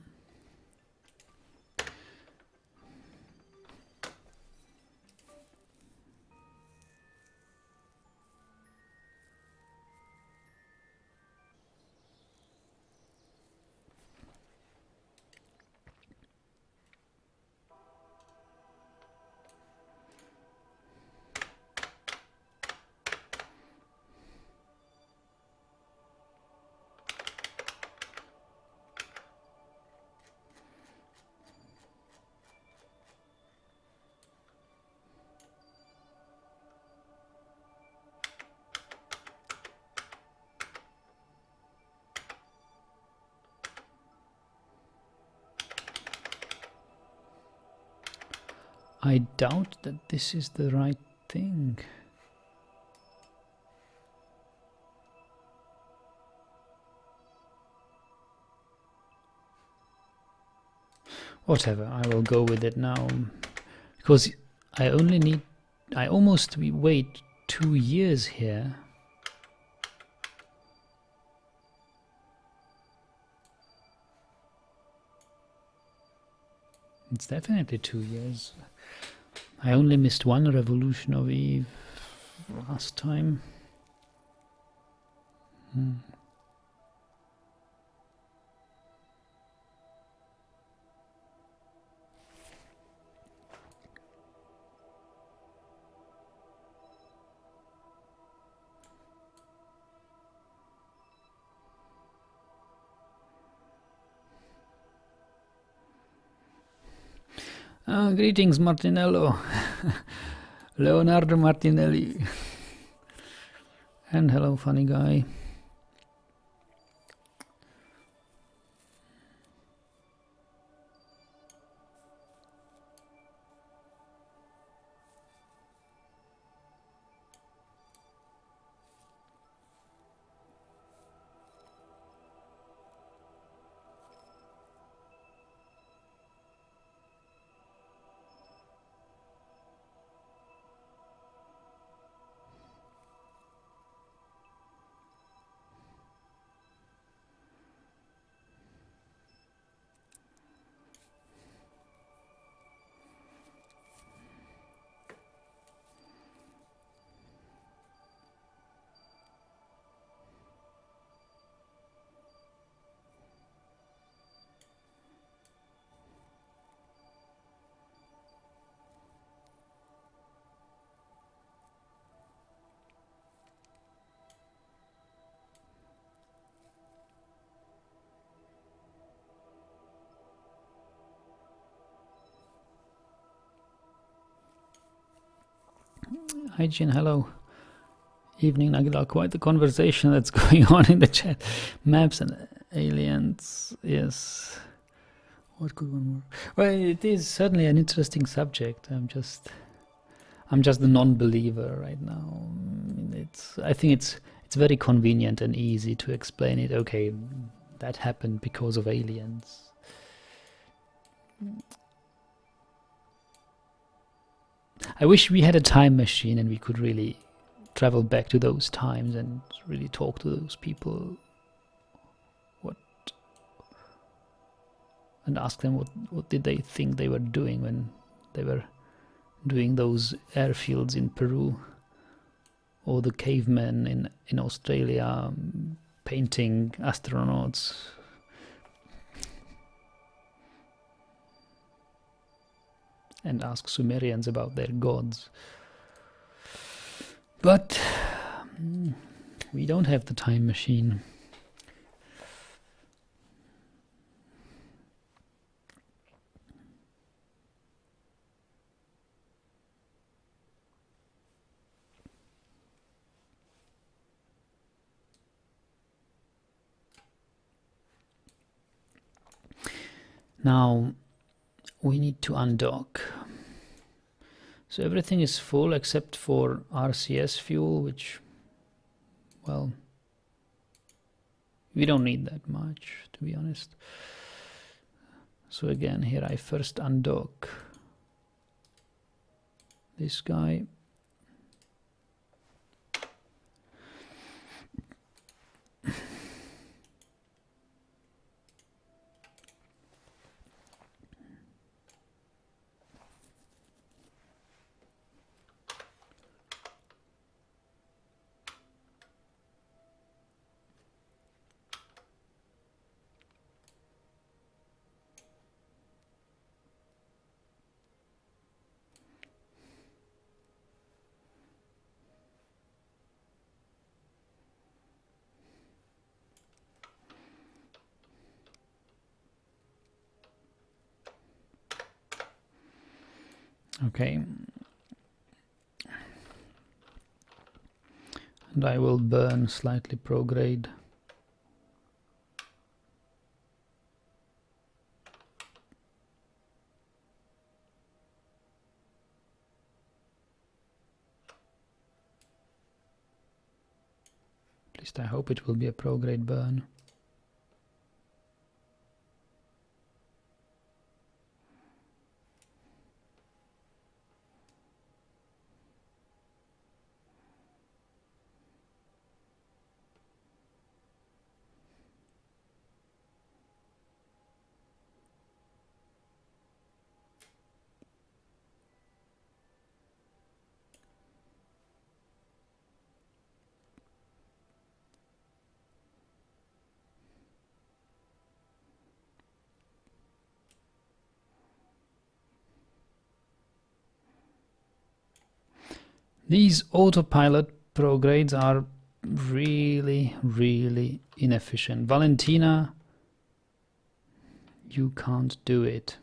I doubt that this is the right thing. Whatever, I will go with it now, because I almost wait 2 years here. It's definitely 2 years. I only missed 1 revolution of Eve last time. Greetings, Martinello. Leonardo Martinelli. And hello, funny guy. Hi Jin, hello. Evening Nagila, quite the conversation that's going on in the chat. Maps and aliens, yes. What could one more? Well, it is certainly an interesting subject. I'm just the non-believer right now. I think it's very convenient and easy to explain it. Okay, that happened because of aliens. I wish we had a time machine and we could really travel back to those times and really talk to those people. And ask them what did they think they were doing when they were doing those airfields in Peru, or the cavemen in Australia painting astronauts. And ask Sumerians about their gods. But we don't have the time machine. Now we need to undock. So everything is full except for RCS fuel, which, well, we don't need that much, to be honest. So again, here I first undock this guy. Okay. And I will burn slightly prograde. At least I hope it will be a prograde burn. These autopilot progrades are really, really inefficient. Valentina, you can't do it.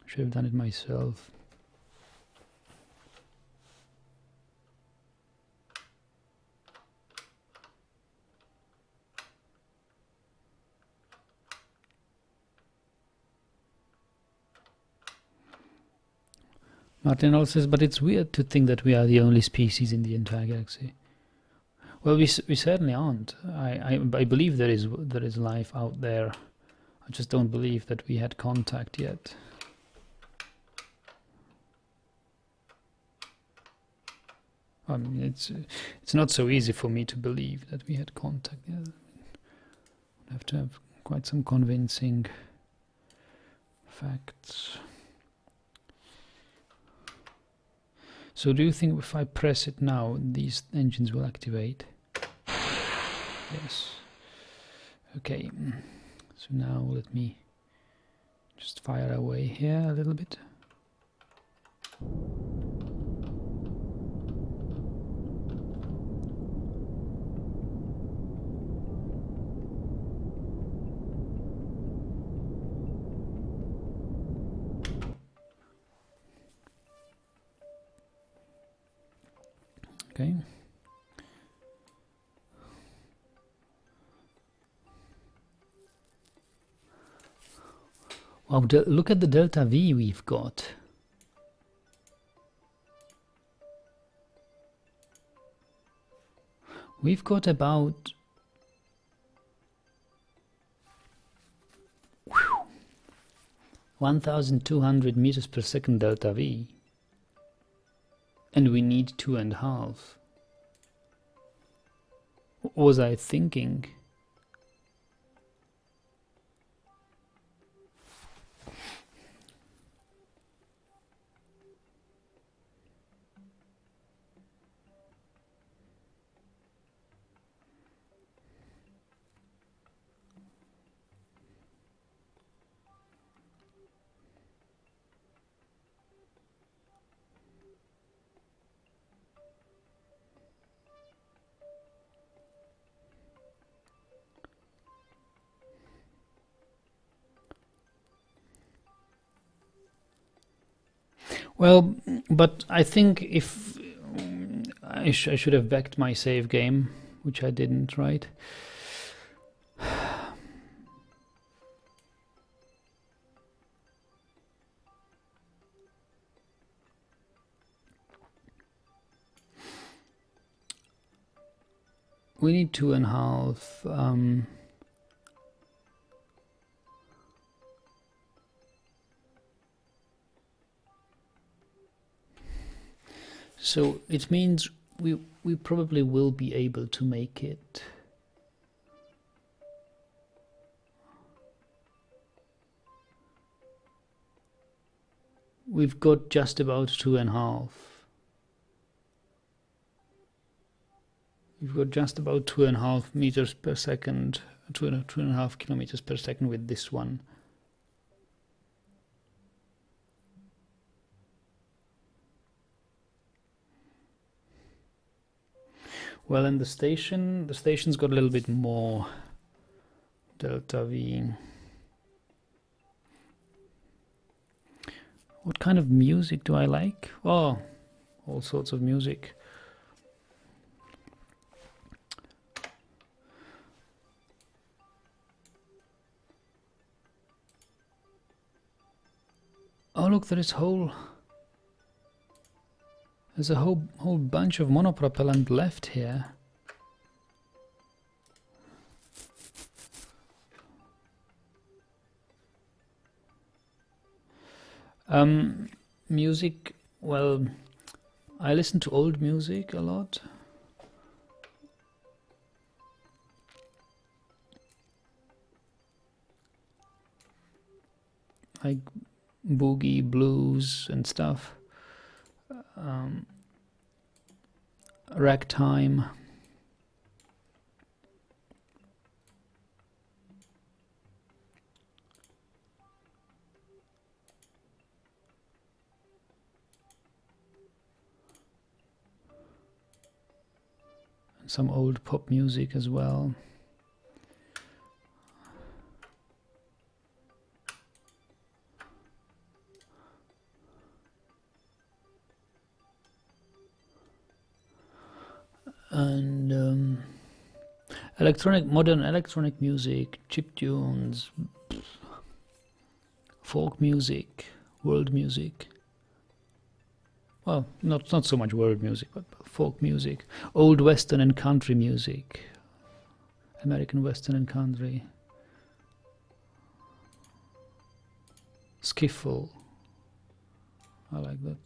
Should have done it myself. Martin says, but it's weird to think that we are the only species in the entire galaxy. Well, we certainly aren't. I believe there is life out there. I just don't believe that we had contact yet. I mean, it's not so easy for me to believe that we had contact yet. I have to have quite some convincing facts. So do you think if I press it now, these engines will activate? Yes. Okay. So now let me just fire away here a little bit. Okay. Wow, look at the delta V we've got. We've got about 1,200 meters per second delta V. And we need 2.5. What was I thinking? Well, but I think if I should have backed my save game, which I didn't, right? We need 2.5. So it means we probably will be able to make it. We've got just about 2.5. We've got just about 2.5 meters per second, 2.5 kilometers per second with this one. Well, and the station's got a little bit more delta V. What kind of music do I like? Oh, all sorts of music. Oh, look, there's a whole bunch of monopropellant left here. Music, well, I listen to old music a lot. Like boogie, blues and stuff. Ragtime. Some old pop music as well. And modern electronic music, chiptunes, folk music, world music. Well, not so much world music, but folk music, old western and country music, American western and country, skiffle. I like that.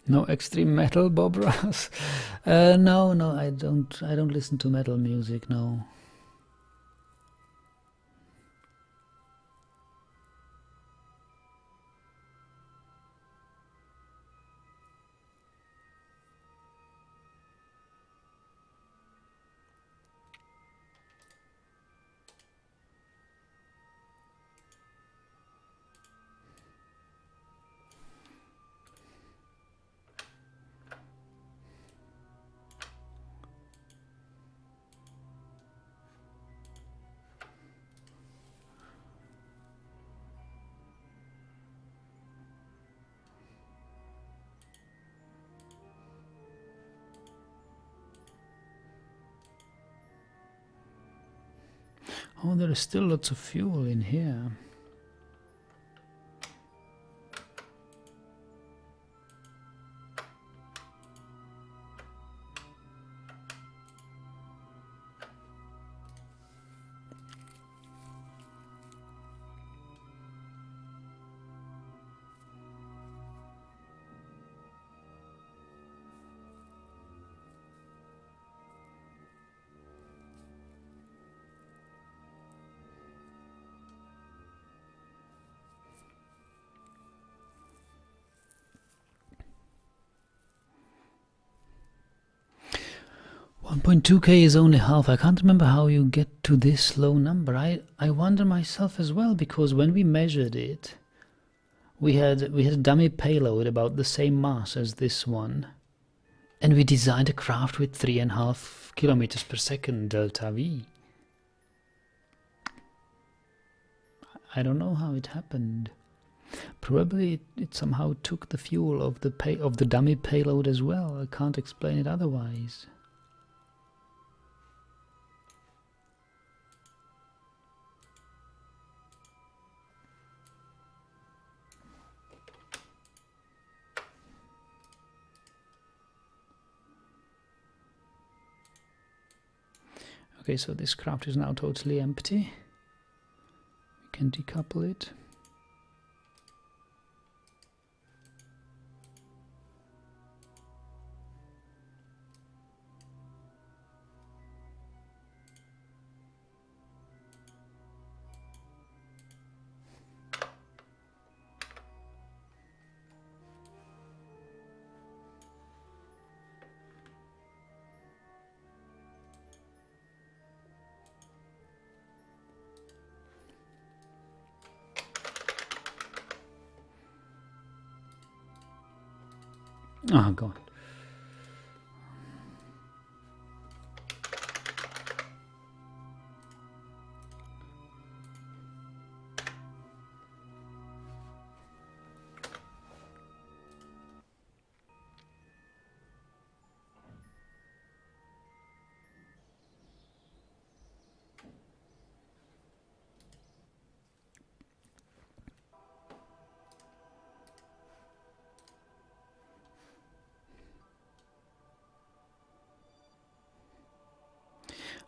No extreme metal, Bob Ross? No, I don't listen to metal music, no. Oh, there is still lots of fuel in here. .2k is only half. I can't remember how you get to this low number. I wonder myself as well, because when we measured it, we had a dummy payload about the same mass as this one, and we designed a craft with 3.5 kilometers per second delta V. I don't know how it happened. Probably it somehow took the fuel of the dummy payload as well. I can't explain it otherwise. Okay, so this craft is now totally empty. We can decouple it. Oh god.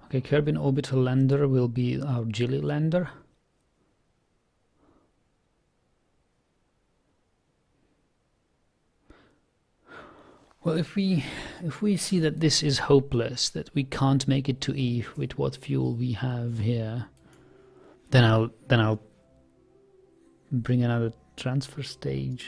Okay, Kerbin Orbital Lander will be our Gilly lander. Well, if we see that this is hopeless, that we can't make it to Eve with what fuel we have here, then I'll bring another transfer stage.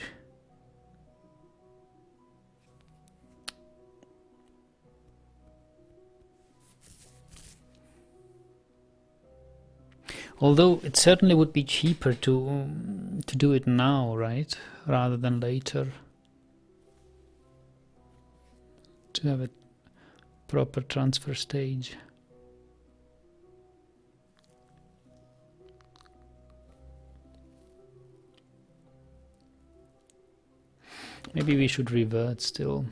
Although it certainly would be cheaper to do it now, right, rather than later. To have a proper transfer stage. Maybe we should revert still.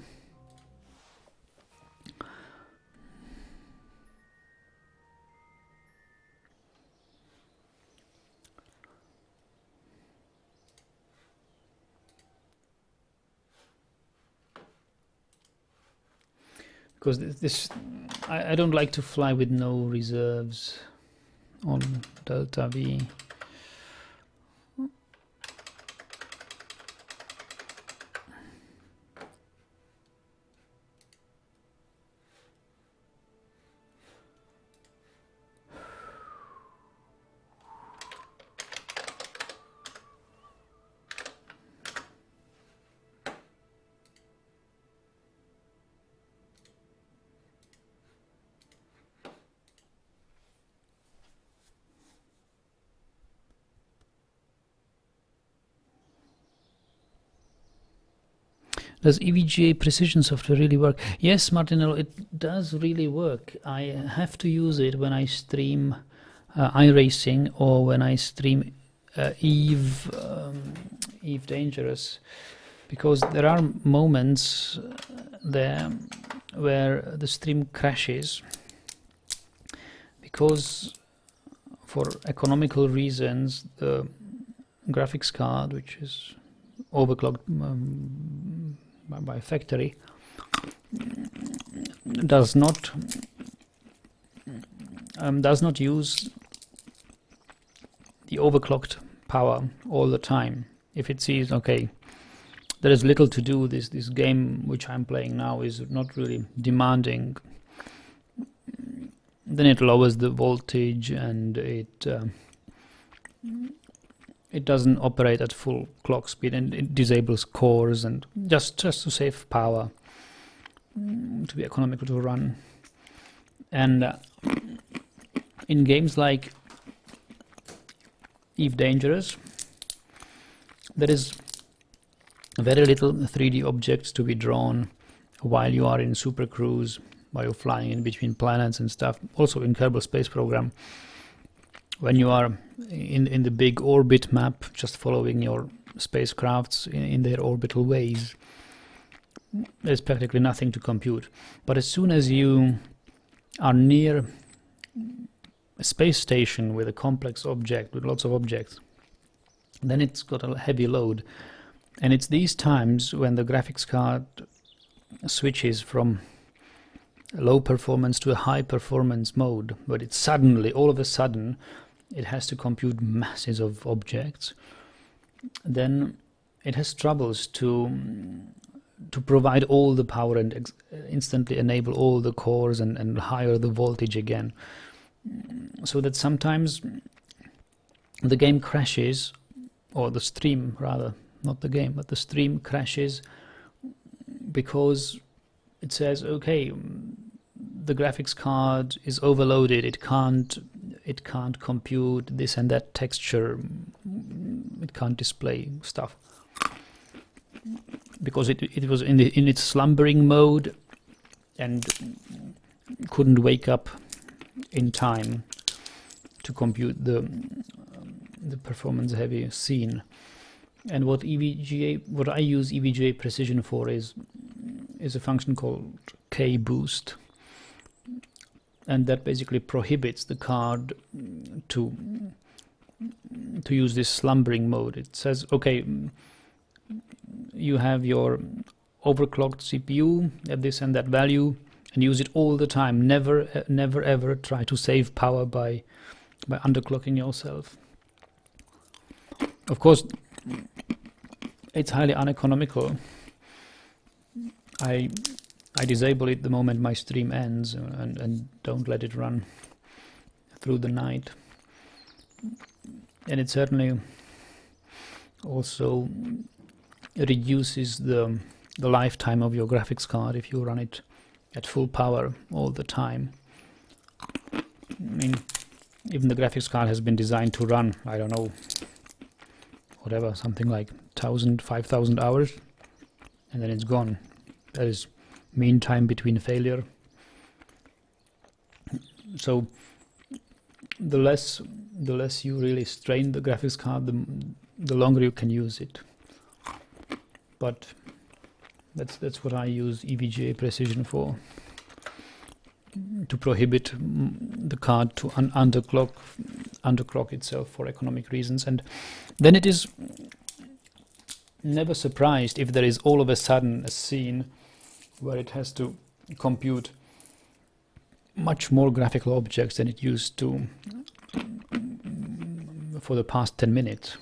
Because this I don't like to fly with no reserves on Delta V. Does EVGA precision software really work? Yes, Martinello, it does really work. I have to use it when I stream iRacing or when I stream Eve Dangerous, because there are moments there where the stream crashes because for economical reasons the graphics card, which is overclocked by factory, does not use the overclocked power all the time. If it sees, okay, there is little to do, this game which I'm playing now is not really demanding, then it lowers the voltage and it doesn't operate at full clock speed, and it disables cores, and just to save power, to be economical to run. And in games like Eve Dangerous, there is very little 3D objects to be drawn while you are in Super Cruise, while you're flying in between planets and stuff. Also in Kerbal Space Program, when you are in the big orbit map, just following your spacecrafts in their orbital ways, there's practically nothing to compute. But as soon as you are near a space station with a complex object, with lots of objects, then it's got a heavy load. And it's these times when the graphics card switches from low performance to a high performance mode, but it's suddenly, all of a sudden, it has to compute masses of objects. Then it has troubles to provide all the power and instantly enable all the cores and higher the voltage again. So that sometimes the game crashes, or the stream rather, not the game, but the stream crashes because it says, okay, the graphics card is overloaded, it can't compute this and that texture, it can't display stuff, because it was in its slumbering mode and couldn't wake up in time to compute the performance heavy scene. And what I use EVGA precision for is a function called K-boost, and that basically prohibits the card to use this slumbering mode. It says, okay, you have your overclocked CPU at this and that value, and use it all the time. Never ever try to save power by underclocking yourself. Of course, it's highly uneconomical. I disable it the moment my stream ends and don't let it run through the night. And it certainly also reduces the lifetime of your graphics card if you run it at full power all the time. I mean, even the graphics card has been designed to run, I don't know, whatever, something like 1,000, 5,000 hours, and then it's gone. That is mean time between failure. So the less you really strain the graphics card, the longer you can use it. But that's what I use EVGA precision for, to prohibit the card to underclock itself for economic reasons. And then it is never surprised if there is all of a sudden a scene where it has to compute much more graphical objects than it used to for the past 10 minutes.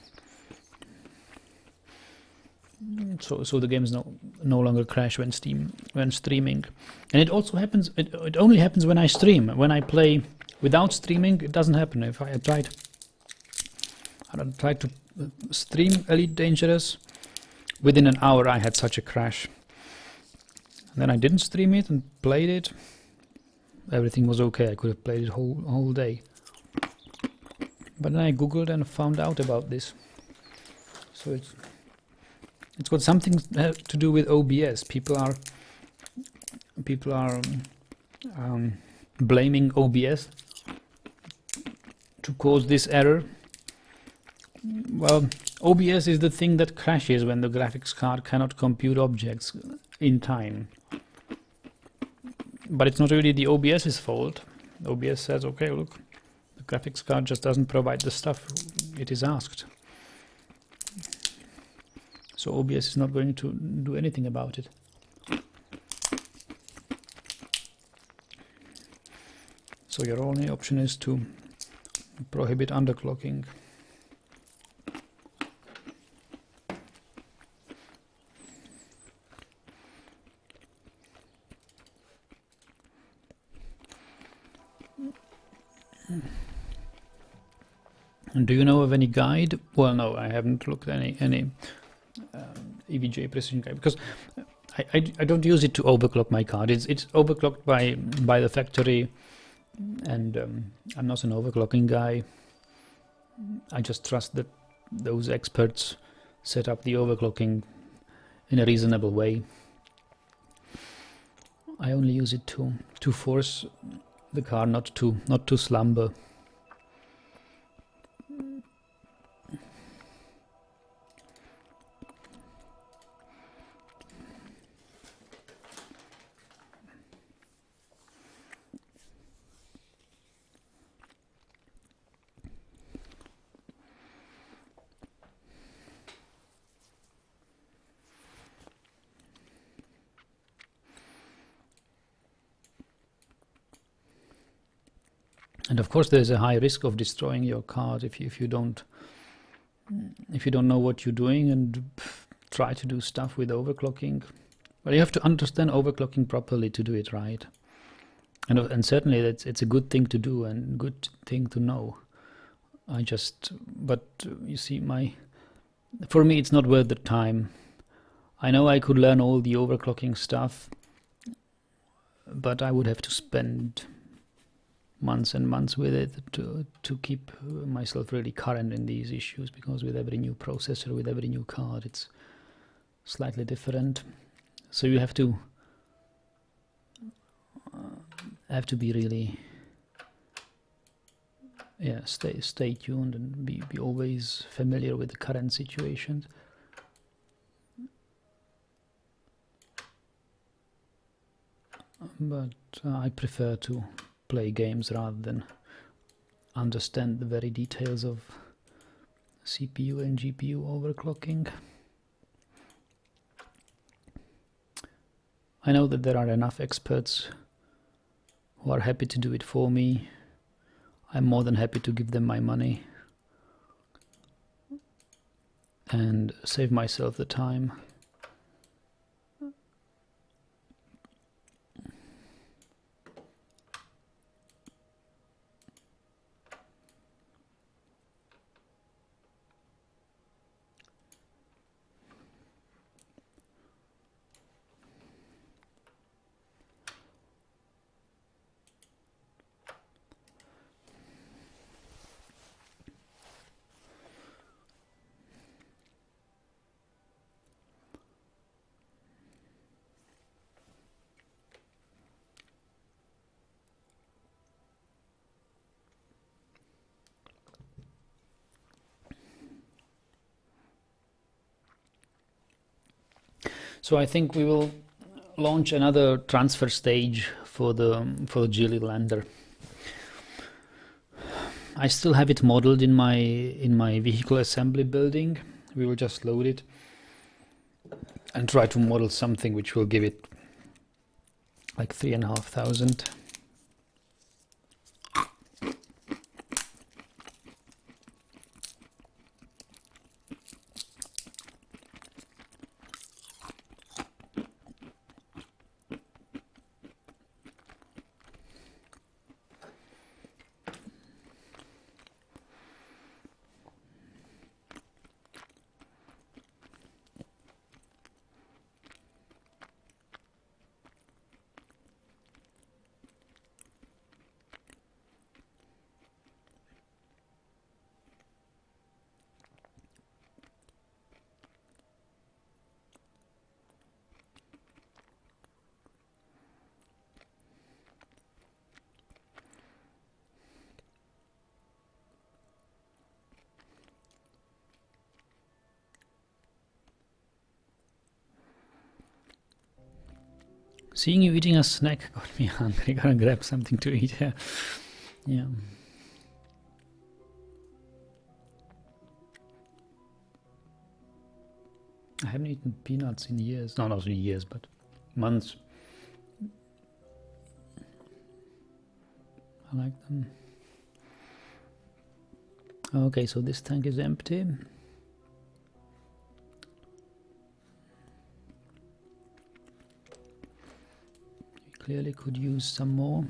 So the games no longer crash when streaming. And it also happens, it only happens when I stream. When I play without streaming, it doesn't happen. If I tried to stream Elite Dangerous, within an hour I had such a crash. And then I didn't stream it and played it. Everything was okay. I could have played it whole day. But then I googled and found out about this. So It's got something to do with OBS. People are blaming OBS to cause this error. Well, OBS is the thing that crashes when the graphics card cannot compute objects in time. But it's not really the OBS's fault. OBS says, okay, look, the graphics card just doesn't provide the stuff it is asked. So OBS is not going to do anything about it. So your only option is to prohibit underclocking. And do you know of any guide? Well, no, I haven't looked at any EVGA precision guide, because I don't use it to overclock my card. It's overclocked by the factory, and I'm not an overclocking guy. I just trust that those experts set up the overclocking in a reasonable way. I only use it to force the card not to slumber. And of course, there's a high risk of destroying your card if you don't know what you're doing and try to do stuff with overclocking. But you have to understand overclocking properly to do it right. And certainly it's a good thing to do and good thing to know. But you see, for me it's not worth the time. I know I could learn all the overclocking stuff, but I would have to spend months and months with it to keep myself really current in these issues, because with every new processor, with every new card, it's slightly different. So you have to be really stay tuned and be always familiar with the current situations. But I prefer to play games rather than understand the very details of CPU and GPU overclocking. I know that there are enough experts who are happy to do it for me. I'm more than happy to give them my money and save myself the time. So I think we will launch another transfer stage for the Gilly lander. I still have it modeled in my vehicle assembly building. We will just load it and try to model something which will give it like 3,500. Seeing you eating a snack got me hungry. Gotta grab something to eat here. Yeah. I haven't eaten peanuts in years. No, not in years, but months. I like them. Okay, so this tank is empty. You clearly could use some more.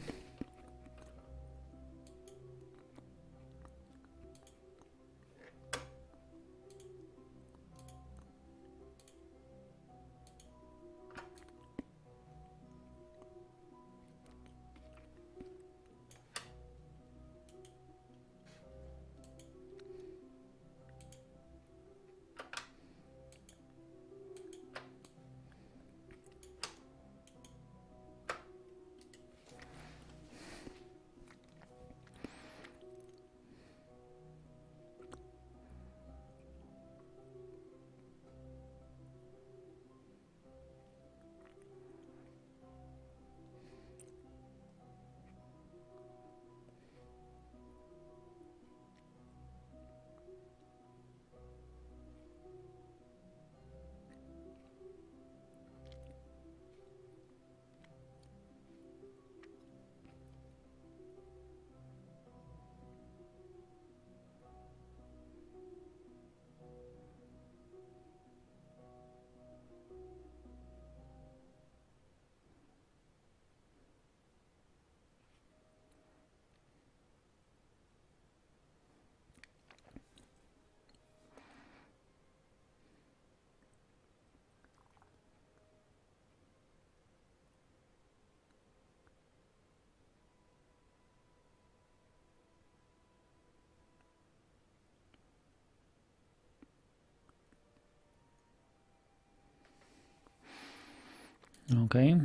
Okay,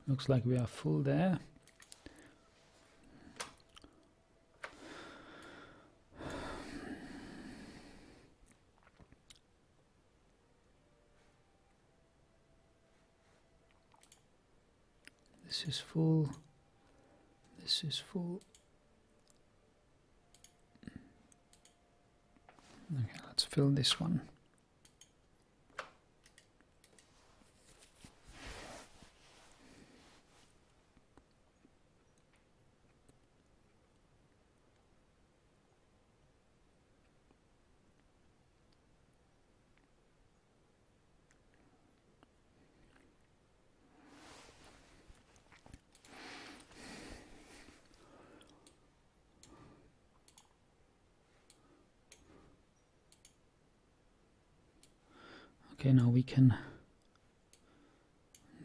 looks like we are full there. This is full. This is full. Okay, let's fill this one. Okay, now we can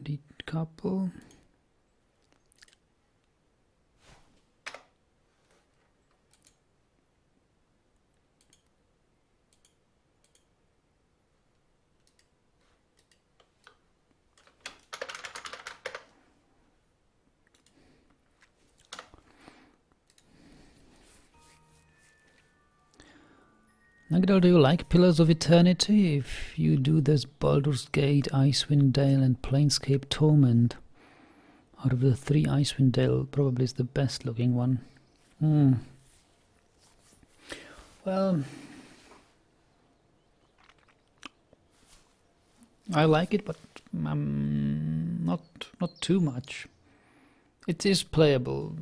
decouple. Nagdal, do you like Pillars of Eternity? If you do, there's Baldur's Gate, Icewind Dale and Planescape Torment. Out of the three, Icewind Dale probably is the best looking one. Well, I like it, but not too much. It is playable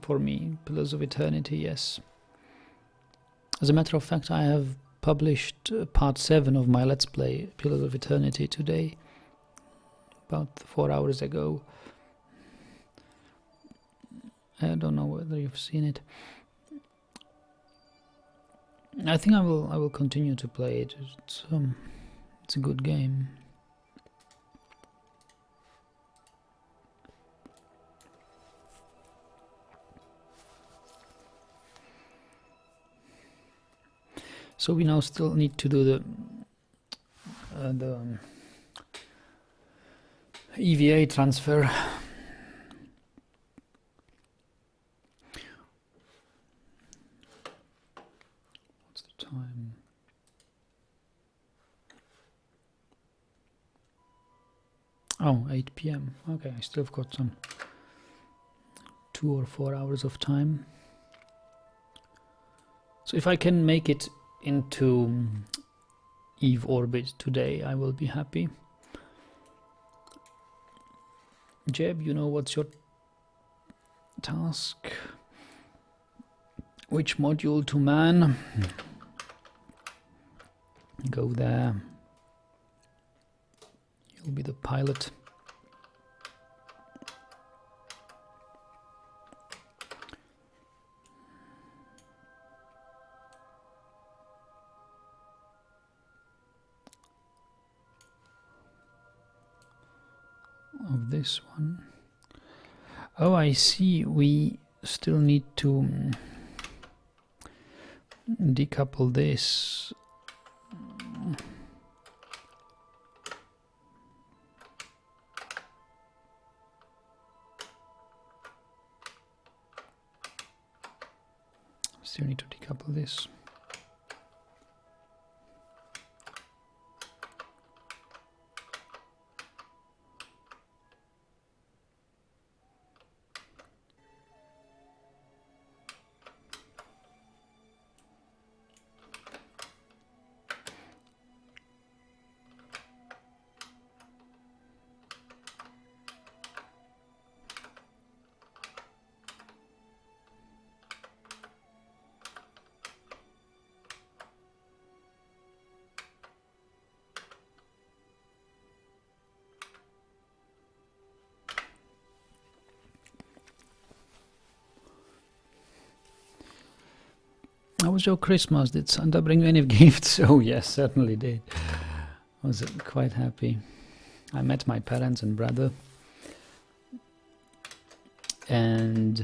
for me, Pillars of Eternity, yes. As a matter of fact, I have published part 7 of my Let's Play Pillars of Eternity today, about 4 hours ago. I don't know whether you've seen it. I think I will continue to play it. It's a good game. So we now still need to do the EVA transfer. What's the time? Oh, 8 p.m. Okay, I still have got some 2 or 4 hours of time. So if I can make it into Eve orbit today, I will be happy. Jeb, you know what's your task? Which module to man? Go there. You'll be the pilot. Of this one. Oh, I see. We still need to decouple this. Still need to decouple this. How was your Christmas? Did Santa bring you any gifts? Oh yes, certainly did. I was quite happy. I met my parents and brother, and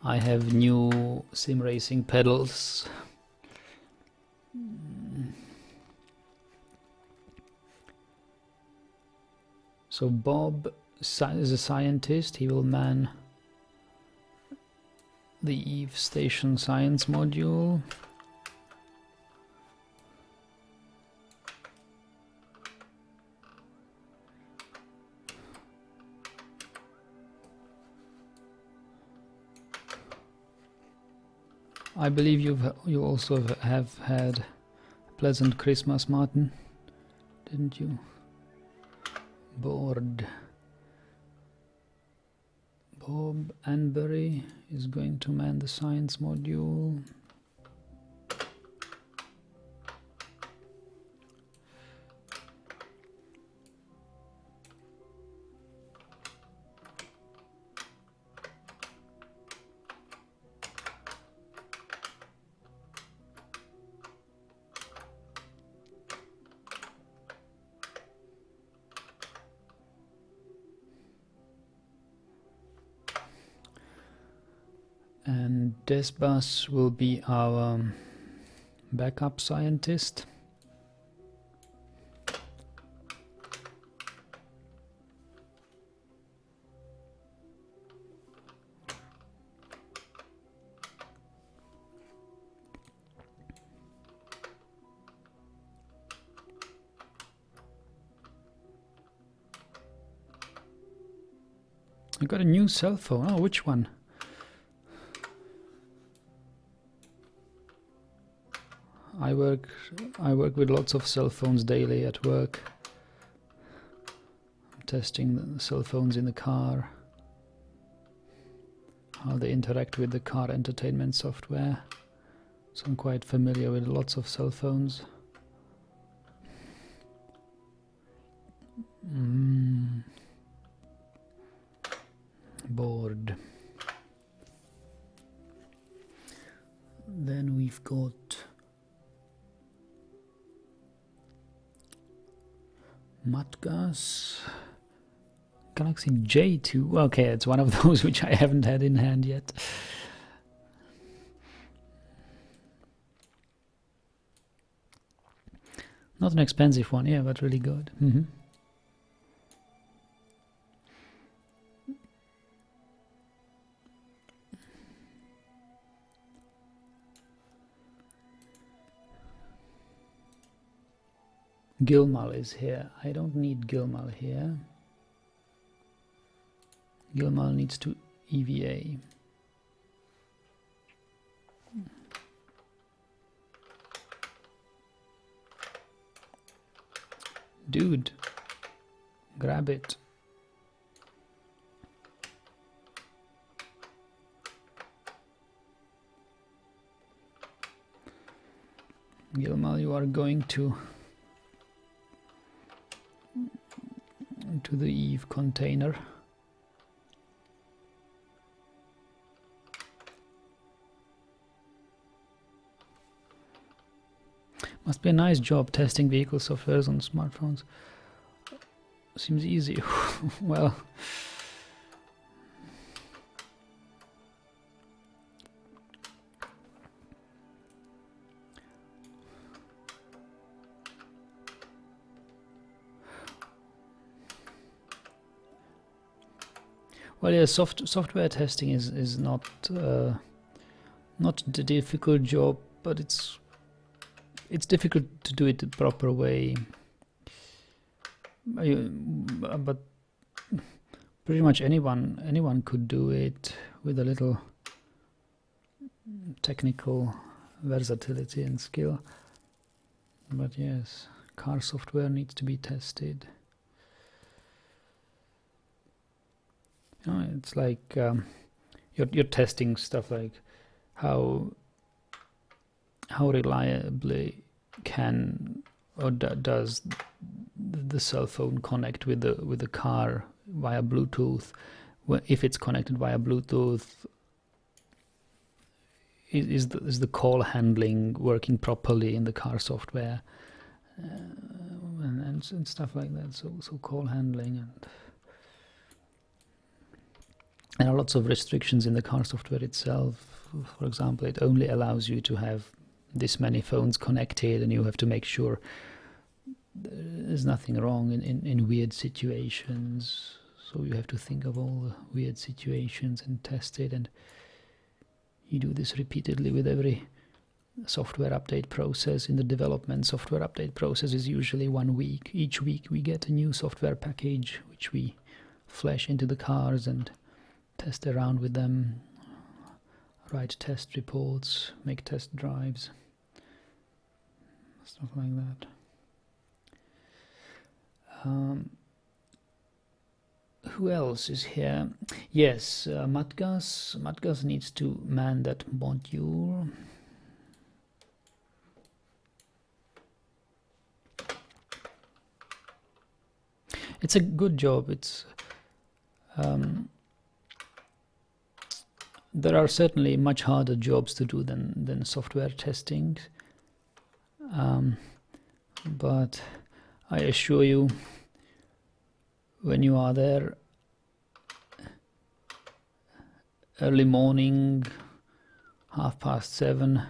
I have new sim racing pedals. So Bob is a scientist. He will man the Eve Station Science module. I believe you also have had a pleasant Christmas, Martin, didn't you? Bored. Bob Anbury is going to man the science module. And Desbas will be our backup scientist. I got a new cell phone. Oh, which one? I work with lots of cell phones daily at work. I'm testing the cell phones in the car, how they interact with the car entertainment software. So I'm quite familiar with lots of cell phones. Bored. Then we've got Matgas Galaxy J2. Okay, it's one of those which I haven't had in hand yet. Not an expensive one, yeah, but really good. Gilmal is here. I don't need Gilmal here. Gilmal needs to EVA. Dude, grab it. Gilmal, you are going to the Eve container. Must be a nice job testing vehicle softwares on smartphones. Seems easy. Well, yeah, software testing is not not the difficult job, but it's difficult to do it the proper way. But pretty much anyone could do it with a little technical versatility and skill. But yes, car software needs to be tested. You know, it's like you're testing stuff like how reliably can or does the cell phone connect with the car via Bluetooth. If it's connected via Bluetooth, is the call handling working properly in the car software, and stuff like that. So call handling, and there are lots of restrictions in the car software itself. For example, it only allows you to have this many phones connected, and you have to make sure there's nothing wrong in weird situations. So you have to think of all the weird situations and test it, and you do this repeatedly with every software update process. In the development, software update process is usually 1 week. Each week we get a new software package which we flash into the cars and test around with them, write test reports, make test drives, stuff like that. Who else is here? Yes, Matgas needs to man that module. It's a good job. It's there are certainly much harder jobs to do than software testing, but I assure you, when you are there early morning, 7:30,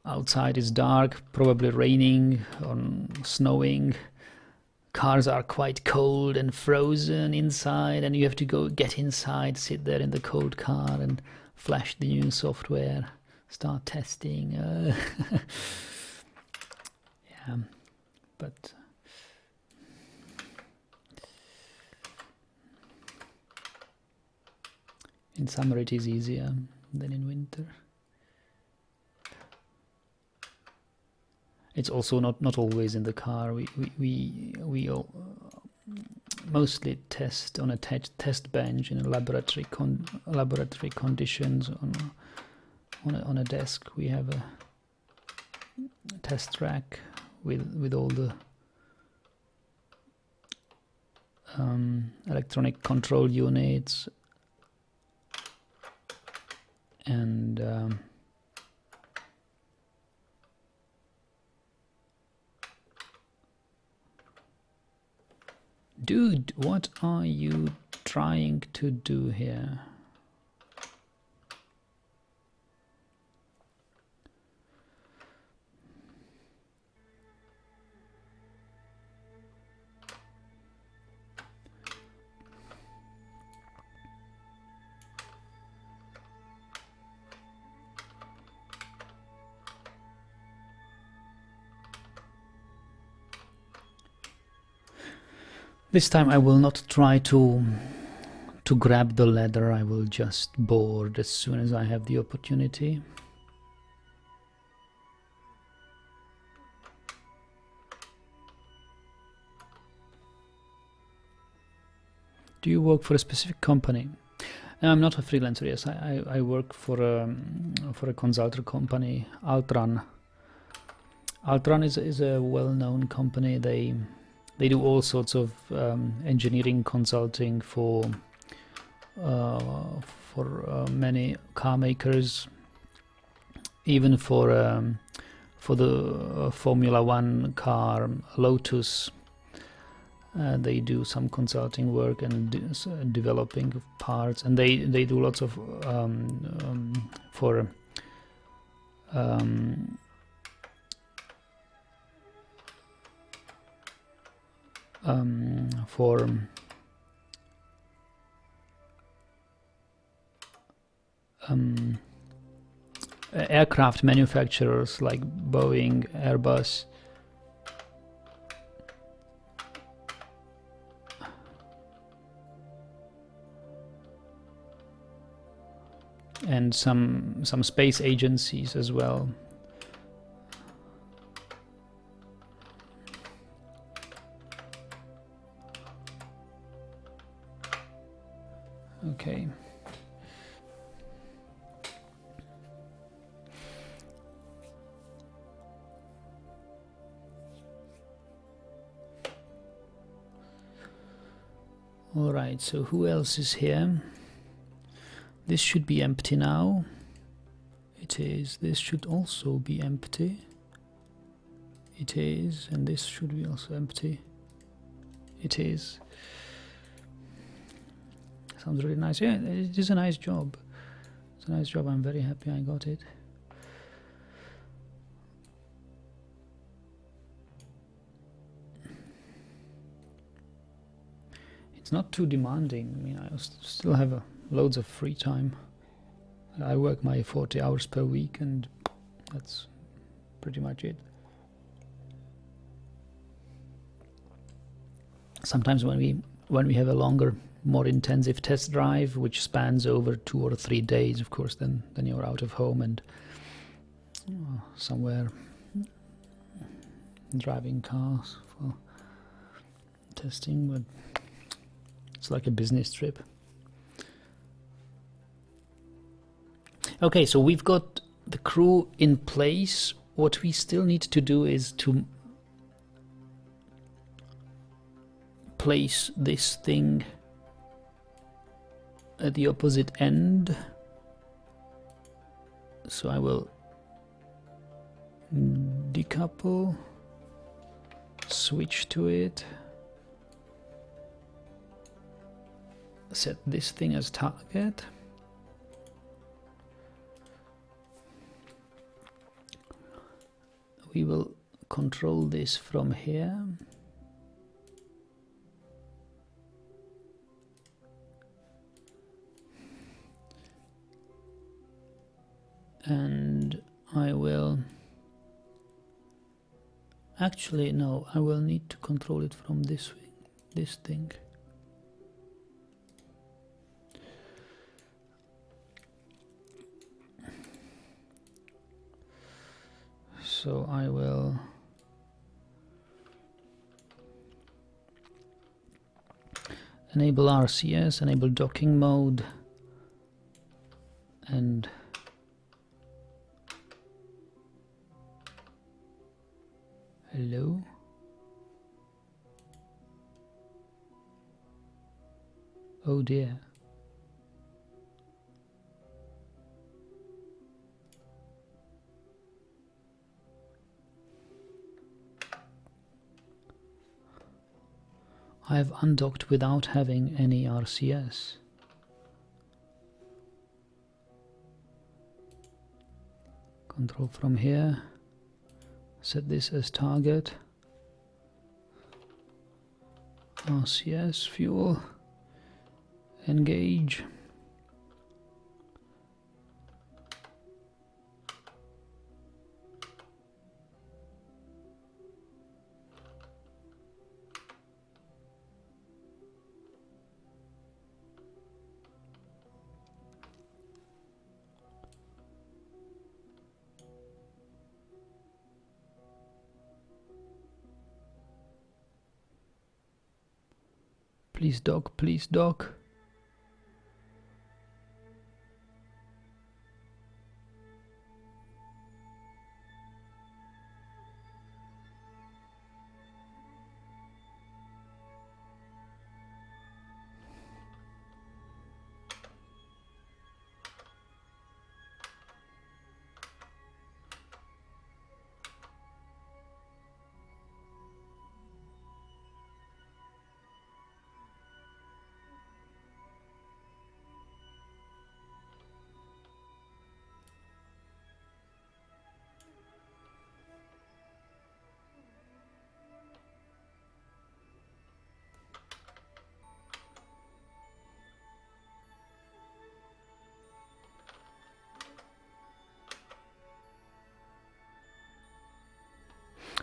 outside is dark, probably raining or snowing, cars are quite cold and frozen inside, and you have to go get inside, sit there in the cold car and flash the new software, start testing. Yeah, but in summer it is easier than in winter. It's also not always in the car. We all, mostly test on a test bench in a laboratory conditions on a desk. We have a test rack with all the electronic control units and dude, what are you trying to do here? This time I will not try to to grab the ladder, I will just board as soon as I have the opportunity. Do you work for a specific company? I'm not a freelancer. Yes, I work for a consulting company, Altran. Altran is a well-known company. They do all sorts of engineering consulting for many car makers, even for the Formula One car Lotus. They do some consulting work and developing parts, and they do lots of for aircraft manufacturers like Boeing, Airbus. And some space agencies as well. Okay. All right, so who else is here? This should be empty now. It is. This should also be empty. It is. And this should be also empty. It is. Sounds really nice. Yeah, it is a nice job. It's a nice job. I'm very happy I got it. It's not too demanding. I mean, I still have loads of free time. I work my 40 hours per week, and that's pretty much it. Sometimes when we have a longer, more intensive test drive, which spans over 2 or 3 days, of course, then you're out of home and somewhere driving cars for testing, but it's like a business trip. Okay, so we've got the crew in place. What we still need to do is to place this thing at the opposite end. So I will decouple, switch to it, set this thing as target. We will control this from here. And I will actually no, I will need to control it from this thing. So I will enable RCS, enable docking mode, and hello. Oh dear. I have undocked without having any RCS. Control from here. Set this as target. RCS, fuel, engage. Please dock, please dock.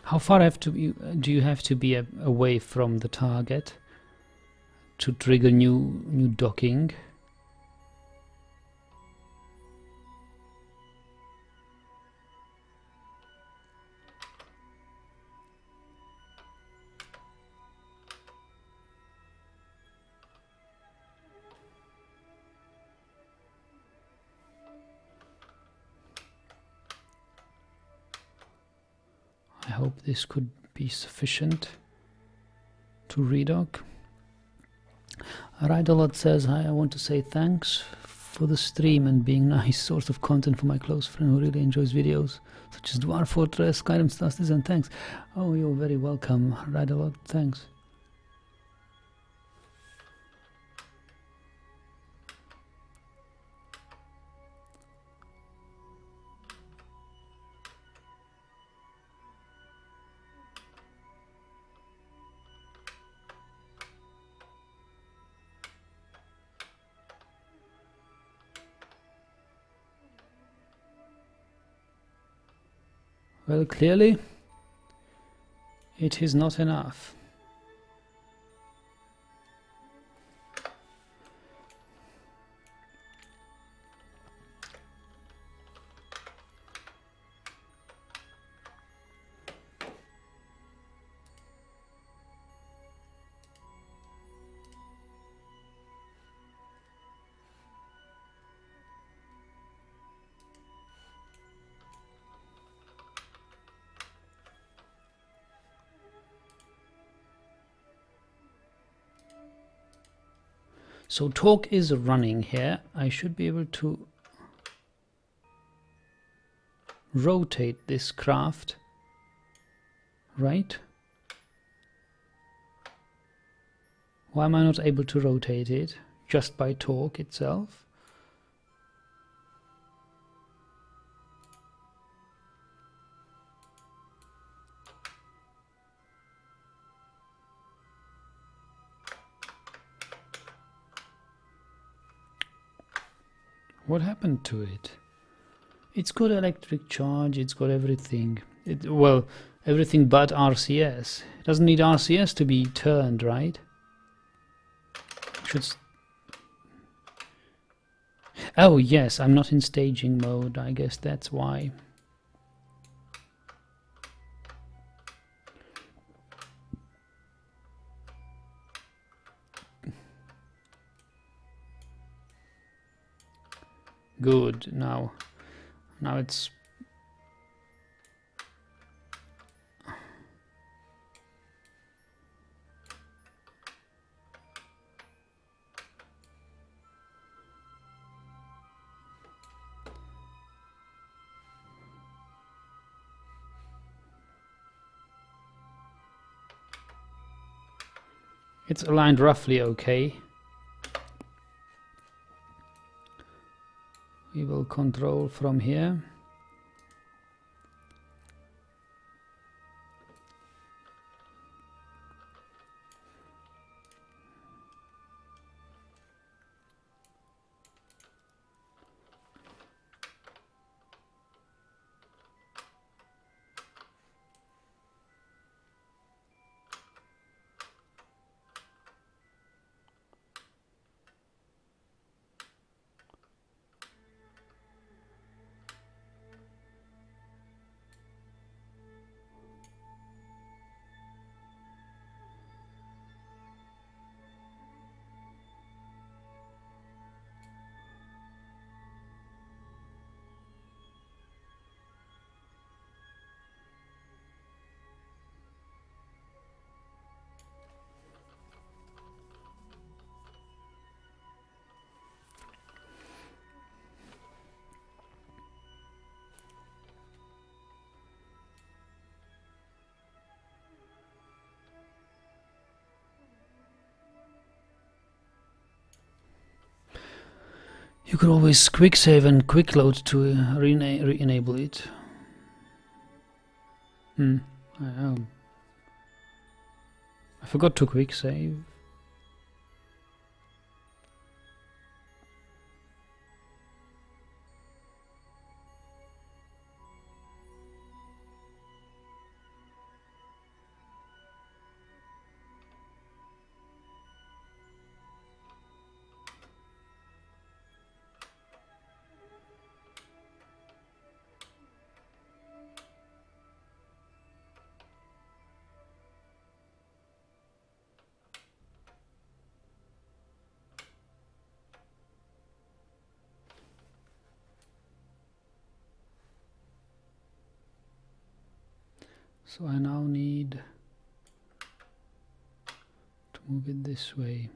How far do you have to be away from the target to trigger new docking? I hope this could be sufficient to redock. Ride-a-lot says, hi, I want to say thanks for the stream and being nice source of content for my close friend who really enjoys videos such as Dwarf Fortress, Skyrim Stasters, and thanks. Oh, you're very welcome, Ride-a-lot, thanks. Well, clearly, it is not enough. So talk is running here. I should be able to rotate this craft, right? Why am I not able to rotate it just by talk itself? What happened to it? It's got electric charge, it's got everything. Well, everything but RCS. It doesn't need RCS to be turned, right? Oh yes, I'm not in staging mode, I guess that's why. Good, now it's aligned roughly okay. We will control from here. You could always quick save and quick load to re-enable it. I forgot to quick save. So I now need to move it this way.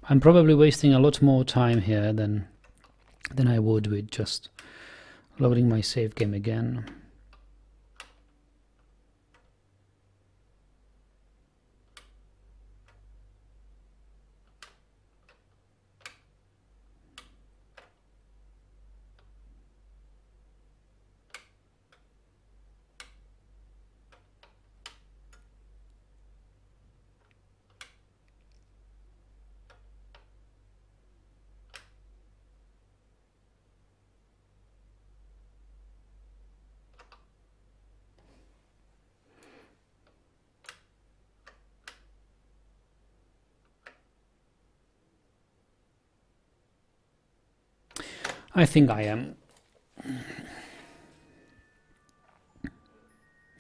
I'm probably wasting a lot more time here than I would with just loading my save game again. I think I am.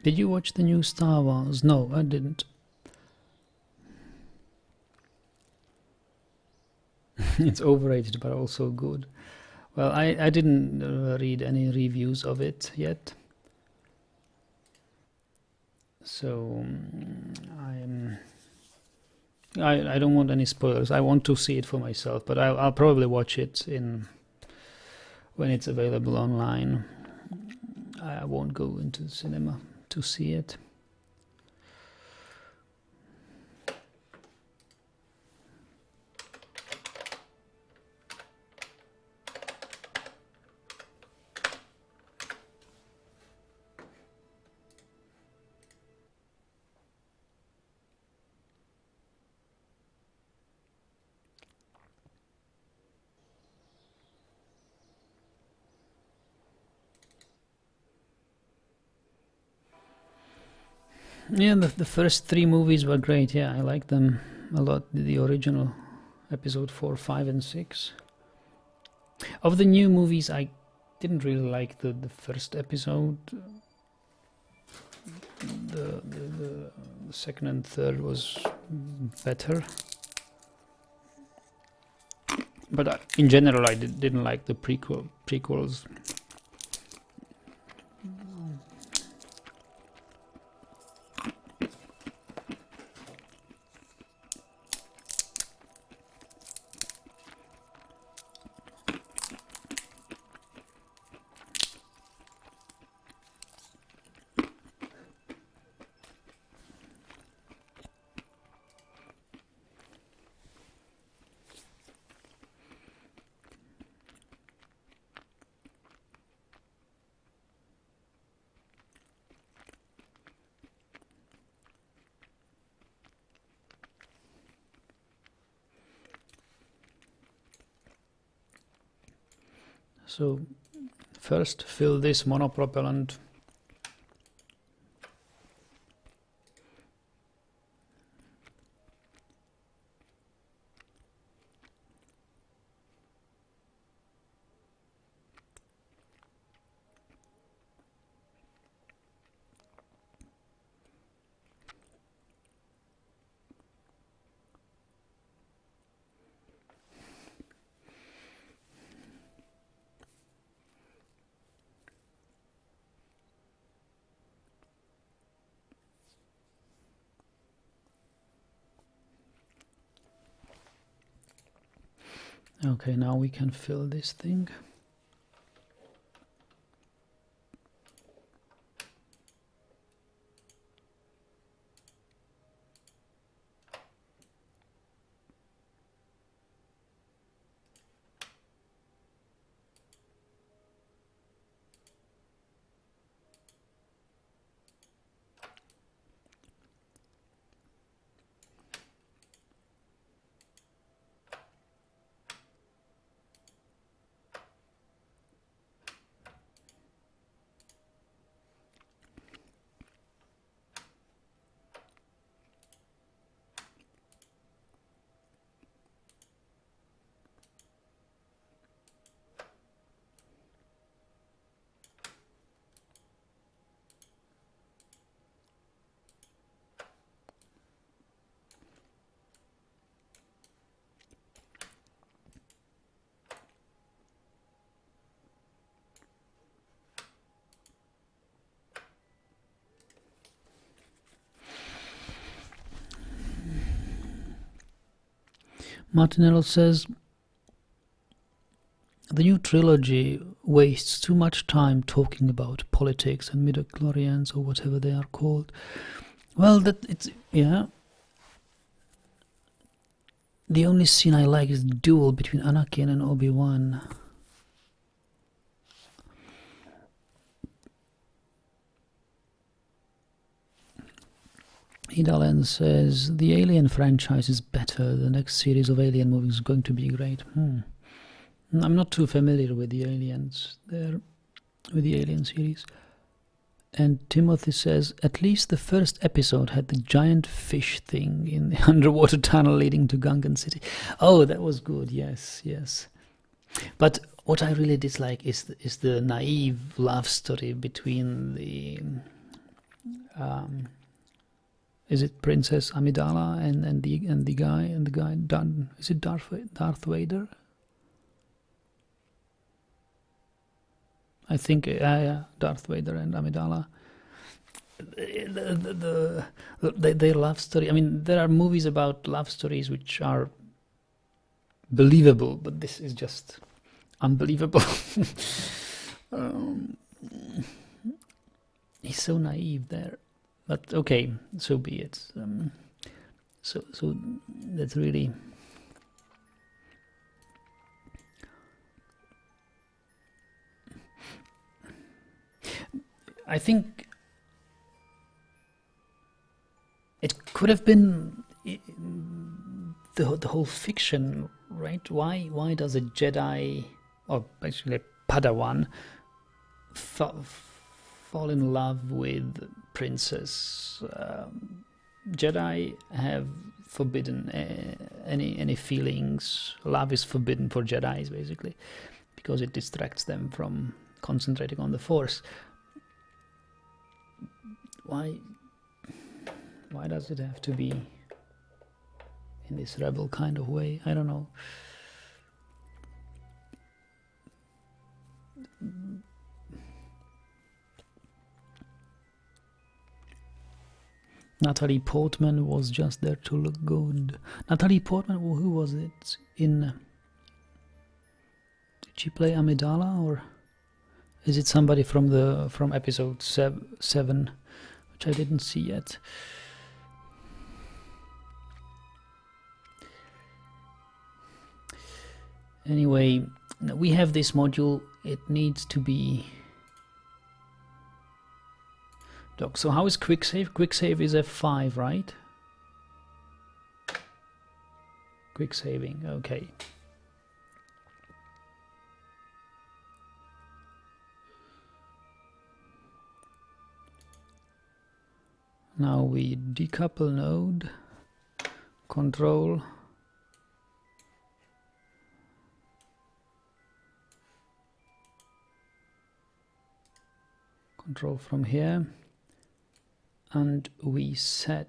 Did you watch the new Star Wars? No, I didn't. It's overrated, but also good. Well, I didn't read any reviews of it yet. So I don't want any spoilers. I want to see it for myself, but I'll probably watch it when it's available online. I won't go into the cinema to see it. Yeah, the first 3 movies were great. Yeah, I like them a lot. The original, episode 4, 5, and 6. Of the new movies, I didn't really like the first episode. The second and third was better. But in general, I didn't like the prequels. So first fill this monopropellant. Okay, now we can fill this thing. Martinello says the new trilogy wastes too much time talking about politics and midichlorians or whatever they are called. Well, yeah. The only scene I like is the duel between Anakin and Obi-Wan. Idalen says the Alien franchise is better. The next series of Alien movies is going to be great. I'm not too familiar with the Aliens there, with the Alien series. And Timothy says at least the first episode had the giant fish thing in the underwater tunnel leading to Gungan City. Oh, that was good. Yes. But what I really dislike is the naive love story between the is it Princess Amidala and the guy is it Darth Vader? I think Darth Vader and Amidala. Their love story. I mean, there are movies about love stories which are believable, but this is just unbelievable. He's so naive there. But okay, so be it. So that's really. I think it could have been the whole fiction, right? Why does a Jedi, or actually a Padawan, fall in love with Princess? Jedi have forbidden any feelings. Love is forbidden for Jedis, basically. because it distracts them from concentrating on the force. Why does it have to be in this rebel kind of way? I don't know. Natalie Portman was just there to look good. Natalie Portman, who was it in? Did she play Amidala, or is it somebody from episode 7, which I didn't see yet? Anyway, we have this module. It needs to be dock. So how is quick save? Quick save is F5, right? Quick saving, okay. Now we decouple node, control, from here, and we set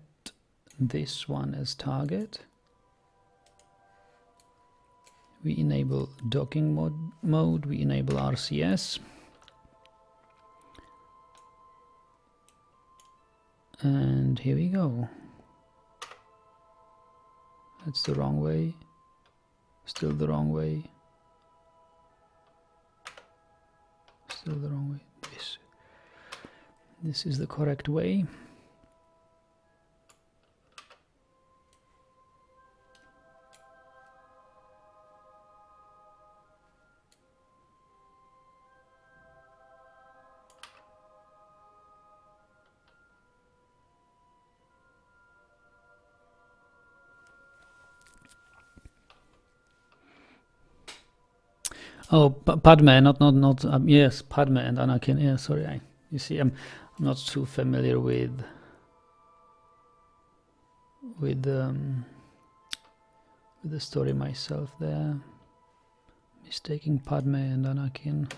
this one as target. We enable docking mode, we enable RCS, and here we go. That's the wrong way, still the wrong way, still the wrong way. This is the correct way. Oh, Padme, not yes, Padme and Anakin. Yeah, sorry, you see, I'm not too familiar with the story myself there. Mistaking Padme and Anakin.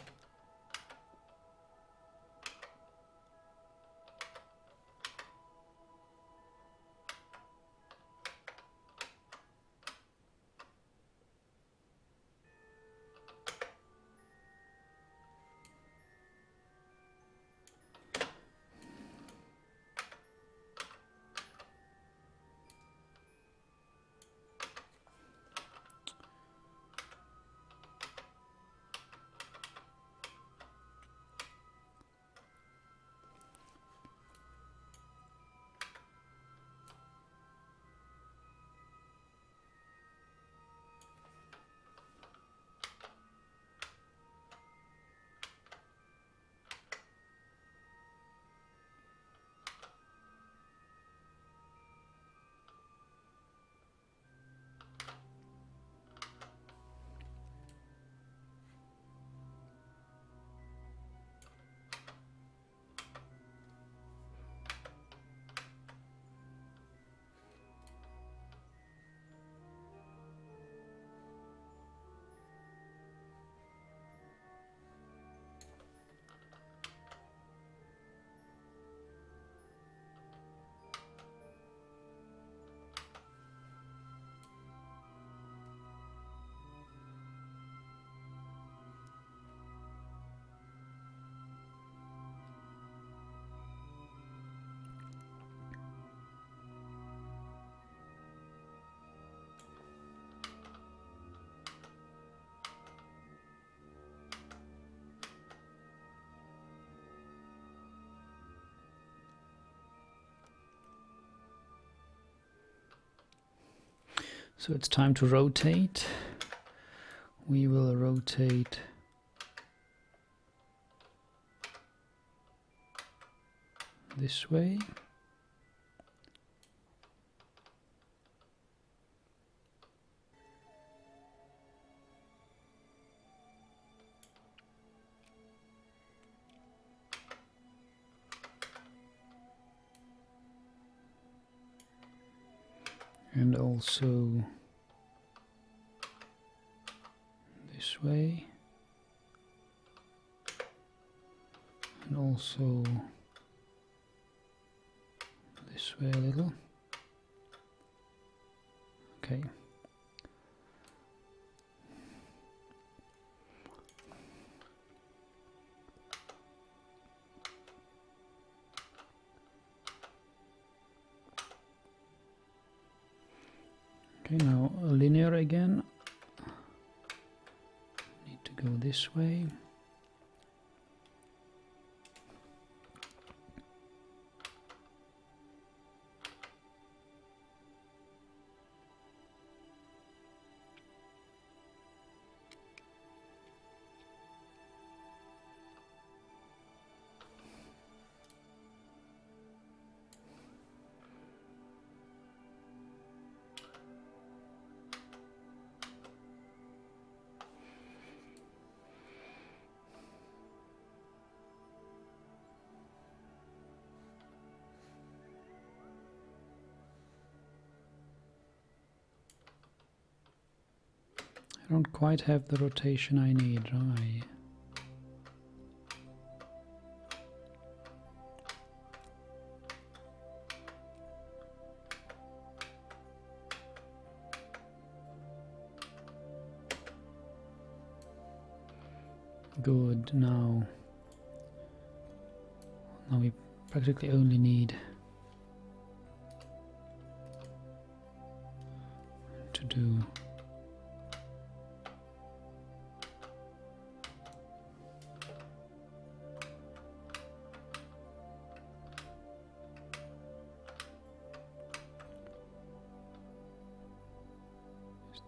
So it's time to rotate. We will rotate this way. And also this way. also this way a little. Okay. Okay, now linear again. Need to go this way. I don't quite have the rotation I need, right? Good, now we practically only need to do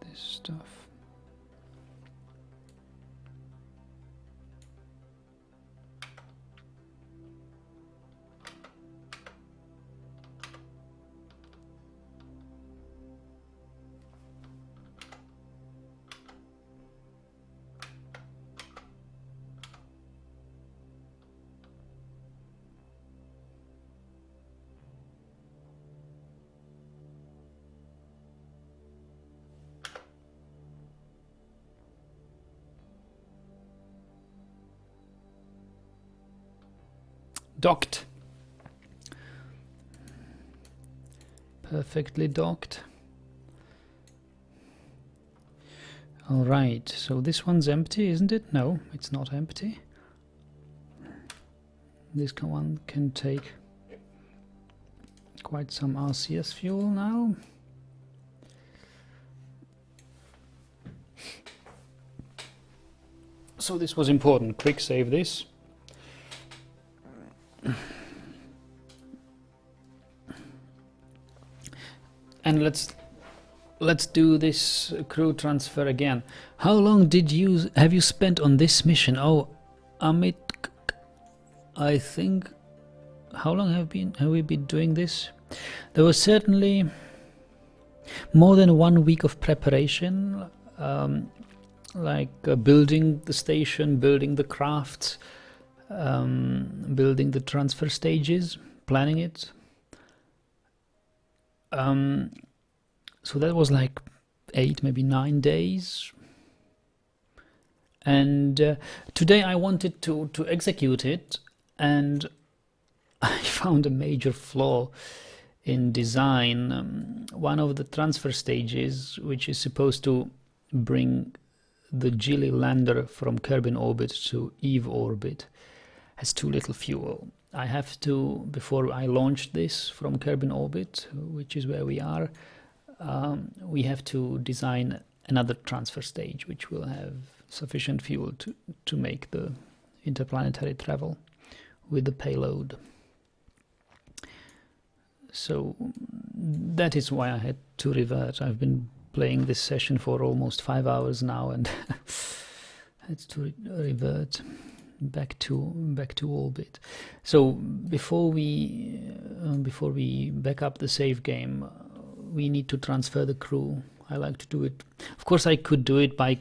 this stuff. Docked. Perfectly docked. All right, so this one's empty, isn't it? No, it's not empty. This one can take quite some RCS fuel now. So this was important. Quick save this. And let's do this crew transfer again. How long have you spent on this mission? Oh, Amit, I think. How long have we been doing this? There was certainly more than 1 week of preparation, building the station, building the crafts, building the transfer stages, planning it. So that was like 8, maybe 9 days. And today I wanted to execute it, and I found a major flaw in design. One of the transfer stages, which is supposed to bring the Gilly lander from Kerbin orbit to Eve orbit, has too little fuel. I have to, before I launch this from Kerbin orbit, which is where we are, we have to design another transfer stage which will have sufficient fuel to make the interplanetary travel with the payload. So that is why I had to revert. I've been playing this session for almost 5 hours now, and had to revert back to orbit. So before we back up the save game, we need to transfer the crew. I like to do it. Of course, I could do it by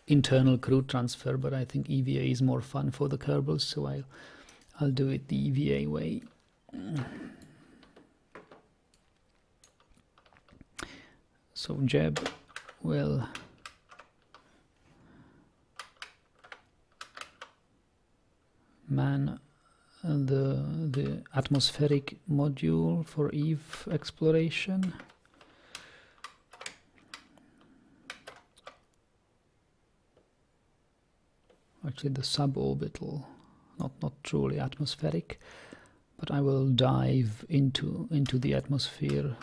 internal crew transfer, but I think EVA is more fun for the Kerbals, so I'll do it the EVA way. So Jeb will man the atmospheric module for Eve exploration. Actually, the suborbital, not truly atmospheric, but I will dive into the atmosphere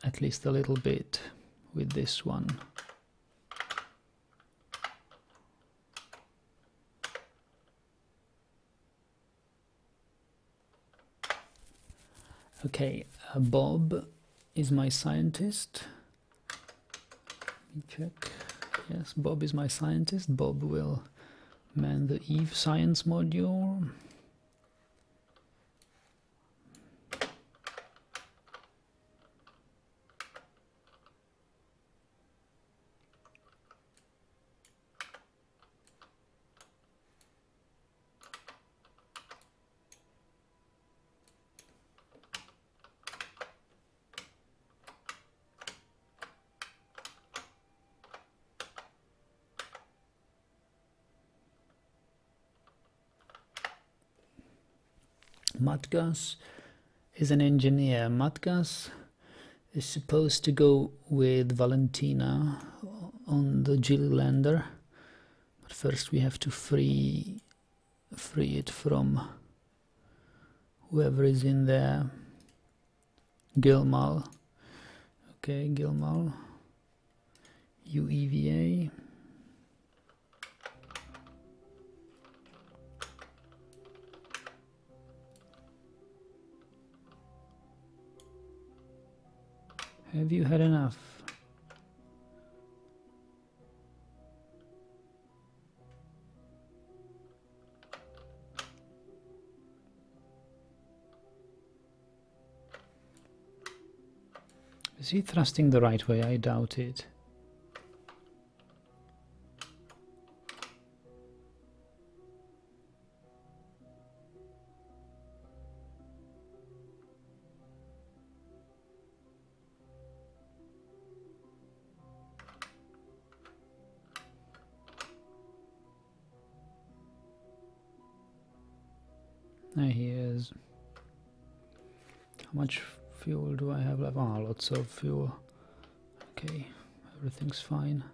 at least a little bit with this one. Okay, Bob is my scientist. Let me check. Yes, Bob is my scientist. Bob will man the Eve science module. Matgas is an engineer. Matgas is supposed to go with Valentina on the Gilly lander, but first we have to free it from whoever is in there. Gilmal. Okay, Gilmal. UEVA. Have you had enough? Is he thrusting the right way? I doubt it. There he is. How much fuel do I have left? Oh, lots of fuel. Okay, everything's fine.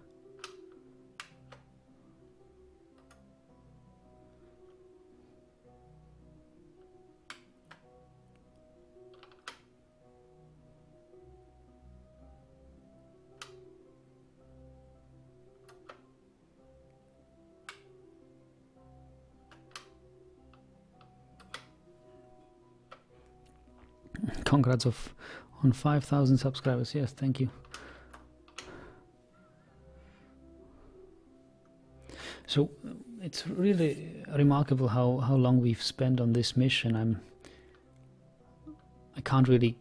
Congrats on 5,000 subscribers. Yes, thank you. So it's really remarkable how long we've spent on this mission. I can't really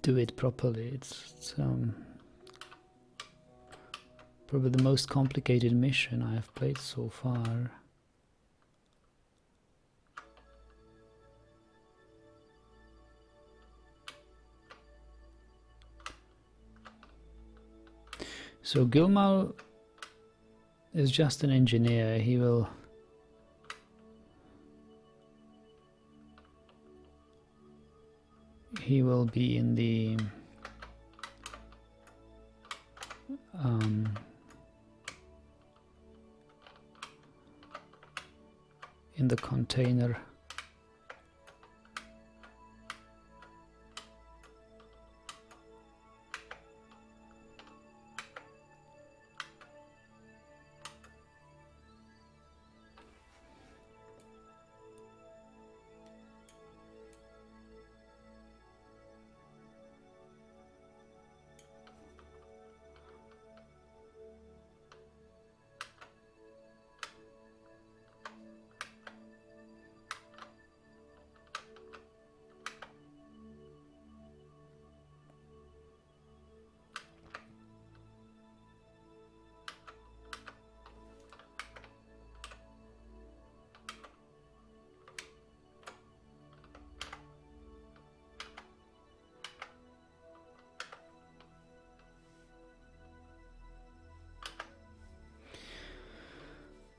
do it properly. It's probably the most complicated mission I have played so far. So Gilmal is just an engineer. He will be in the container.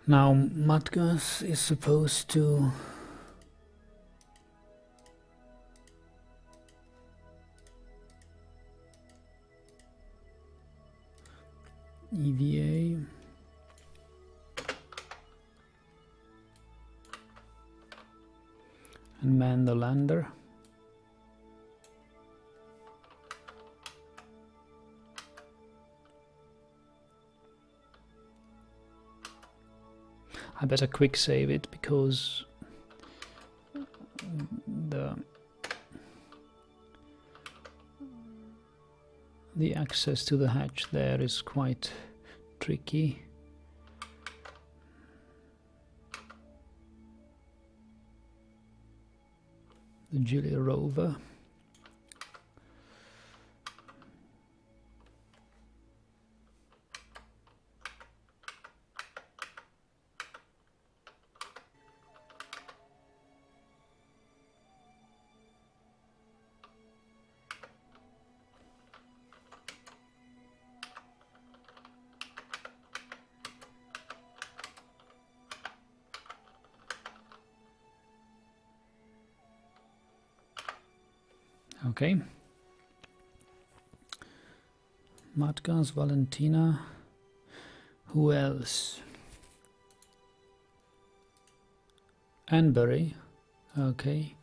Now Matgas is supposed to EVA. And man the lander. I better quick save it because the access to the hatch there is quite tricky. The Gilly rover. Okay. Matgas, Valentina. Who else? Anbury. Okay.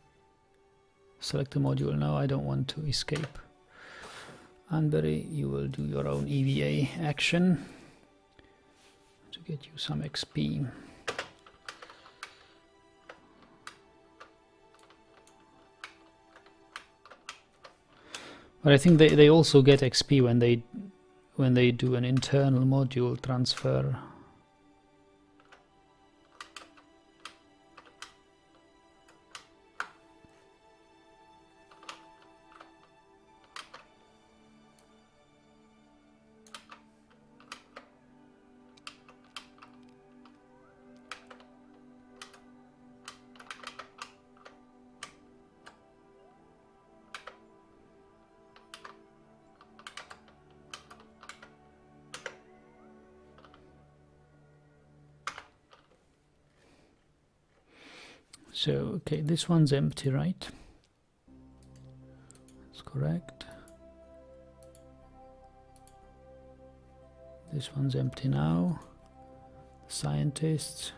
Select the module. No, I don't want to escape. Anbury, you will do your own EVA action to get you some XP. But I think they also get XP when they do an internal module transfer. So, okay, this one's empty, right? That's correct. This one's empty now. Scientists.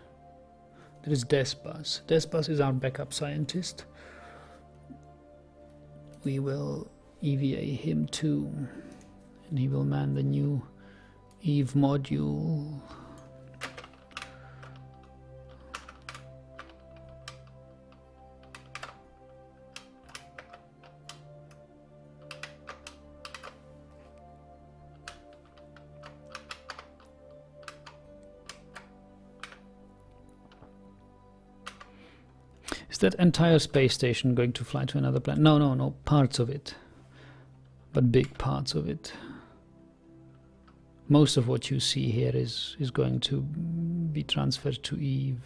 There is Despas. Despas is our backup scientist. We will EVA him too. And he will man the new Eve module. Is that entire space station going to fly to another planet? No, no, no, parts of it. But big parts of it. Most of what you see here is going to be transferred to Eve.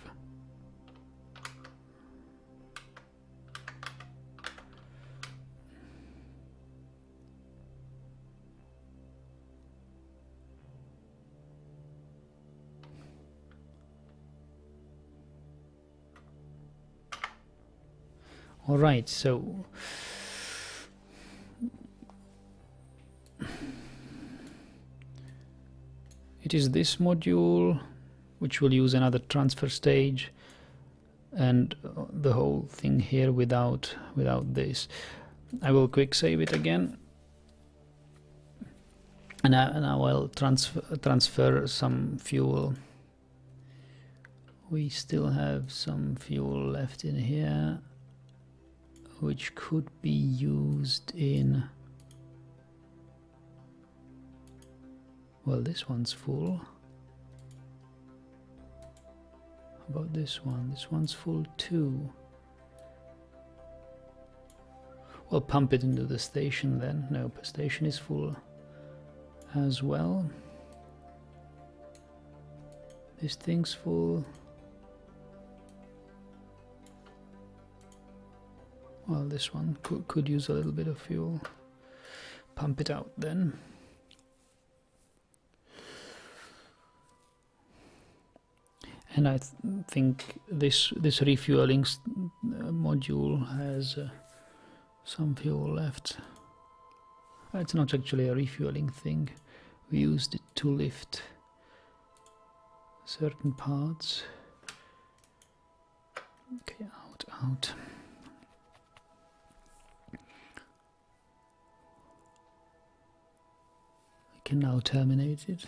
All right, so it is this module which will use another transfer stage, and the whole thing here without this. I will quick save it again, and I will transfer some fuel. We still have some fuel left in here, which could be used in, well, this one's full. How about this one? This one's full too. Well, pump it into the station then. No, the station is full as well. This thing's full. Well, this one could use a little bit of fuel. Pump it out then. And I think this refueling module has some fuel left. It's not actually a refueling thing. We used it to lift certain parts. Okay, out. I can now terminate it.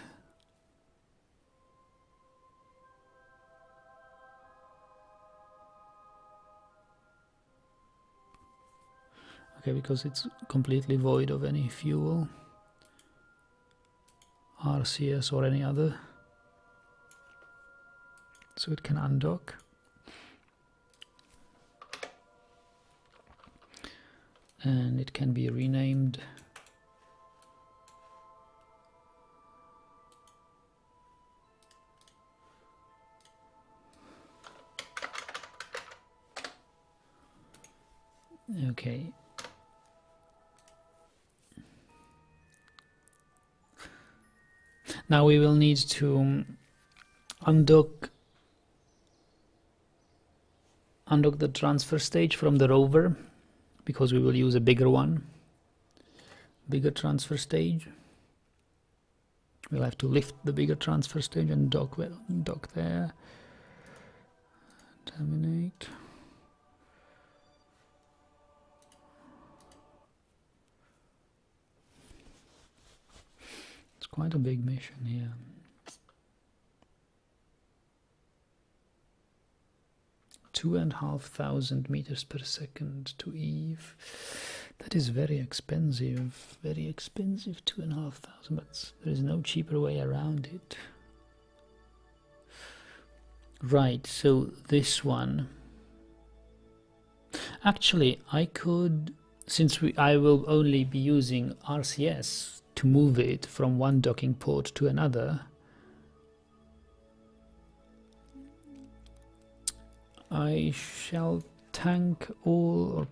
Okay, because it's completely void of any fuel, RCS or any other, so it can undock. And it can be renamed. Okay. Now we will need to undock the transfer stage from the rover, because we will use a bigger transfer stage. We'll have to lift the bigger transfer stage and dock there. Terminate. It's quite a big mission here. 2,500 meters per second to Eve. That is very expensive, 2,500, but there is no cheaper way around it. Right, so this one. Actually, I could, since I will only be using RCS to move it from one docking port to another, I shall tank all or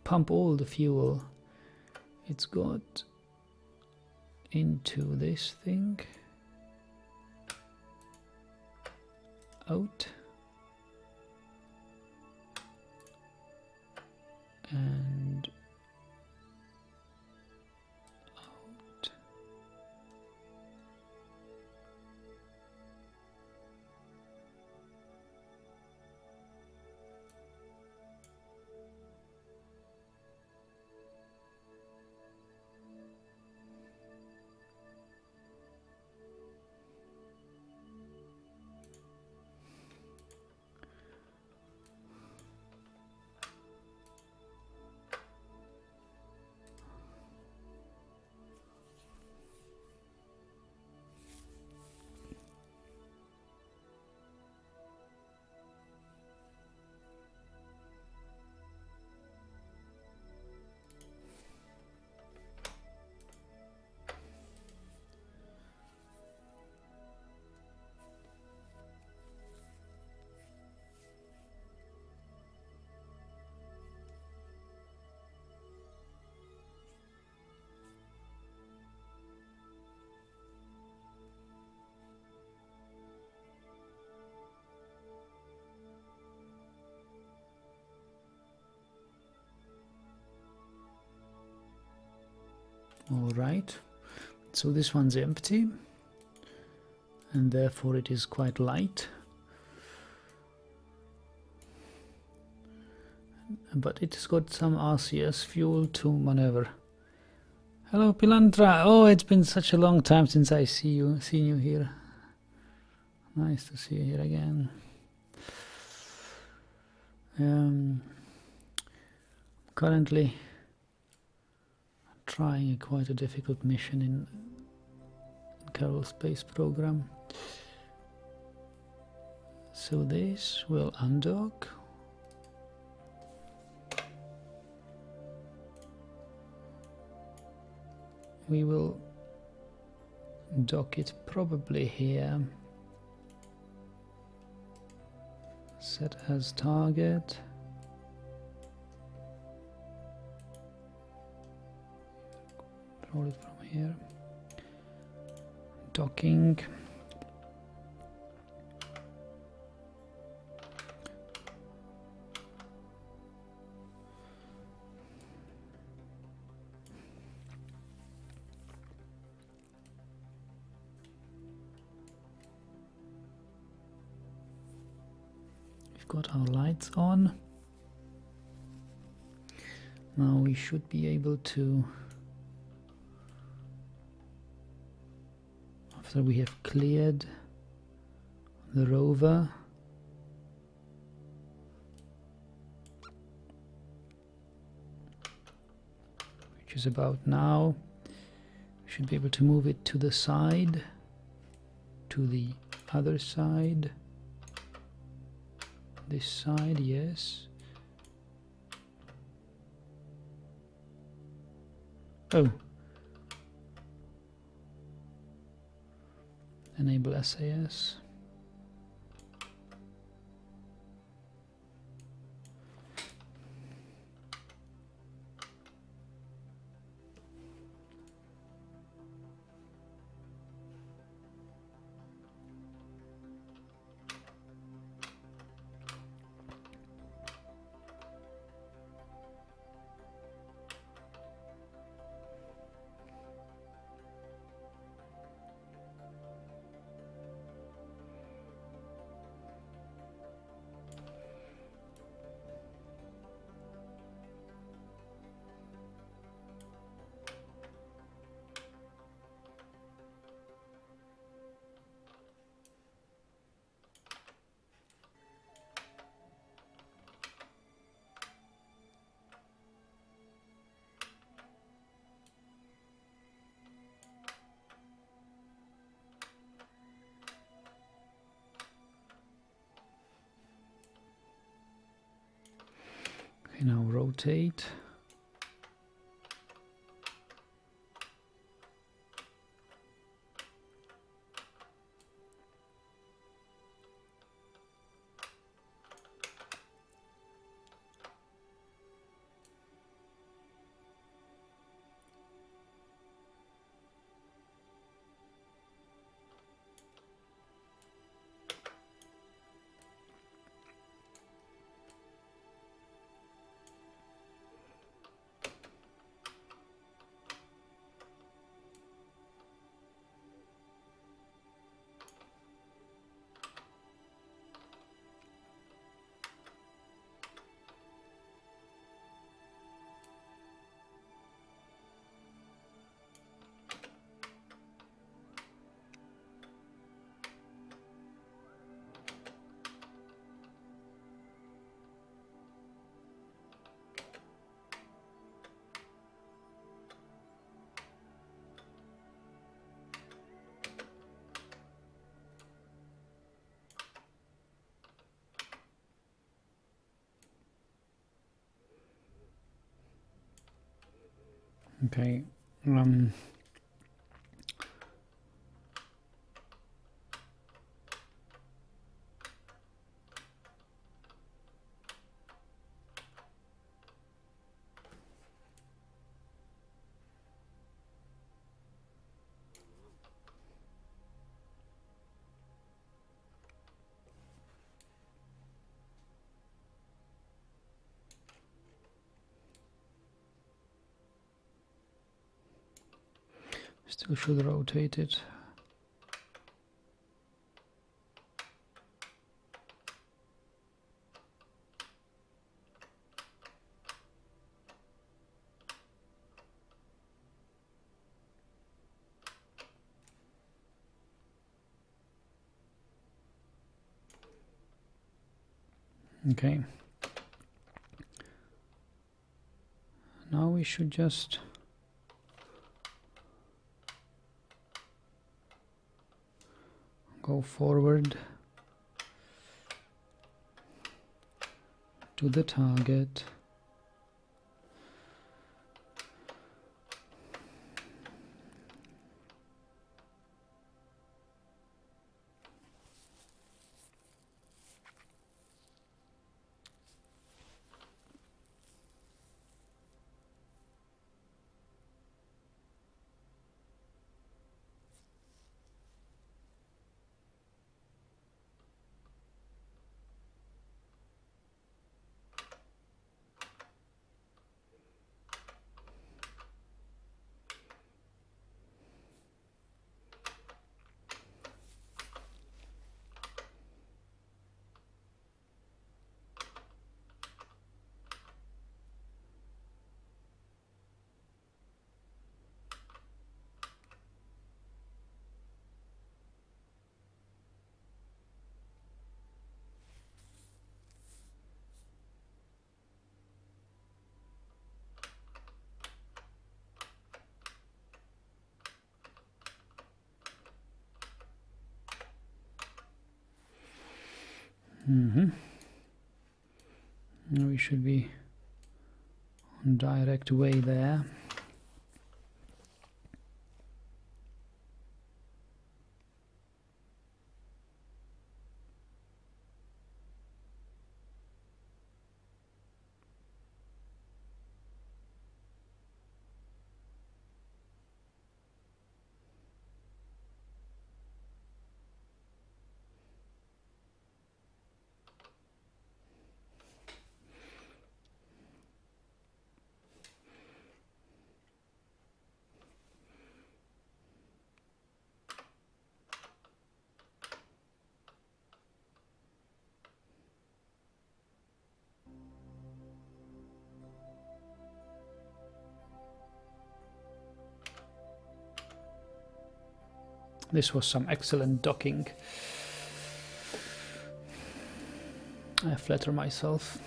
pump all the fuel it's got into this thing, out, and out. All right, so this one's empty, and therefore it is quite light, but it's got some RCS fuel to maneuver. Hello, Pilantra. Oh, it's been such a long time since I seen you here. Nice to see you here again. Currently trying quite a difficult mission in Kerbal Space Program. So this will undock. We will dock it probably here. Set as target. Control it from here. Docking. we've got our lights on. Now we should be able to, after we have cleared the rover, which is about now, we should be able to move it to the side, to the other side, this side, yes. Oh, enable SAS. Okay, now rotate. Okay. Still should rotate it. Okay. Now we should just go forward to the target. We should be on direct way there. This was some excellent docking. I flatter myself.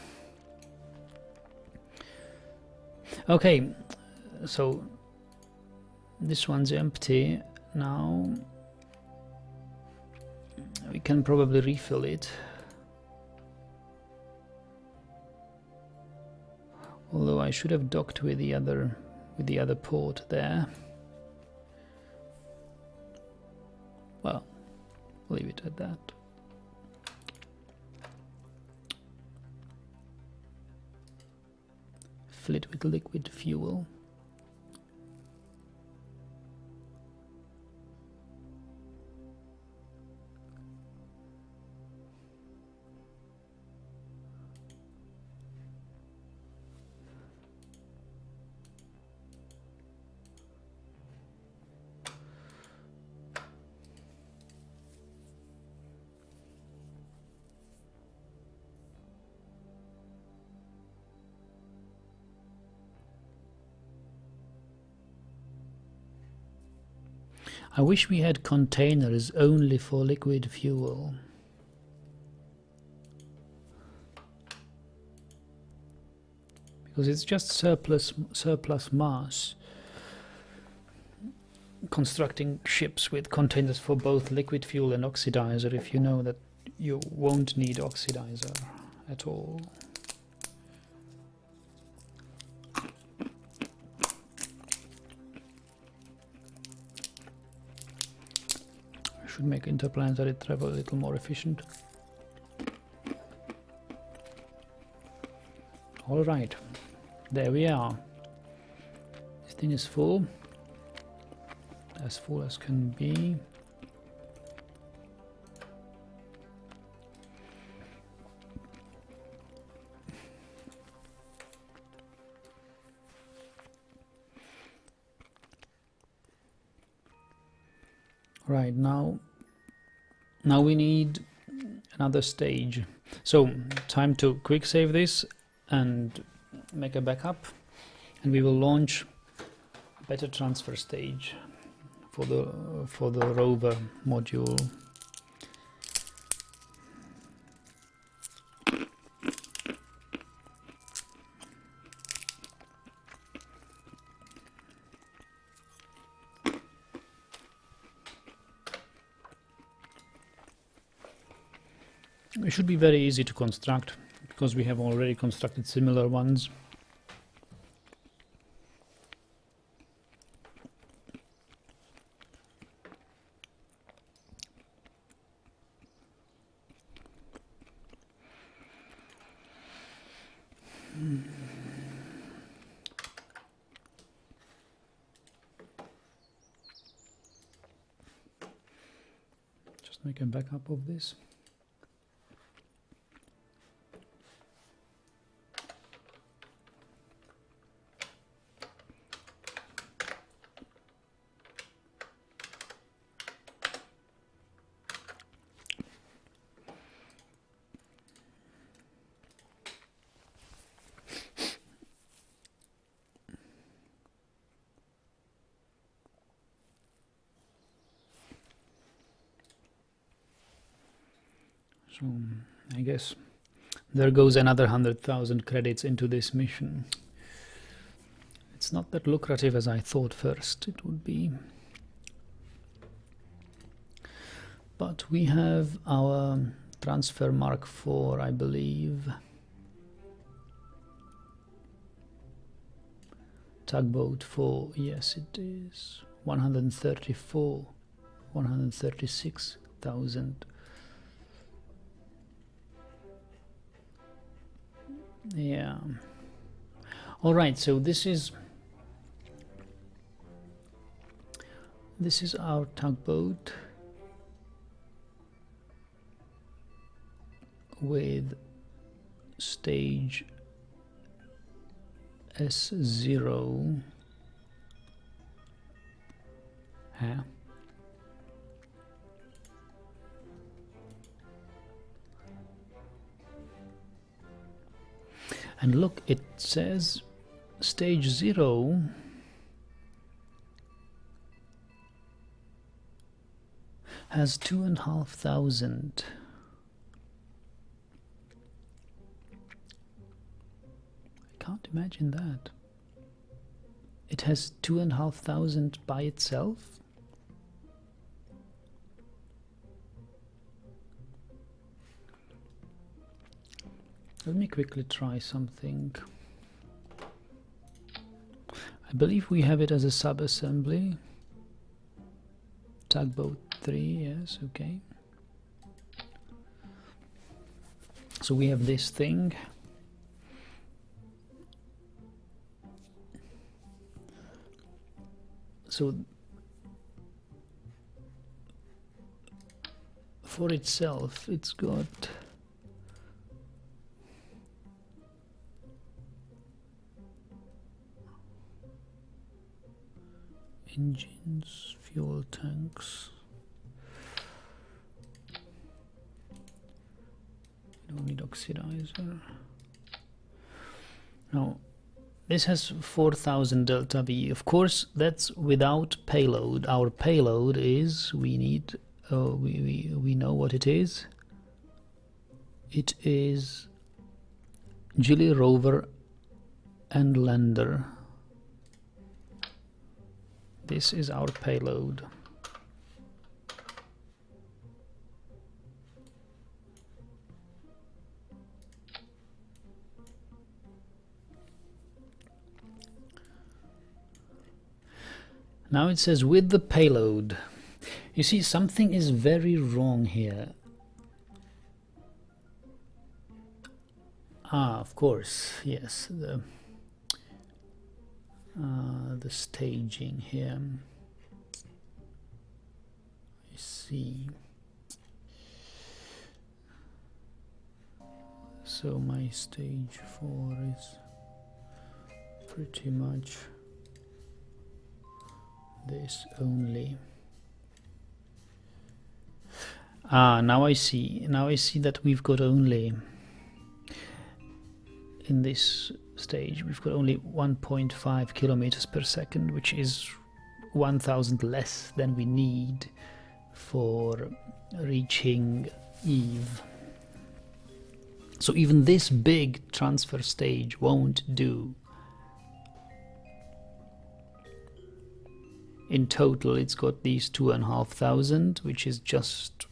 Okay, so this one's empty now. We can probably refill it. Although I should have docked with the other port there. Well, leave it at that. Fill it with liquid fuel. I wish we had containers only for liquid fuel. Because it's just surplus mass. Constructing ships with containers for both liquid fuel and oxidizer, if you know that you won't need oxidizer at all. Should make interplanetary travel a little more efficient. All right, there we are. This thing is full as can be. Right, now we need another stage. So time to quick save this and make a backup, and we will launch a better transfer stage for the rover module. It should be very easy to construct because we have already constructed similar ones. Just make a backup of this. So I guess there goes another 100,000 credits into this mission. It's not that lucrative as I thought first it would be. But we have our transfer Mark IV, I believe. Tugboat 4, yes it is. 136,000. Yeah. All right, so this is our tugboat with stage S0. Yeah. And look, it says stage 0 has 2,500. I can't imagine that. It has 2,500 by itself. Let me quickly try something. I believe we have it as a sub-assembly. Tugboat 3, yes, okay. So we have this thing. So for itself, it's got engines, fuel tanks. We don't need oxidizer. Now, this has 4,000 delta V. Of course, that's without payload. Our payload is, we need, we know what it is. It is Gilly, rover and lander. This is our payload. Now it says with the payload. You see, something is very wrong here. Ah, of course, yes, the staging here. I see. So my stage 4 is pretty much this only. Ah, now I see. Now I see that we've got only, in this stage, we've got only 1.5 kilometers per second, which is 1,000 less than we need for reaching Eve. So even this big transfer stage won't do. In total, it's got these 2,500, which is just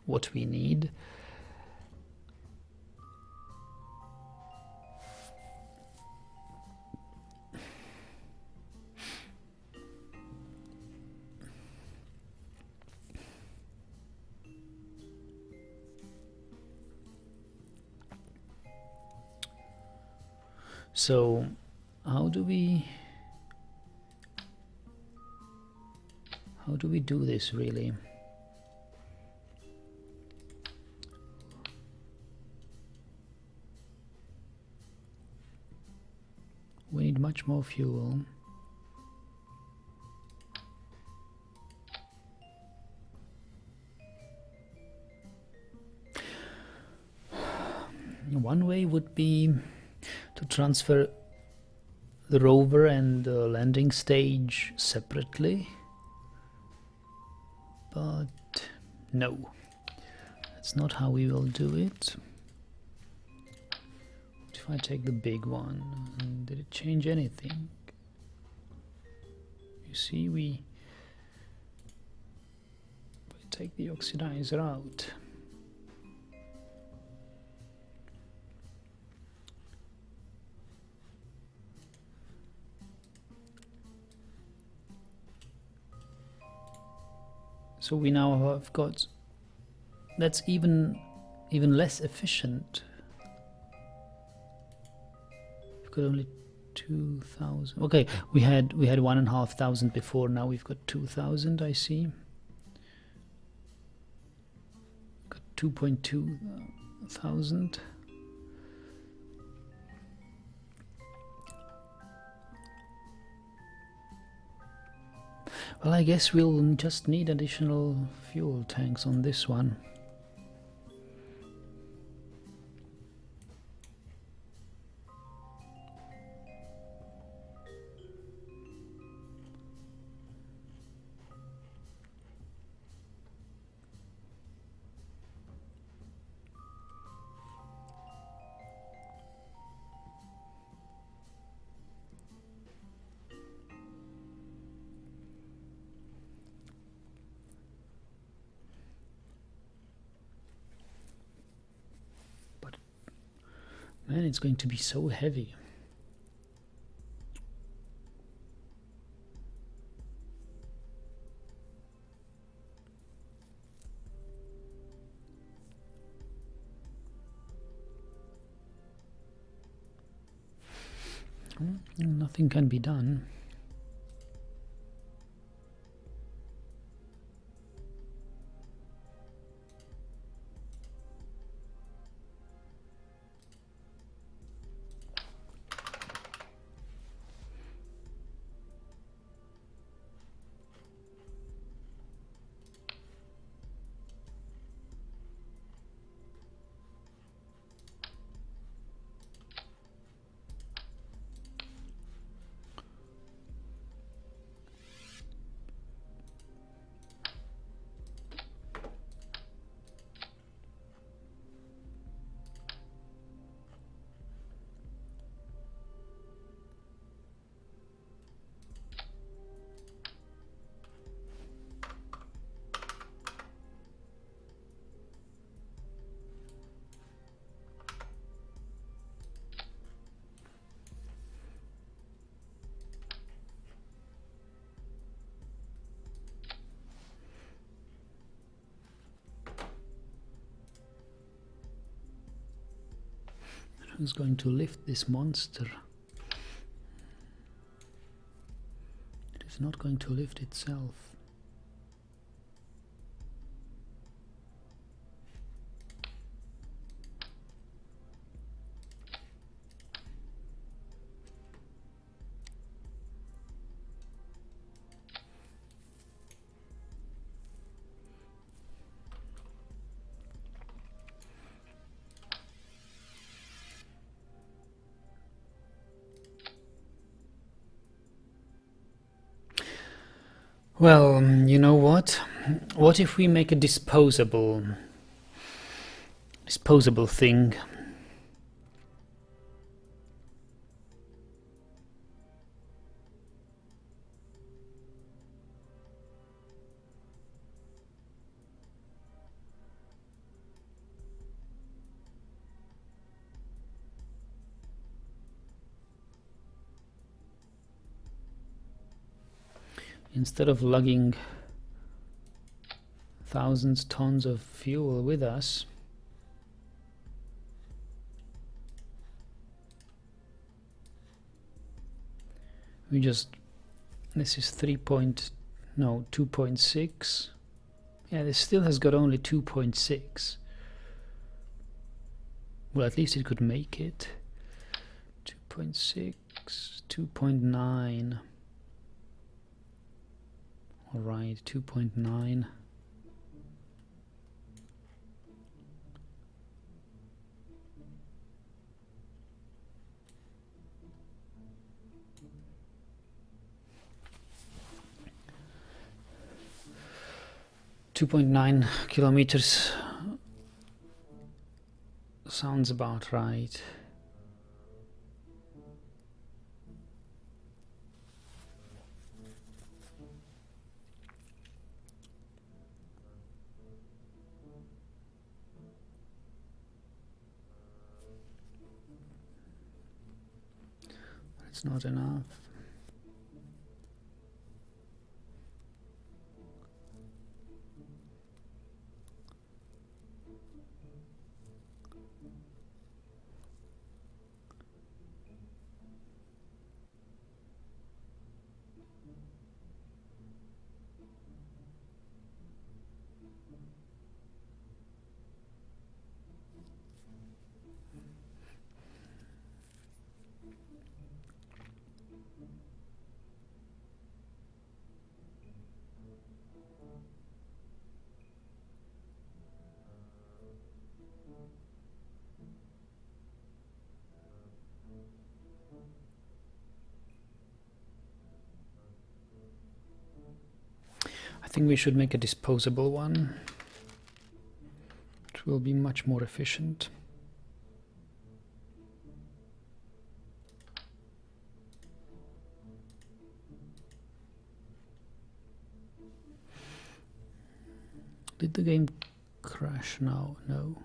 what we need. So, how do we do this really? We need much more fuel. One way would be to transfer the rover and the landing stage separately, but no, that's not how we will do it. What if I take the big one? Did it change anything? You see, we take the oxidizer out. So we now have got, that's even less efficient. We've got only 2,000. Okay, we had 1,500 before. Now we've got 2,000. I see. Got 2.2 thousand. Well, I guess we'll just need additional fuel tanks on this one. Man, it's going to be so heavy. Nothing can be done. Who's going to lift this monster? It is not going to lift itself. Well, you know what? What if we make a disposable thing? Instead of lugging thousands tons of fuel with us, we just, this is 2.6. Yeah, this still has got only 2.6. Well, at least it could make it. 2.6, 2.9. All right, 2.9. .9 kilometers sounds about right. It's not enough. think we should make a disposable one. It will be much more efficient. Did the game crash now? No.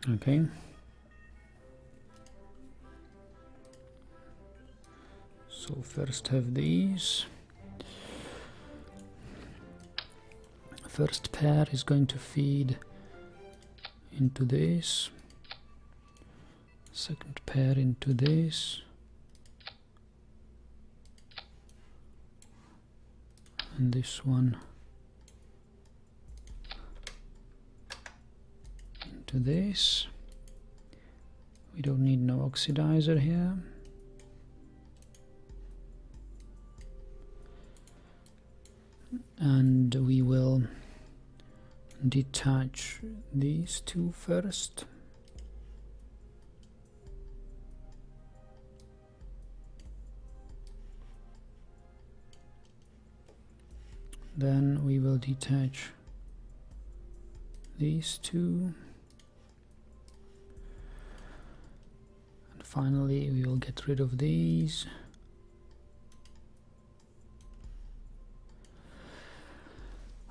Okay. So first have these. First pair is going to feed into this. Second pair into this. And this one into this. We don't need no oxidizer here. And we will detach these two first. Then we will detach these two. And finally we will get rid of these.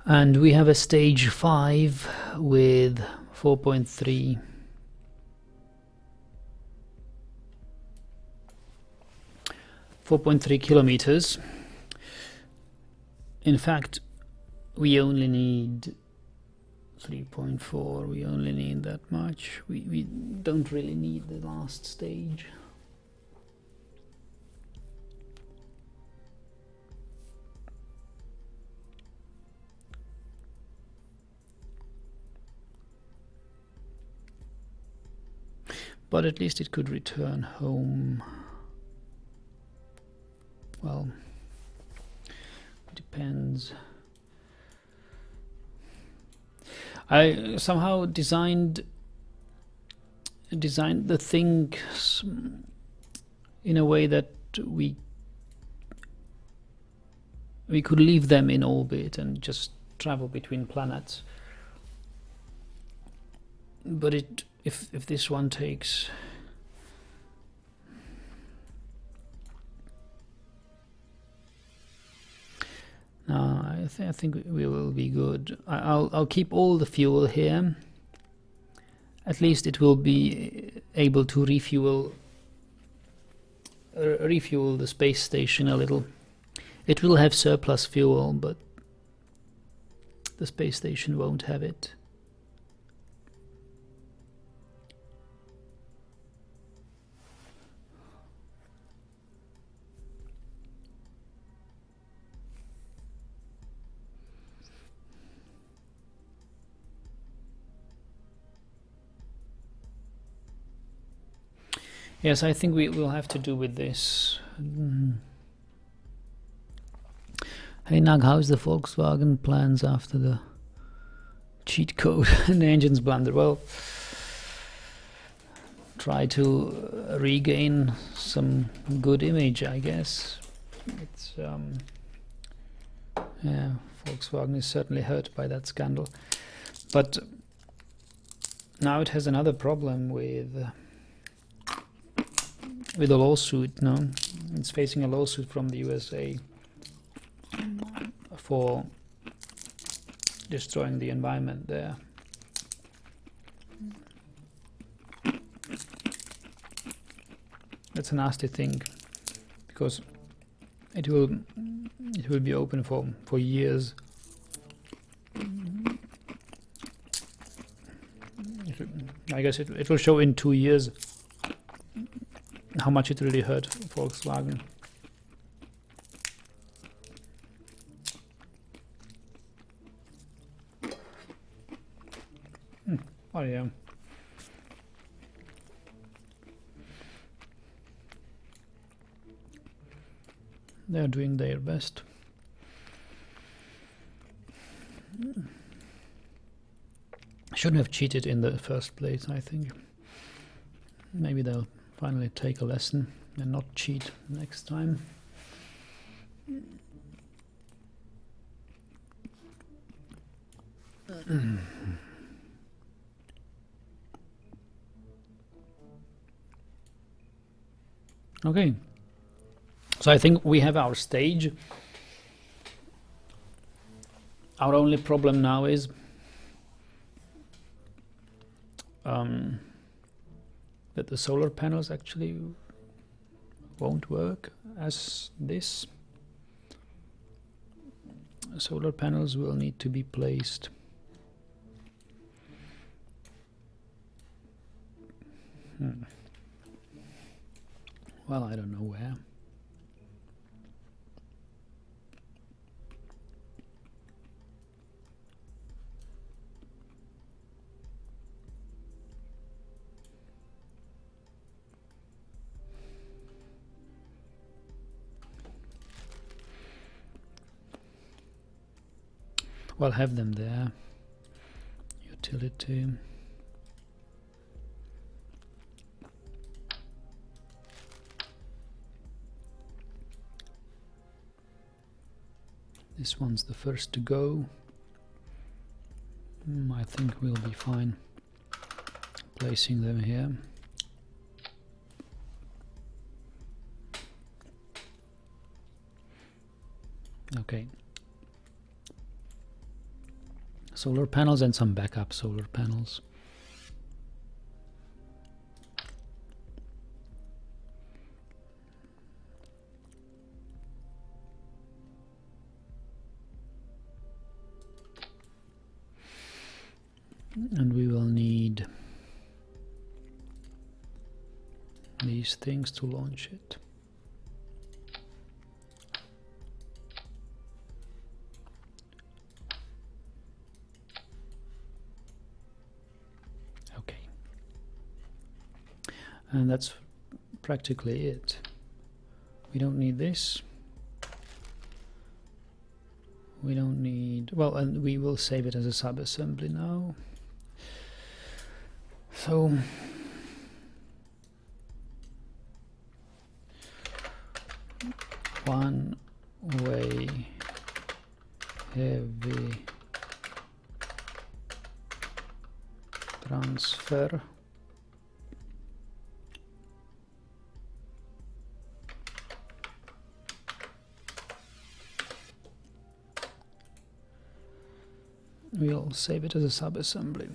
And we have a stage 5 with 4.3 kilometers. In fact, we only need 3.4. We only need that much. We don't really need the last stage. But at least it could return home. Well, depends. I somehow designed the things in a way that we could leave them in orbit and just travel between planets. But if this one takes no, I think we will be good. I'll keep all the fuel here. At least it will be able to refuel the space station a little. It will have surplus fuel, but the space station won't have it. Yes, I think we will have to do with this. Hey Nag, how's the Volkswagen plans after the cheat code and the engine's blunder? Well, try to regain some good image, I guess. It's yeah, Volkswagen is certainly hurt by that scandal, but now it has another problem with a lawsuit. No, it's facing a lawsuit from the USA for destroying the environment there. That's a nasty thing, because it will be open for years. I guess it will show in 2 years how much it really hurt Volkswagen. Oh yeah. They're doing their best. Shouldn't have cheated in the first place, I think. Maybe they'll finally take a lesson and not cheat next time. Okay, so I think we have our stage. Our only problem now is that the solar panels actually won't work as this. Solar panels will need to be placed well, I don't know where. Well, have them there. Utility. This one's the first to go. I think we'll be fine placing them here. Okay. Solar panels and some backup solar panels. And we will need these things to launch it. Okay. And that's practically it. We don't need this. We don't need, well, and we will save it as a sub-assembly now. So one-way heavy transfer. We'll save it as a sub-assembly.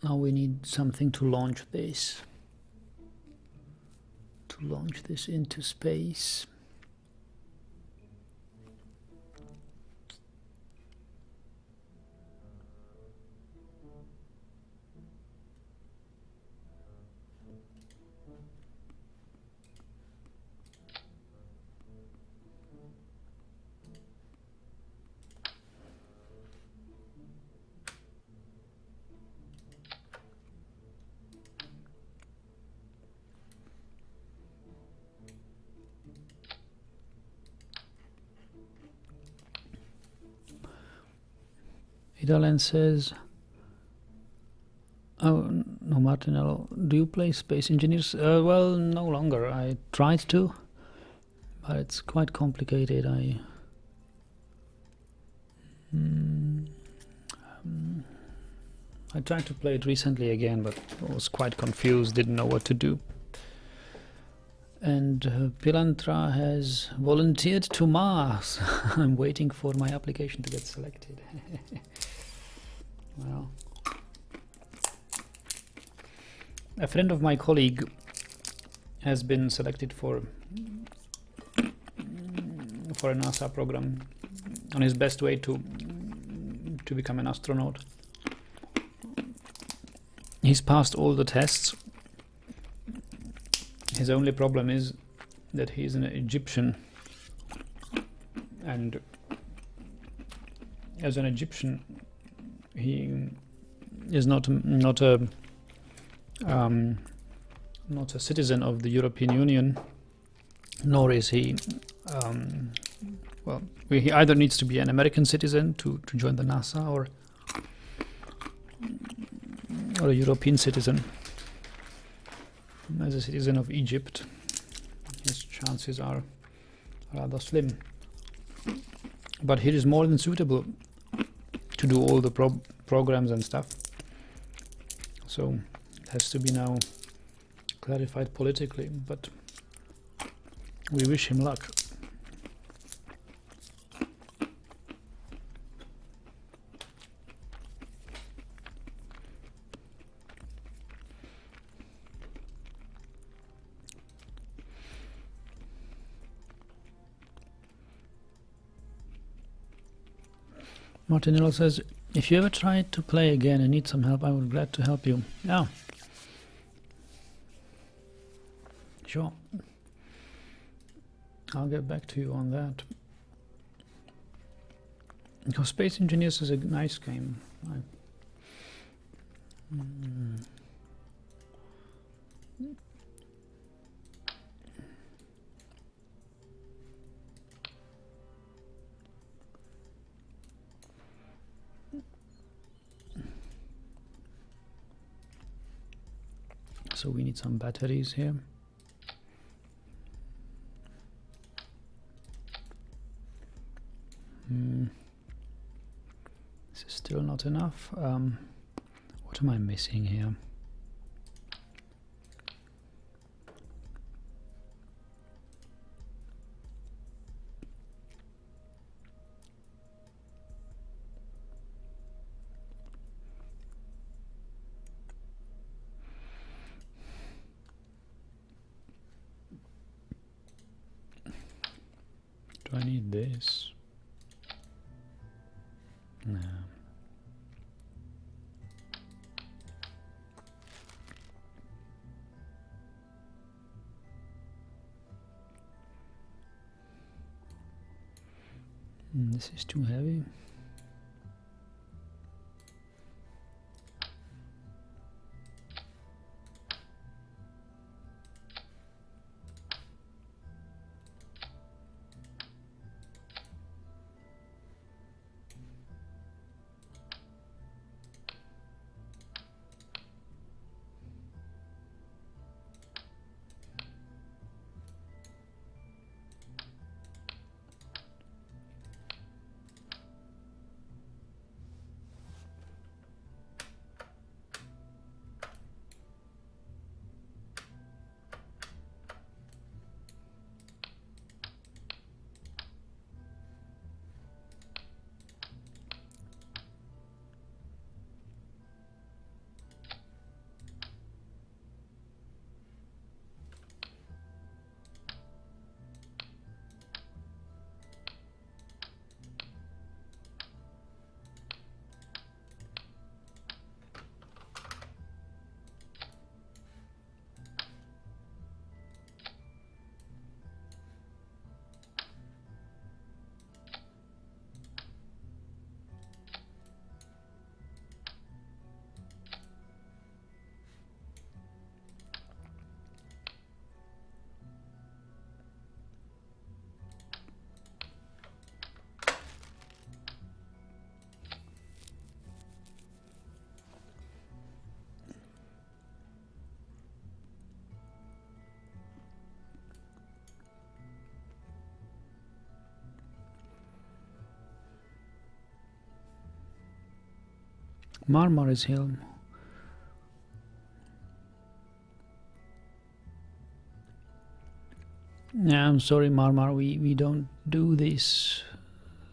Now we need something to launch this. Into space. Idalen says, oh no, Martinello, do you play Space Engineers? Well, no longer. I tried to, but it's quite complicated. I tried to play it recently again, but I was quite confused, didn't know what to do. And Pilantra has volunteered to Mars. I'm waiting for my application to get selected. Well, a friend of my colleague has been selected for a NASA program on his best way to become an astronaut. He's passed all the tests. His only problem is that he's an Egyptian, and as an Egyptian he is not a citizen of the European Union, nor is he well, he either needs to be an American citizen to join the NASA, or a European citizen. As a citizen of Egypt, his chances are rather slim. But he is more than suitable to do all the programs and stuff. So it has to be now clarified politically, but we wish him luck. Martinello says, if you ever try to play again and need some help, I would be glad to help you. Yeah. Sure. I'll get back to you on that. Because Space Engineers is a nice game. So we need some batteries here. This is still not enough. What am I missing here? Do I need this? No. This is too heavy. Marmaris Helm. Yeah, I'm sorry, Marmar, we don't do this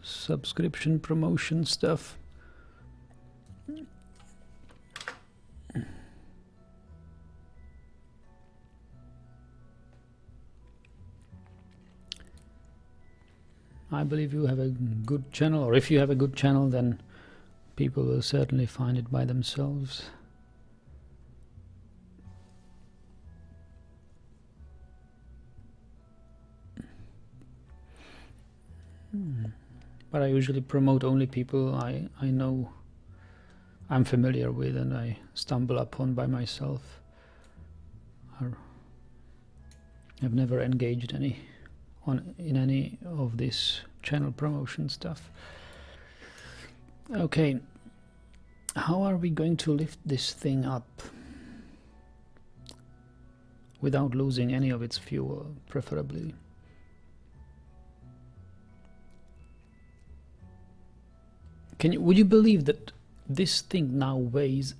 subscription promotion stuff. I believe you have a good channel, or if you have a good channel, then people will certainly find it by themselves. But I usually promote only people I know, I'm familiar with, and I stumble upon by myself. I've never engaged in any of this channel promotion stuff. Okay, how are we going to lift this thing up without losing any of its fuel, preferably? Would you believe that this thing now weighs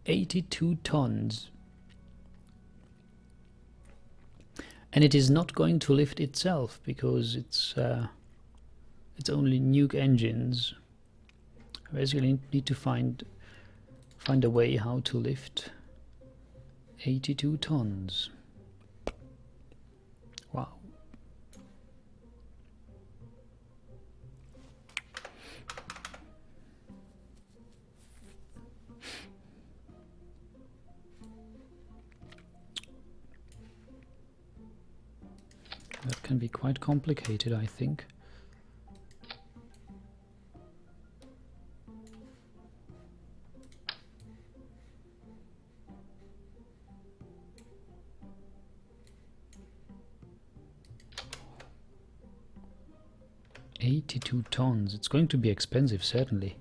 82 tons? And it is not going to lift itself because it's only nuke engines. I basically need to find a way how to lift 82 tons. Wow. That can be quite complicated, I think. $82 tons. It's going to be expensive, certainly.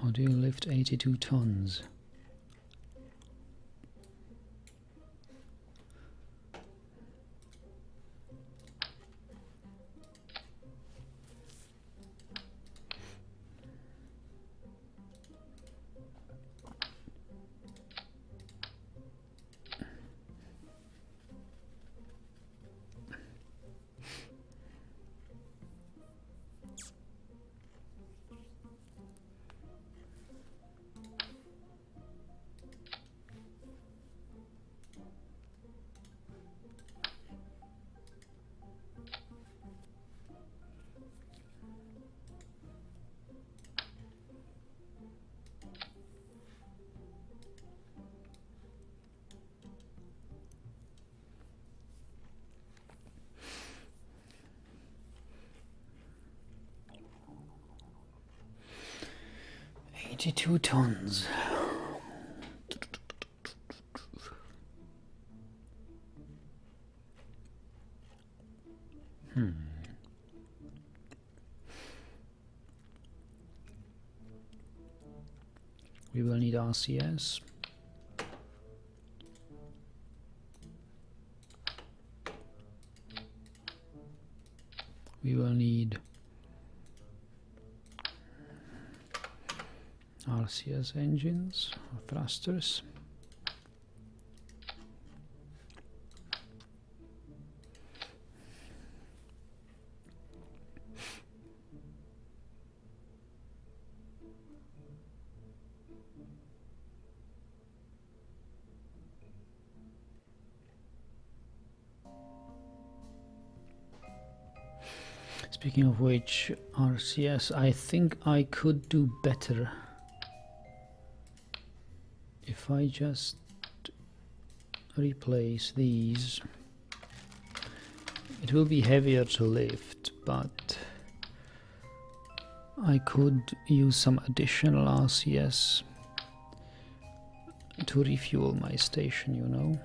How do you lift 82 tons? $82 tons. We will need RCS. We will need RCS engines or thrusters. Speaking of which, RCS, I think I could do better if I just replace these. It will be heavier to lift, but I could use some additional RCS to refuel my station, you know.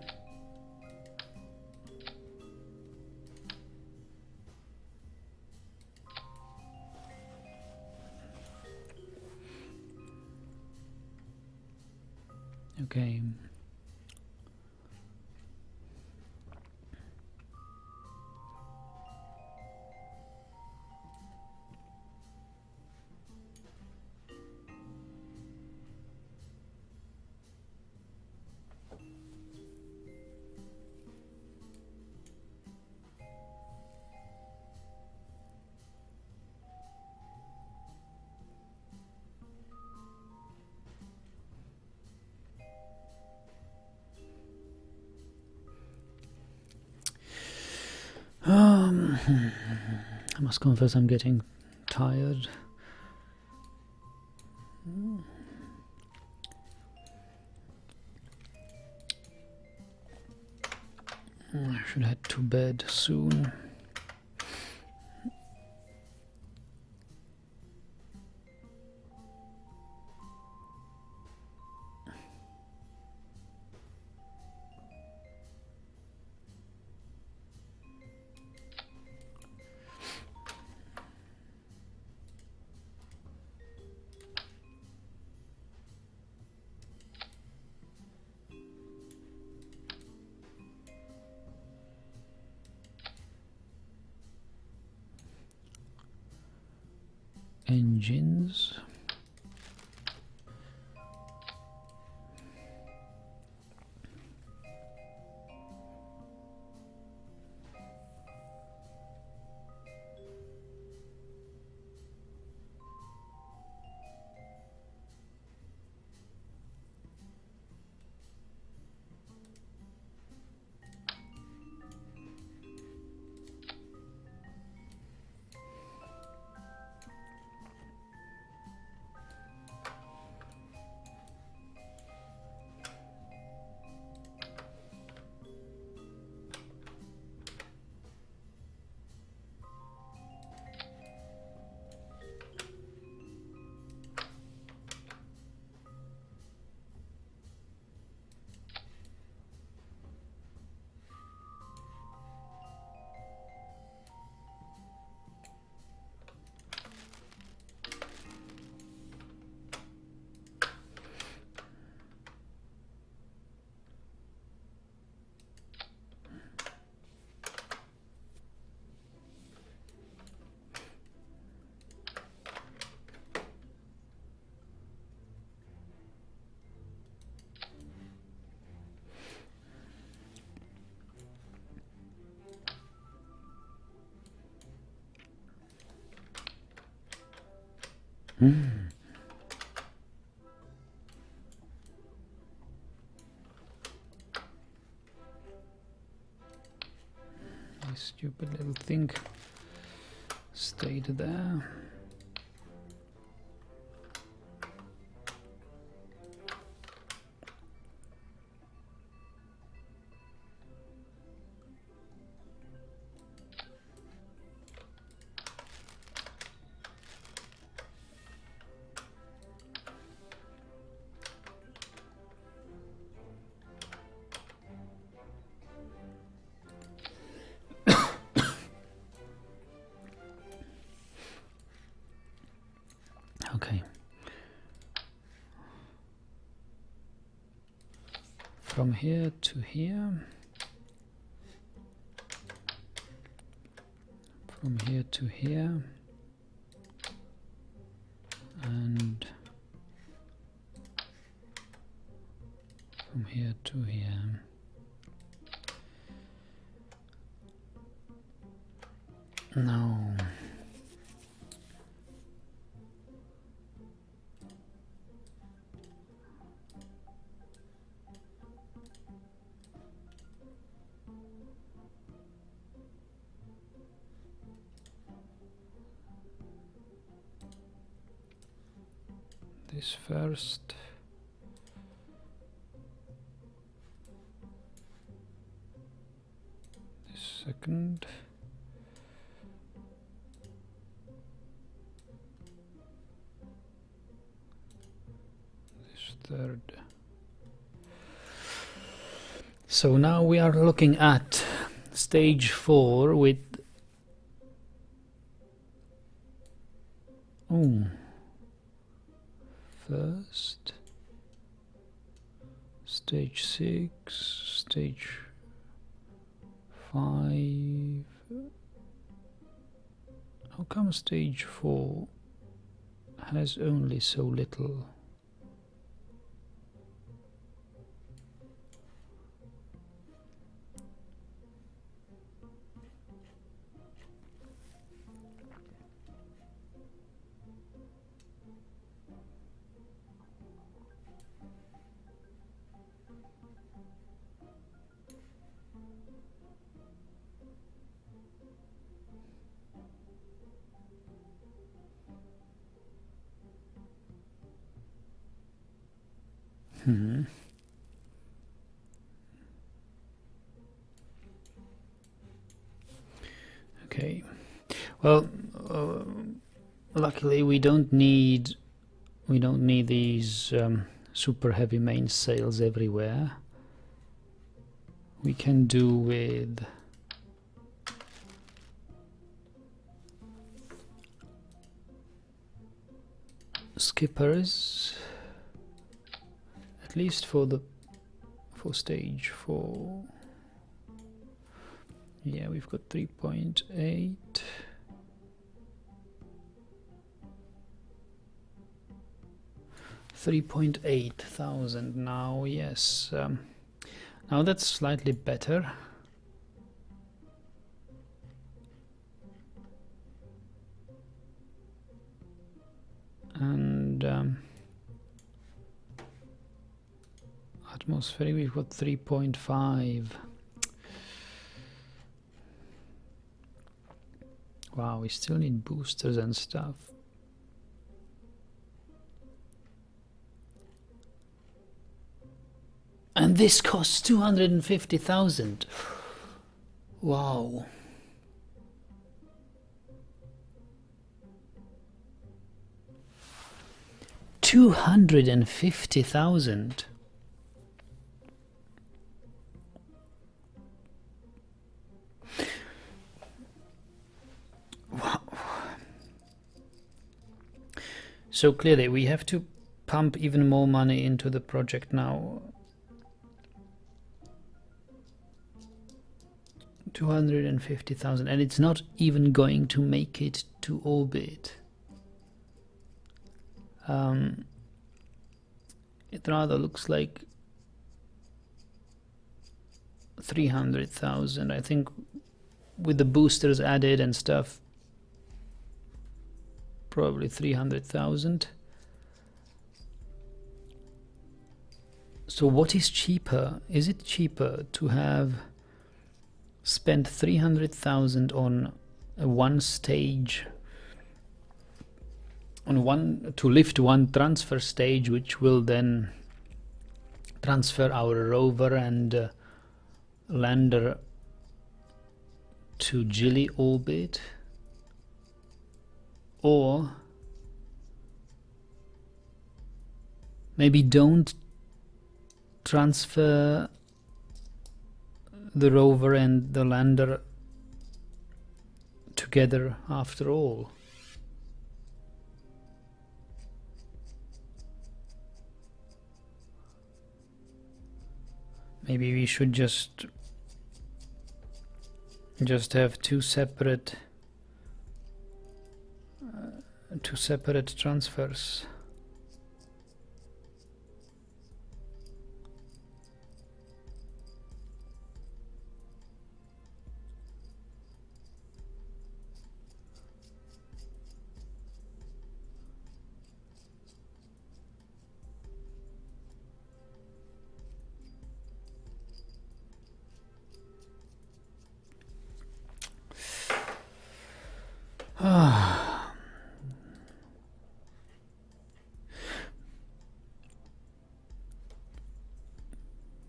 Okay. I must confess I'm getting tired. I should head to bed soon. Engines. This stupid little thing stayed there. Okay. From here to here. From here to here. And from here to here. No. This first. This second. This third. So now we are looking at stage 4 with first, Stage 6, stage 5. How come stage 4 has only so little? Okay, well, luckily we don't need these super heavy mainsails everywhere. We can do with skippers, at least for stage 4. Yeah, we've got 3.8. $3,800 now. Yes, now that's slightly better. And atmospheric, we've got 3.5. Wow, we still need boosters and stuff. And this costs 250,000. Wow. $250,000. Wow. So clearly we have to pump even more money into the project now. 250,000, and it's not even going to make it to orbit. It rather looks like 300,000. I think with the boosters added and stuff, probably 300,000. So what is cheaper? Is it cheaper to have spent 300,000 on one stage, to lift one transfer stage, which will then transfer our rover and lander to Gilly orbit, or maybe don't transfer the rover and the lander together after all? Maybe we should just have two separate transfers.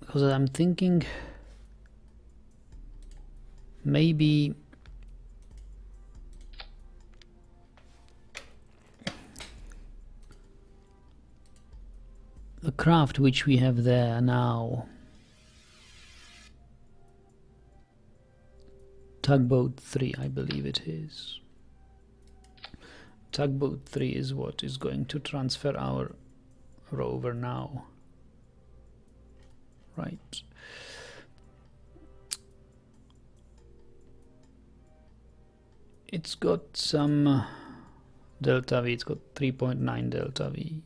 Because I'm thinking maybe the craft which we have there now, Tugboat 3, I believe it is. Tugboat 3 is what is going to transfer our rover now. right. It's got some delta V. It's got 3.9 delta V.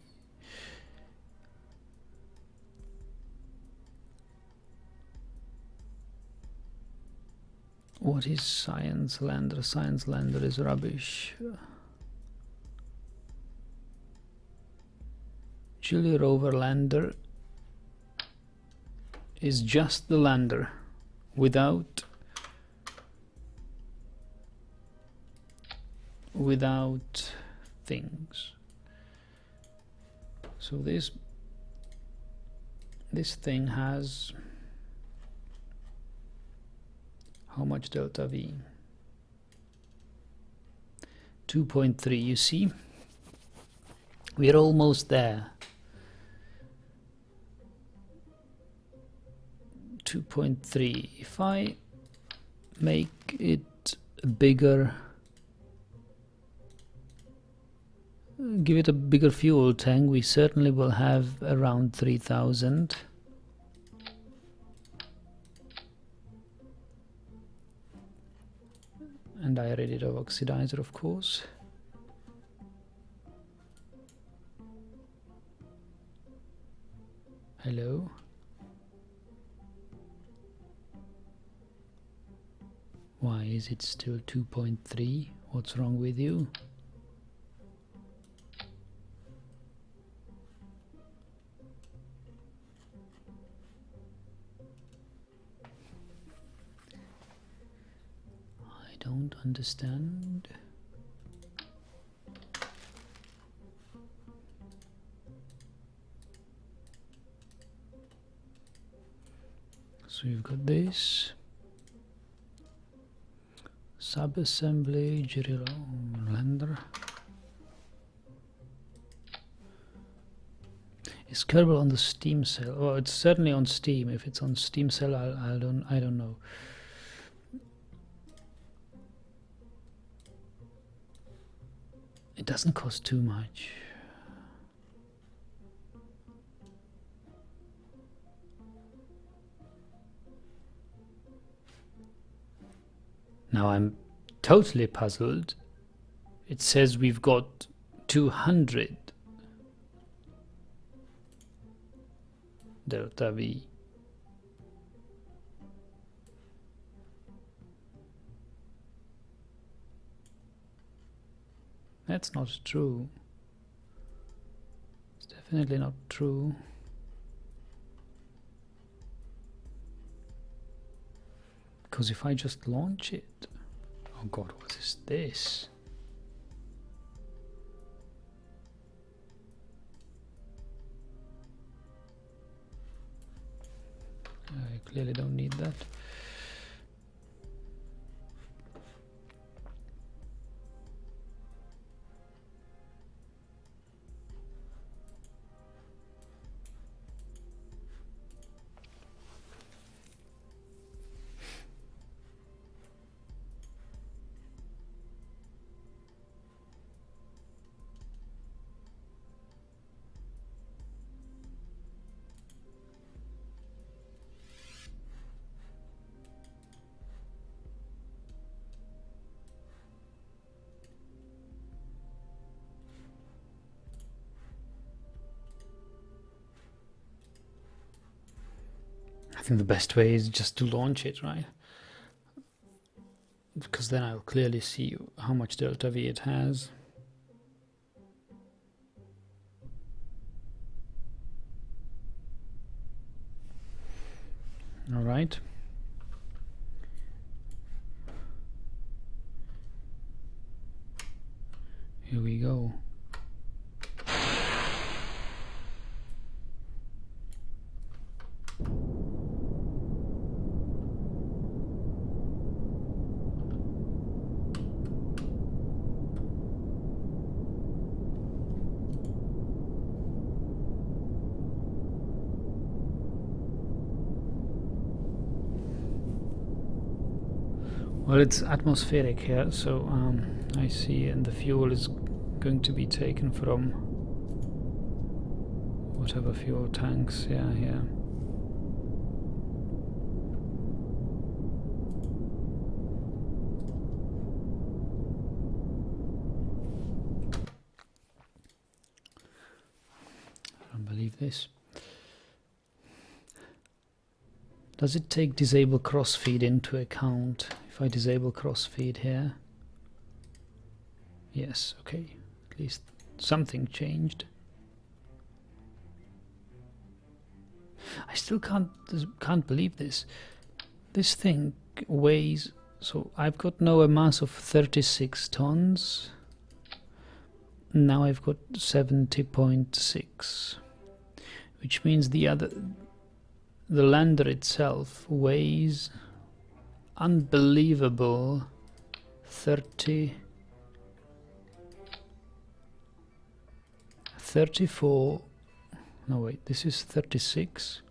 What is Science Lander? Science Lander is rubbish. Gilly rover lander is just the lander without things. So this thing has how much delta V? 2.3. You see, we're almost there. 2.3. If I make it bigger, give it a bigger fuel tank, we certainly will have around 3000. And I read it of oxidizer, of course. Hello. Why is it still 2.3? What's wrong with you? I don't understand. So you've got this sub-assembly, Gilly lander. Is Kerbal on the Steam cell? Well, it's certainly on Steam. If it's on Steam cell, I don't know. It doesn't cost too much. Now I'm totally puzzled. It says we've got 200 delta V. That's not true. It's definitely not true. Because if I just launch it... Oh god, what is this? I clearly don't need that. I think the best way is just to launch it, right? Because then I'll clearly see how much delta V it has. All right. Here we go. Well, it's atmospheric here, so I see, and the fuel is going to be taken from whatever fuel tanks, yeah. this. Does it take disable crossfeed into account? If I disable crossfeed here. Yes, okay. At least something changed. I still can't believe this. This thing weighs, so I've got now a mass of 36 tons. Now I've got 70.6, which means the lander itself weighs unbelievable 34. No wait, this is 36.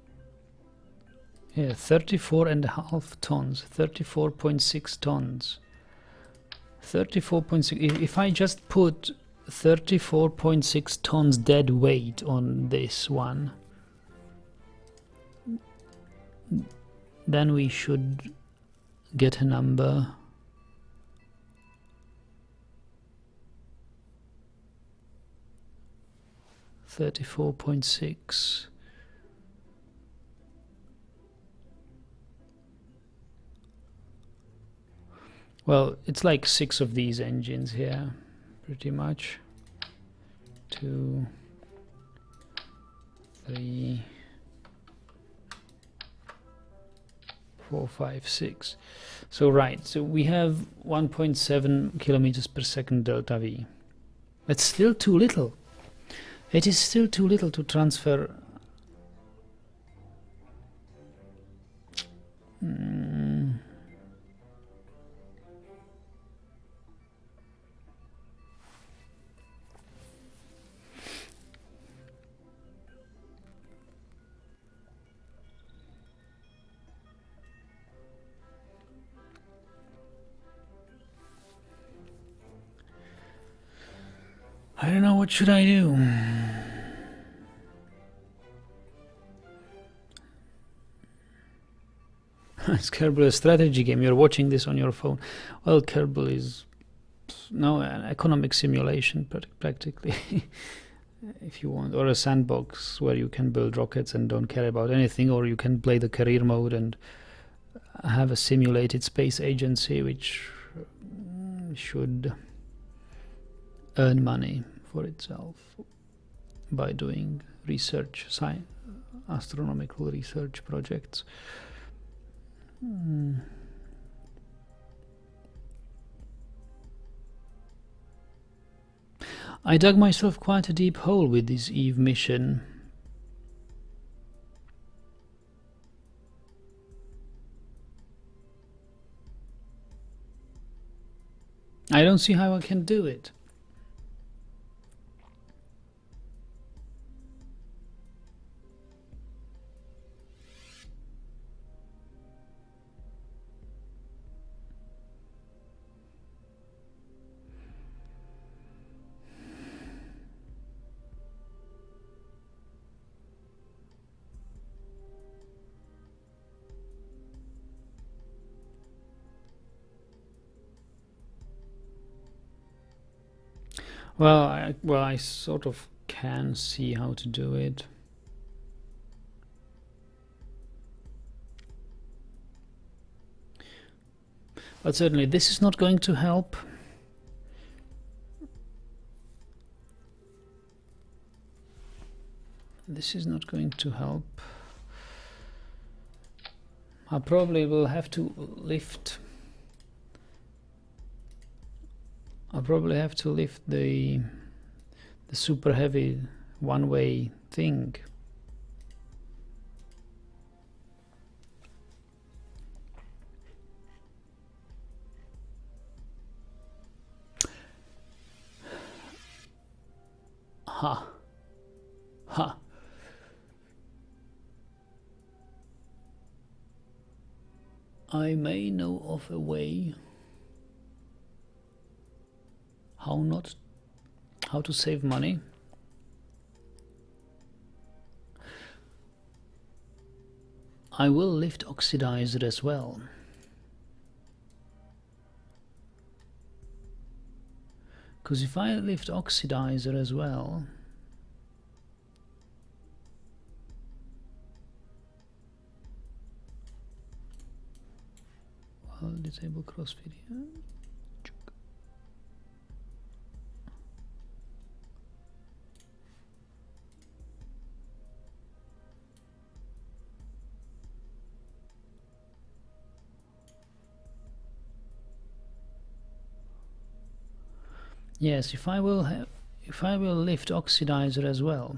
Yeah, 34.5 tons, 34.6 tons. 34.6. If I just put 34.6 tons dead weight on this one, then we should get a number. $34.6. Well, it's like 6 of these engines here, pretty much. 2, 3, 4, 5, 6. So right, so we have 1.7 kilometers per second delta V. That's still too little. It is still too little to transfer. I don't know, what should I do? Is Kerbal a strategy game? You're watching this on your phone. Well, Kerbal is now an economic simulation, practically, if you want, or a sandbox where you can build rockets and don't care about anything, or you can play the career mode and have a simulated space agency which should earn money for itself by doing research, astronomical research projects. I dug myself quite a deep hole with this Eve mission. I don't see how I can do it. Well, I sort of can see how to do it. But certainly this is not going to help. This is not going to help. I probably will have to lift. I'll probably have to lift the super heavy one-way thing. Ha. Ha. I may know of a way how to save money. I will lift oxidizer as well. Because if I lift oxidizer as well, I'll disable cross video. Yes, if I will lift oxidizer as well.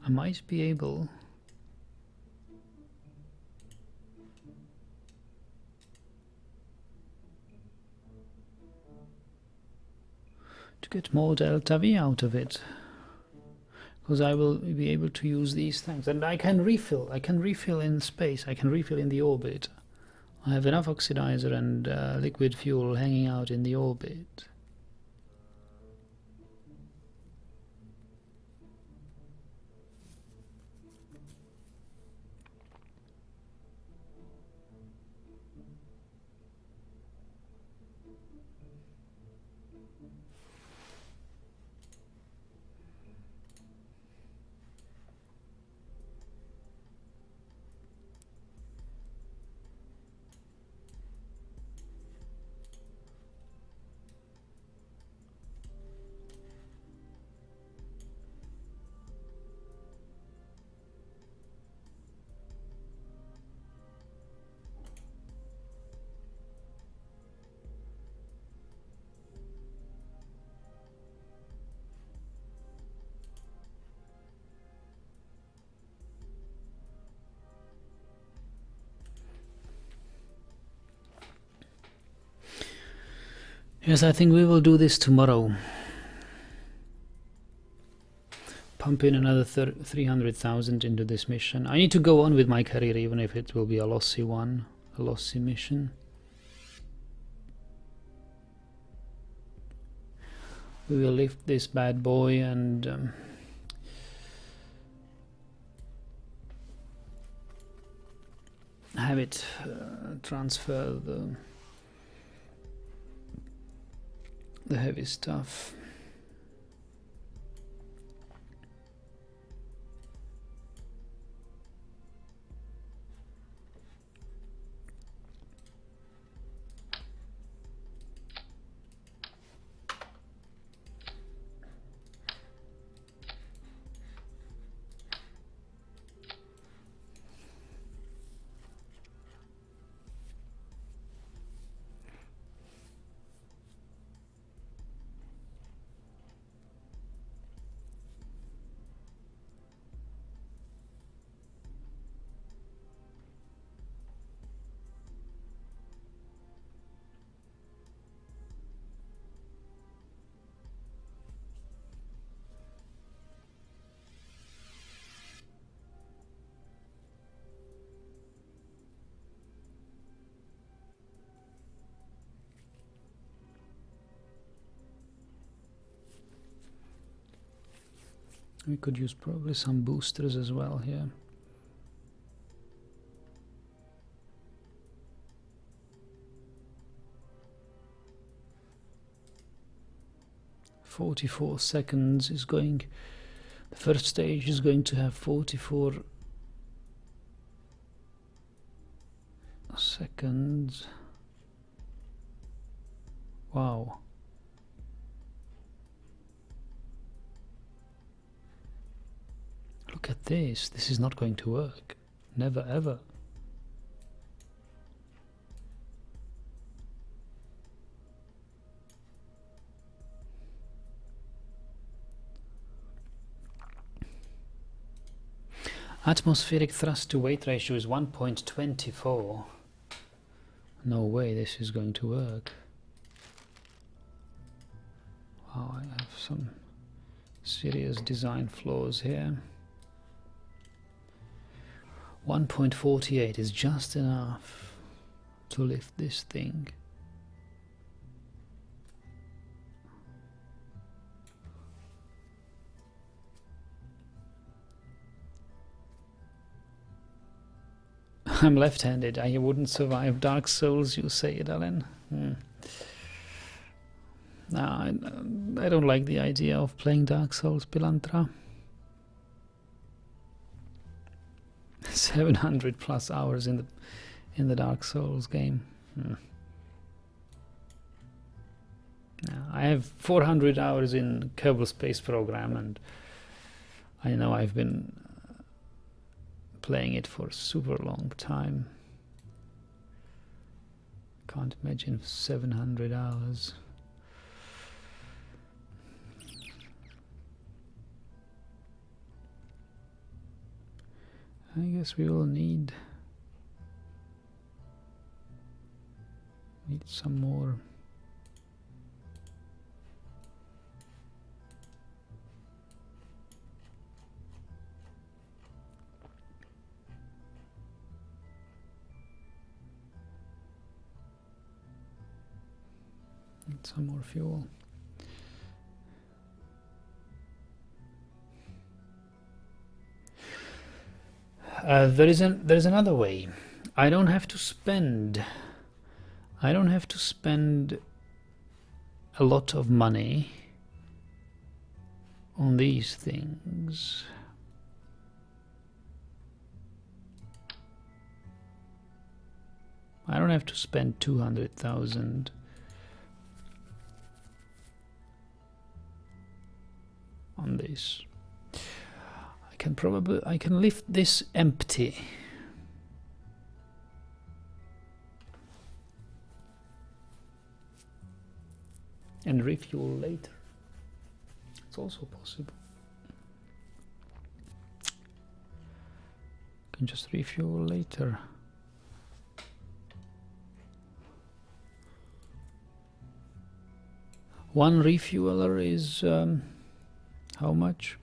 I might be able to get more delta V out of it, because I will be able to use these things, and I can refill in space, I can refill in the orbit. I have enough oxidizer and liquid fuel hanging out in the orbit. Yes, I think we will do this tomorrow. Pump in another 300,000 into this mission. I need to go on with my career, even if it will be a lossy one, a lossy mission. We will lift this bad boy and have it transfer the heavy stuff. We could use probably some boosters as well here. "44 seconds is going, the first stage is going to have 44 seconds. Wow. Look at this. This is not going to work. Never ever. Atmospheric thrust to weight ratio is 1.24. No way this is going to work. Wow, I have some serious design flaws here. 1.48 is just enough to lift this thing. I'm left-handed. I wouldn't survive Dark Souls, you say, Alan. No, I don't like the idea of playing Dark Souls, Pilantra. 700 plus hours in the Dark Souls game. I have 400 hours in Kerbal Space Program, and I know I've been playing it for a super long time. Can't imagine 700 hours. I guess we will need some more. Need some more fuel. There's another way. I don't have to spend a lot of money on these things. I don't have to spend 200,000 on this. I can lift this empty. And refuel later. It's also possible. Can just refuel later. One refueler is how much?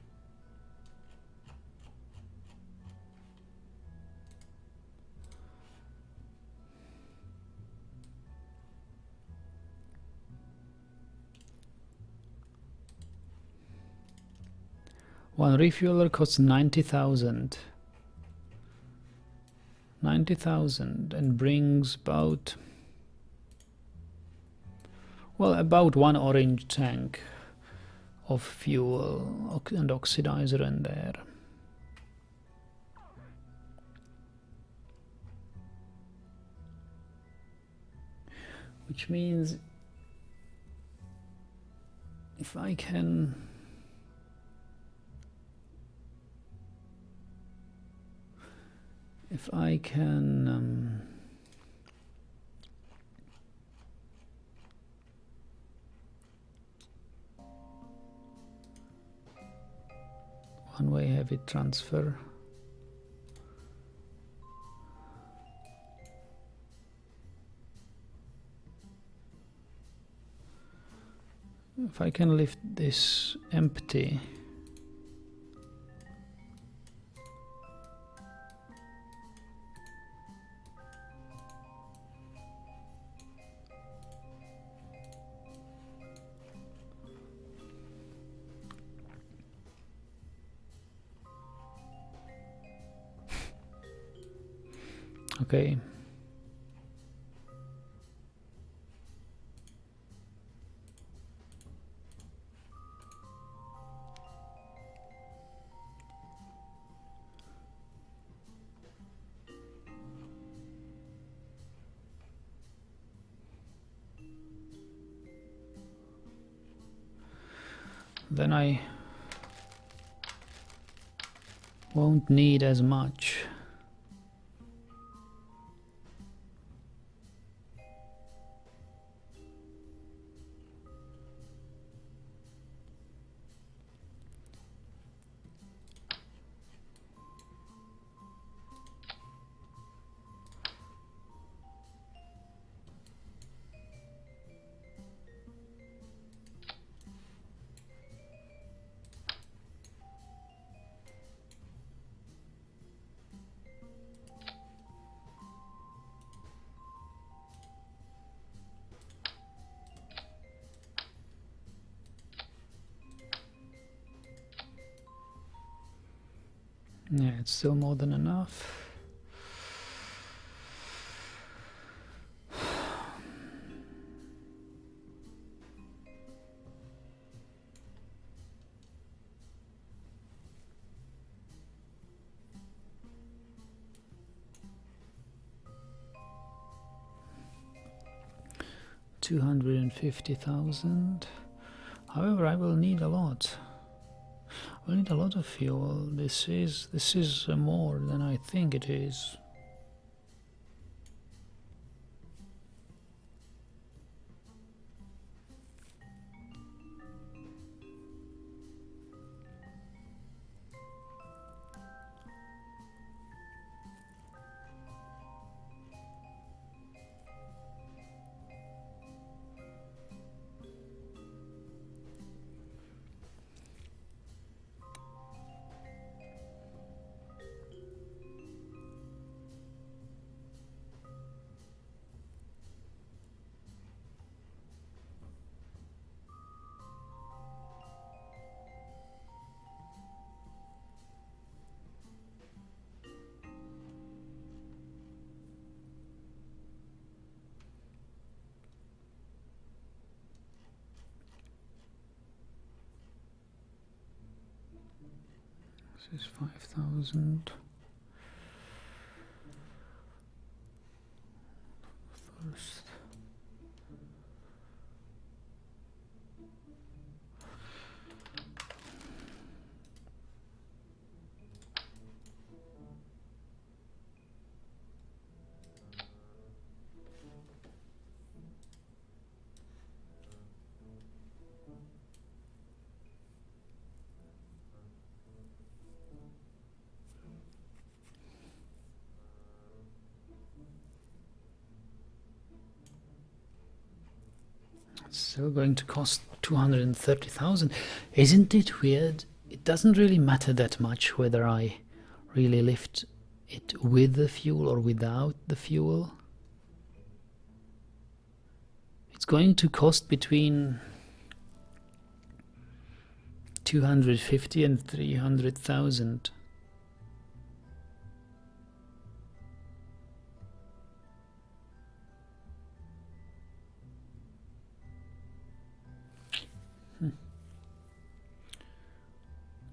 One refueler costs 90,000. 90,000 and brings about, well, about one orange tank of fuel and oxidizer in there. Which means if I can one-way heavy transfer. If I can lift this empty, okay. Then I won't need as much. Yeah, it's still more than enough. 250,000. However, I will need a lot. I will need a lot of fuel. This is more than I think it is. This is 5,000. First. Still going to cost 230,000. Isn't it weird? It doesn't really matter that much whether I really lift it with the fuel or without the fuel. It's going to cost between 250 and 300,000.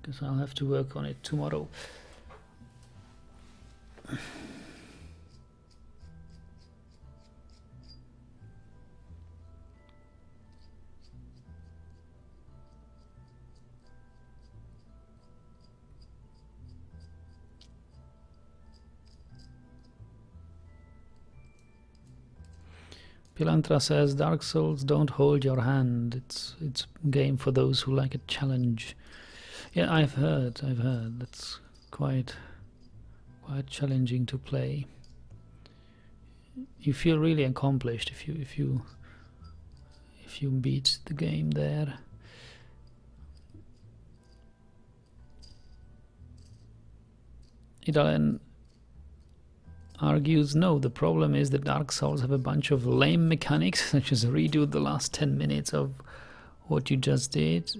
Because I'll have to work on it tomorrow. Pilantra says Dark Souls don't hold your hand. It's a game for those who like a challenge. Yeah, I've heard that's quite challenging to play. You feel really accomplished if you beat the game there. Idalen argues, no, the problem is that Dark Souls have a bunch of lame mechanics, such as redo the last 10 minutes of what you just did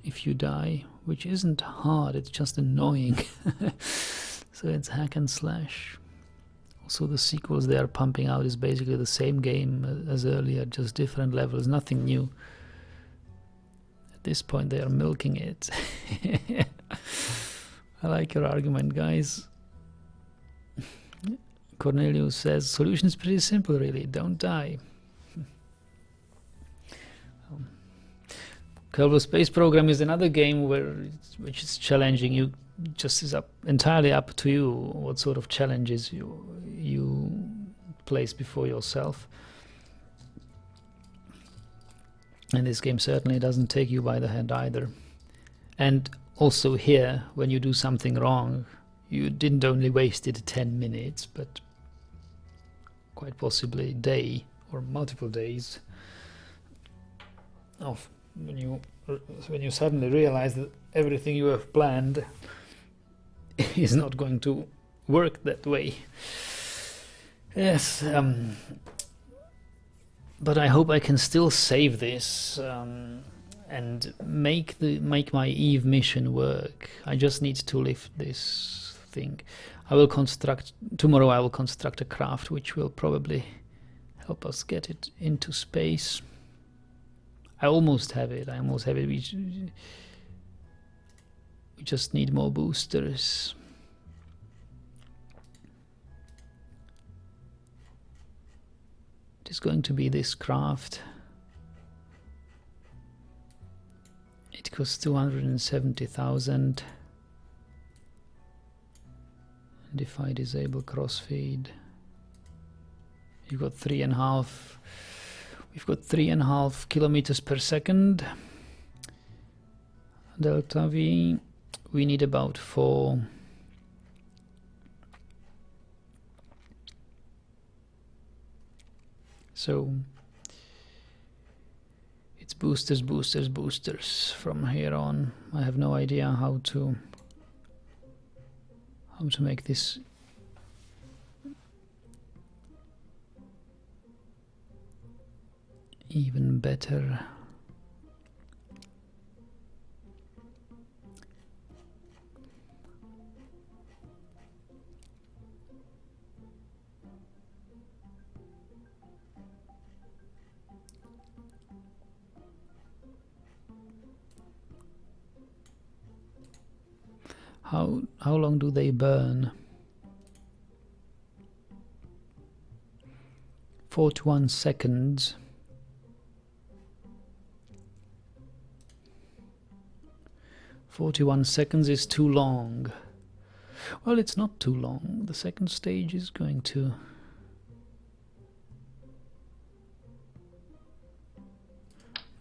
if you die, which isn't hard, it's just annoying. So it's hack and slash. Also the sequels they are pumping out is basically the same game as earlier, just different levels, nothing new. At this point they are milking it. I like your argument, guys. Cornelius says, solution is pretty simple really, don't die. Kerbal Space Program is another game which is challenging. You just is entirely up to you what sort of challenges you place before yourself. And this game certainly doesn't take you by the hand either. And also here, when you do something wrong, you didn't only wasted 10 minutes, but quite possibly a day or multiple days of when you suddenly realize that everything you have planned is not going to work that way. Yes, but I hope I can still save this and make my Eve mission work. I just need to lift this thing. Tomorrow I will construct a craft which will probably help us get it into space. I almost have it. We just need more boosters. It is going to be this craft. It costs 270,000. And if I disable crossfeed, you've got 3.5. We've got 3.5 kilometers per second. Delta V. We need about 4. So it's boosters, boosters, boosters from here on. I have no idea how to make this even better. How long do they burn? 41 seconds. "41 seconds is too long." Well, it's not too long. The second stage is going to...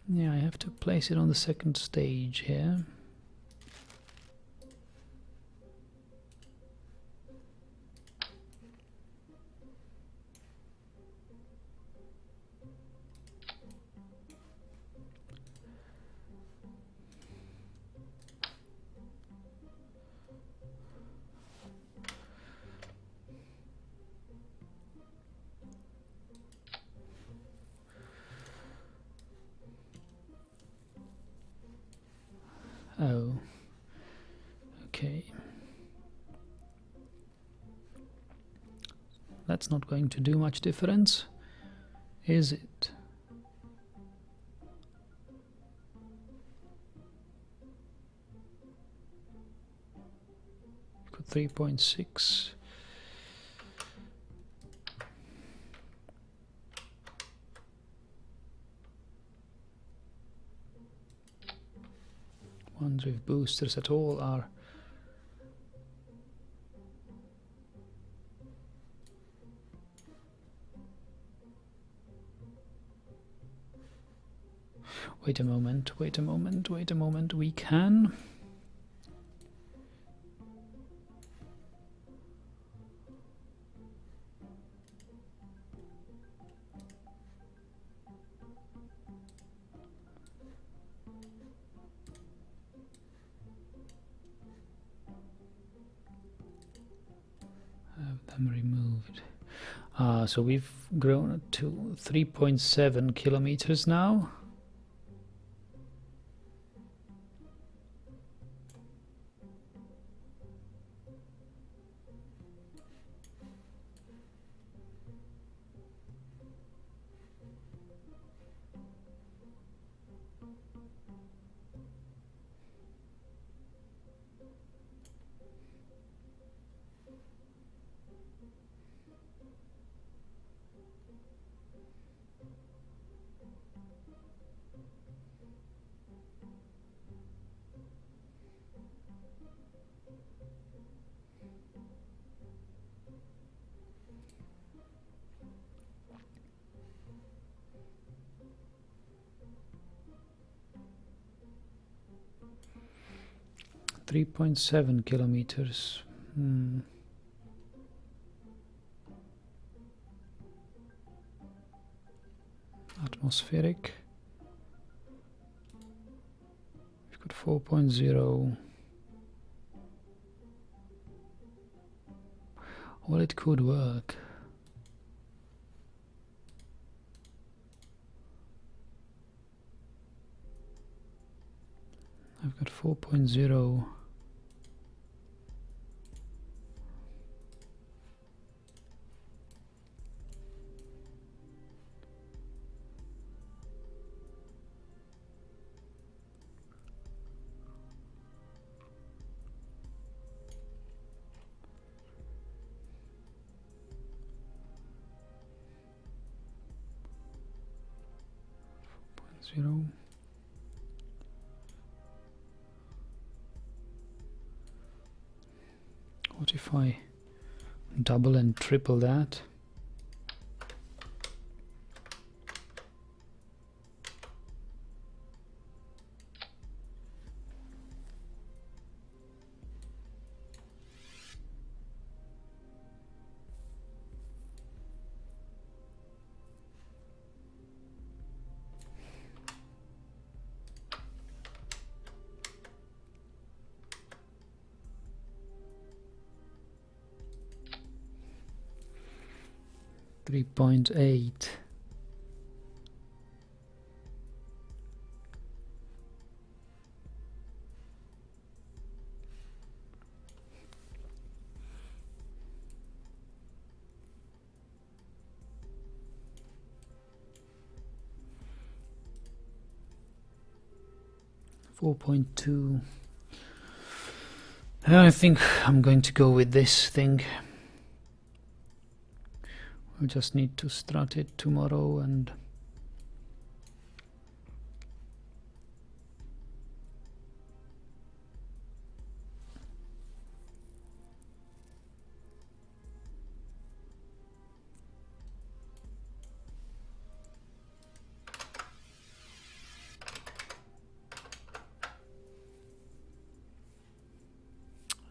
Yeah, I have to place it on the second stage here. Oh, okay. That's not going to do much difference, is it? We've got 3.6. Ones with boosters at all are wait a moment, we can have them removed. So we've grown to 3.7 kilometers now. Three 3.7 kilometers. Atmospheric. We've got 4.0. Well, it could work. I've got 4.0. if I double and triple that. $3.8. $4.2. I think I'm going to go with this thing. We'll just need to start it tomorrow and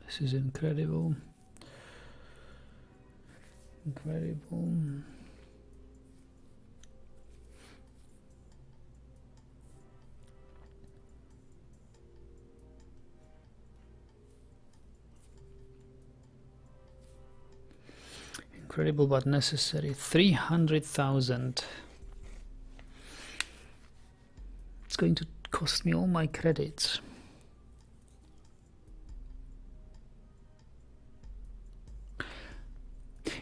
this is incredible. Incredible. Incredible but necessary. 300,000. It's going to cost me all my credits.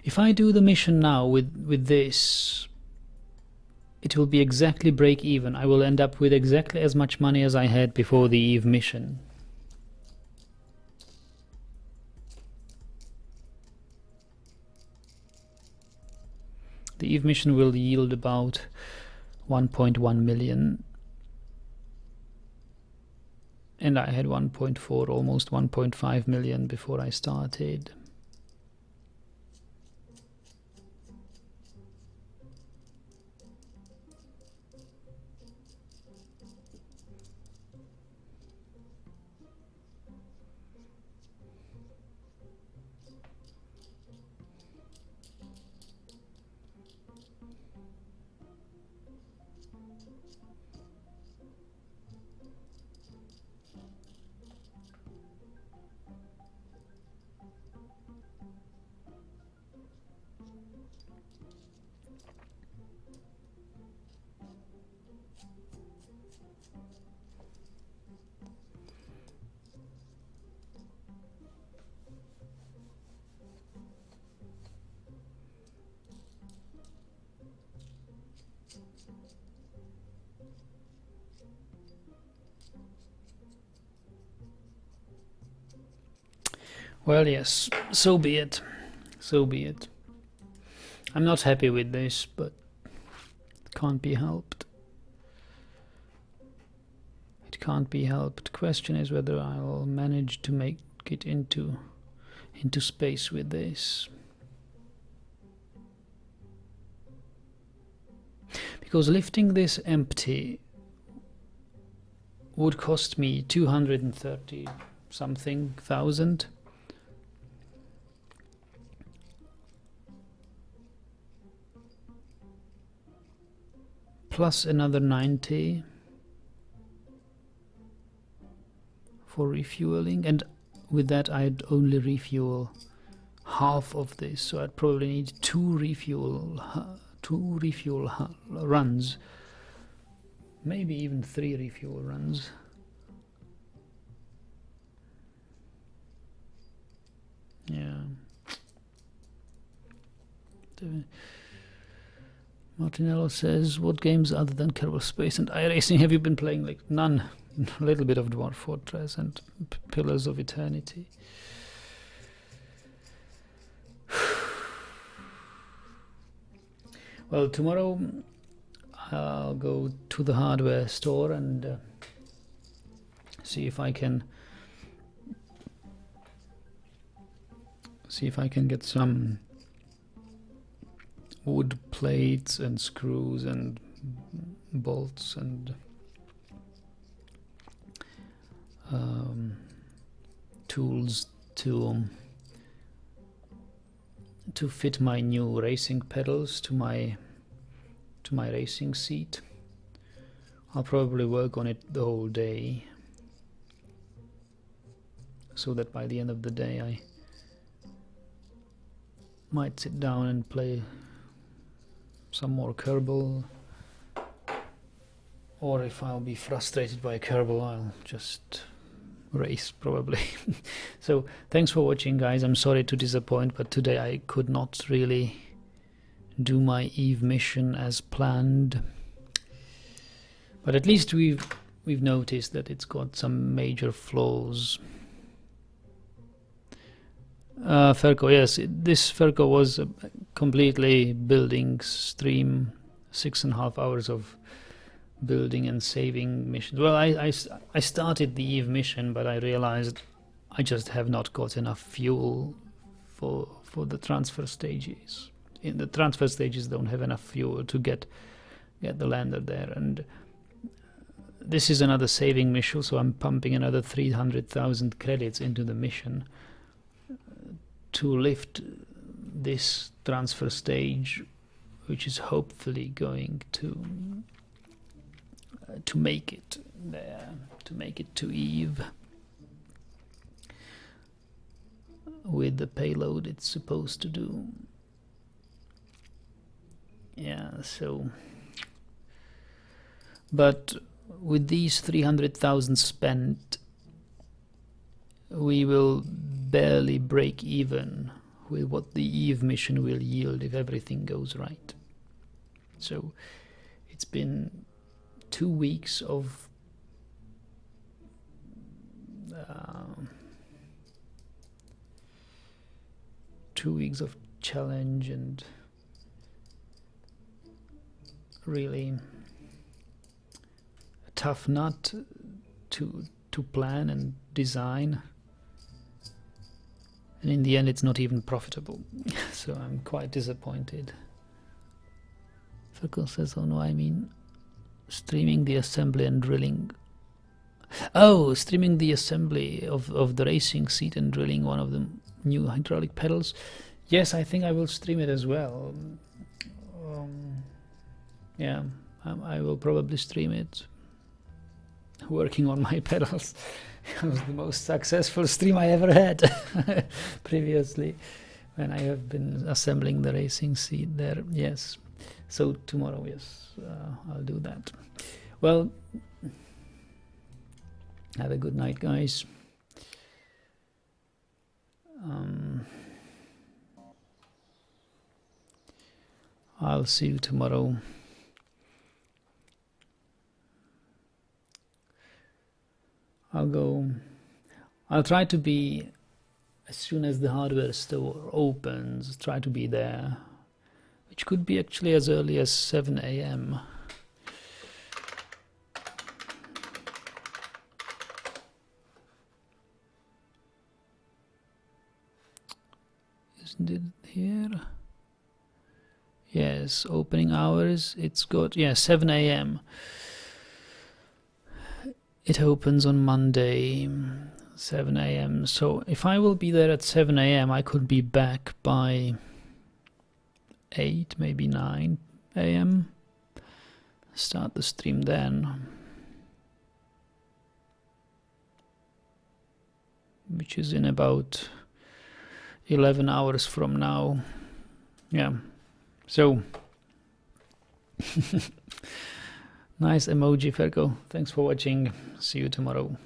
If I do the mission now with this, it will be exactly break even. I will end up with exactly as much money as I had before the Eve mission. The Eve mission will yield about 1.1 million. And I had 1.4, almost 1.5 million before I started. Well, yes, so be it. So be it. I'm not happy with this, but it can't be helped. It can't be helped. Question is whether I'll manage to make it into space with this. Because lifting this empty would cost me 230 something thousand. Plus another 90 for refueling, and with that I'd only refuel half of this, so I'd probably need two refuel runs, maybe even 3 refuel runs. Yeah. Martinello says, what games other than Kerbal Space and iRacing have you been playing? Like none. A little bit of Dwarf Fortress and Pillars of Eternity. Well, tomorrow I'll go to the hardware store and see if I can see if I can get some wood plates and screws and bolts and tools to fit my new racing pedals to my racing seat. I'll probably work on it the whole day, so that by the end of the day I might sit down and play some more Kerbal, or if I'll be frustrated by Kerbal, I'll just race probably. So thanks for watching, guys. I'm sorry to disappoint, but today I could not really do my Eve mission as planned, but at least we've noticed that it's got some major flaws. Ferco, yes, this Ferco was a completely building stream, 6.5 hours of building and saving missions. Well, I started the Eve mission, but I realized I just have not got enough fuel for the transfer stages. In the transfer stages don't have enough fuel to get the lander there, and this is another saving mission, so I'm pumping another 300,000 credits into the mission to lift this transfer stage, which is hopefully going to make it there, to make it to Eve with the payload it's supposed to do. Yeah, so, but with these 300,000 spent, we will barely break even with what the Eve mission will yield if everything goes right. So it's been 2 weeks of challenge and really a tough nut to plan and design, and in the end it's not even profitable. So I'm quite disappointed. Ferkel says, oh no, I mean streaming the assembly and drilling. Oh, streaming the assembly of the racing seat and drilling one of the new hydraulic pedals. Yes, I think I will stream it as well. Yeah, I will probably stream it working on my pedals. It was the most successful stream I ever had previously, when I have been assembling the racing seat there. Yes, so tomorrow, yes, I'll do that. Well, have a good night, guys. I'll see you tomorrow. I'll try to be, as soon as the hardware store opens, try to be there, which could be actually as early as 7 AM. Isn't it here? Yes, opening hours, it's got, yeah, 7 AM. It opens on Monday, 7 AM. So if I will be there at 7 AM, I could be back by 8, maybe 9 AM. Start the stream then, which is in about 11 hours from now. Yeah, so nice emoji, Ferko. Thanks for watching. See you tomorrow.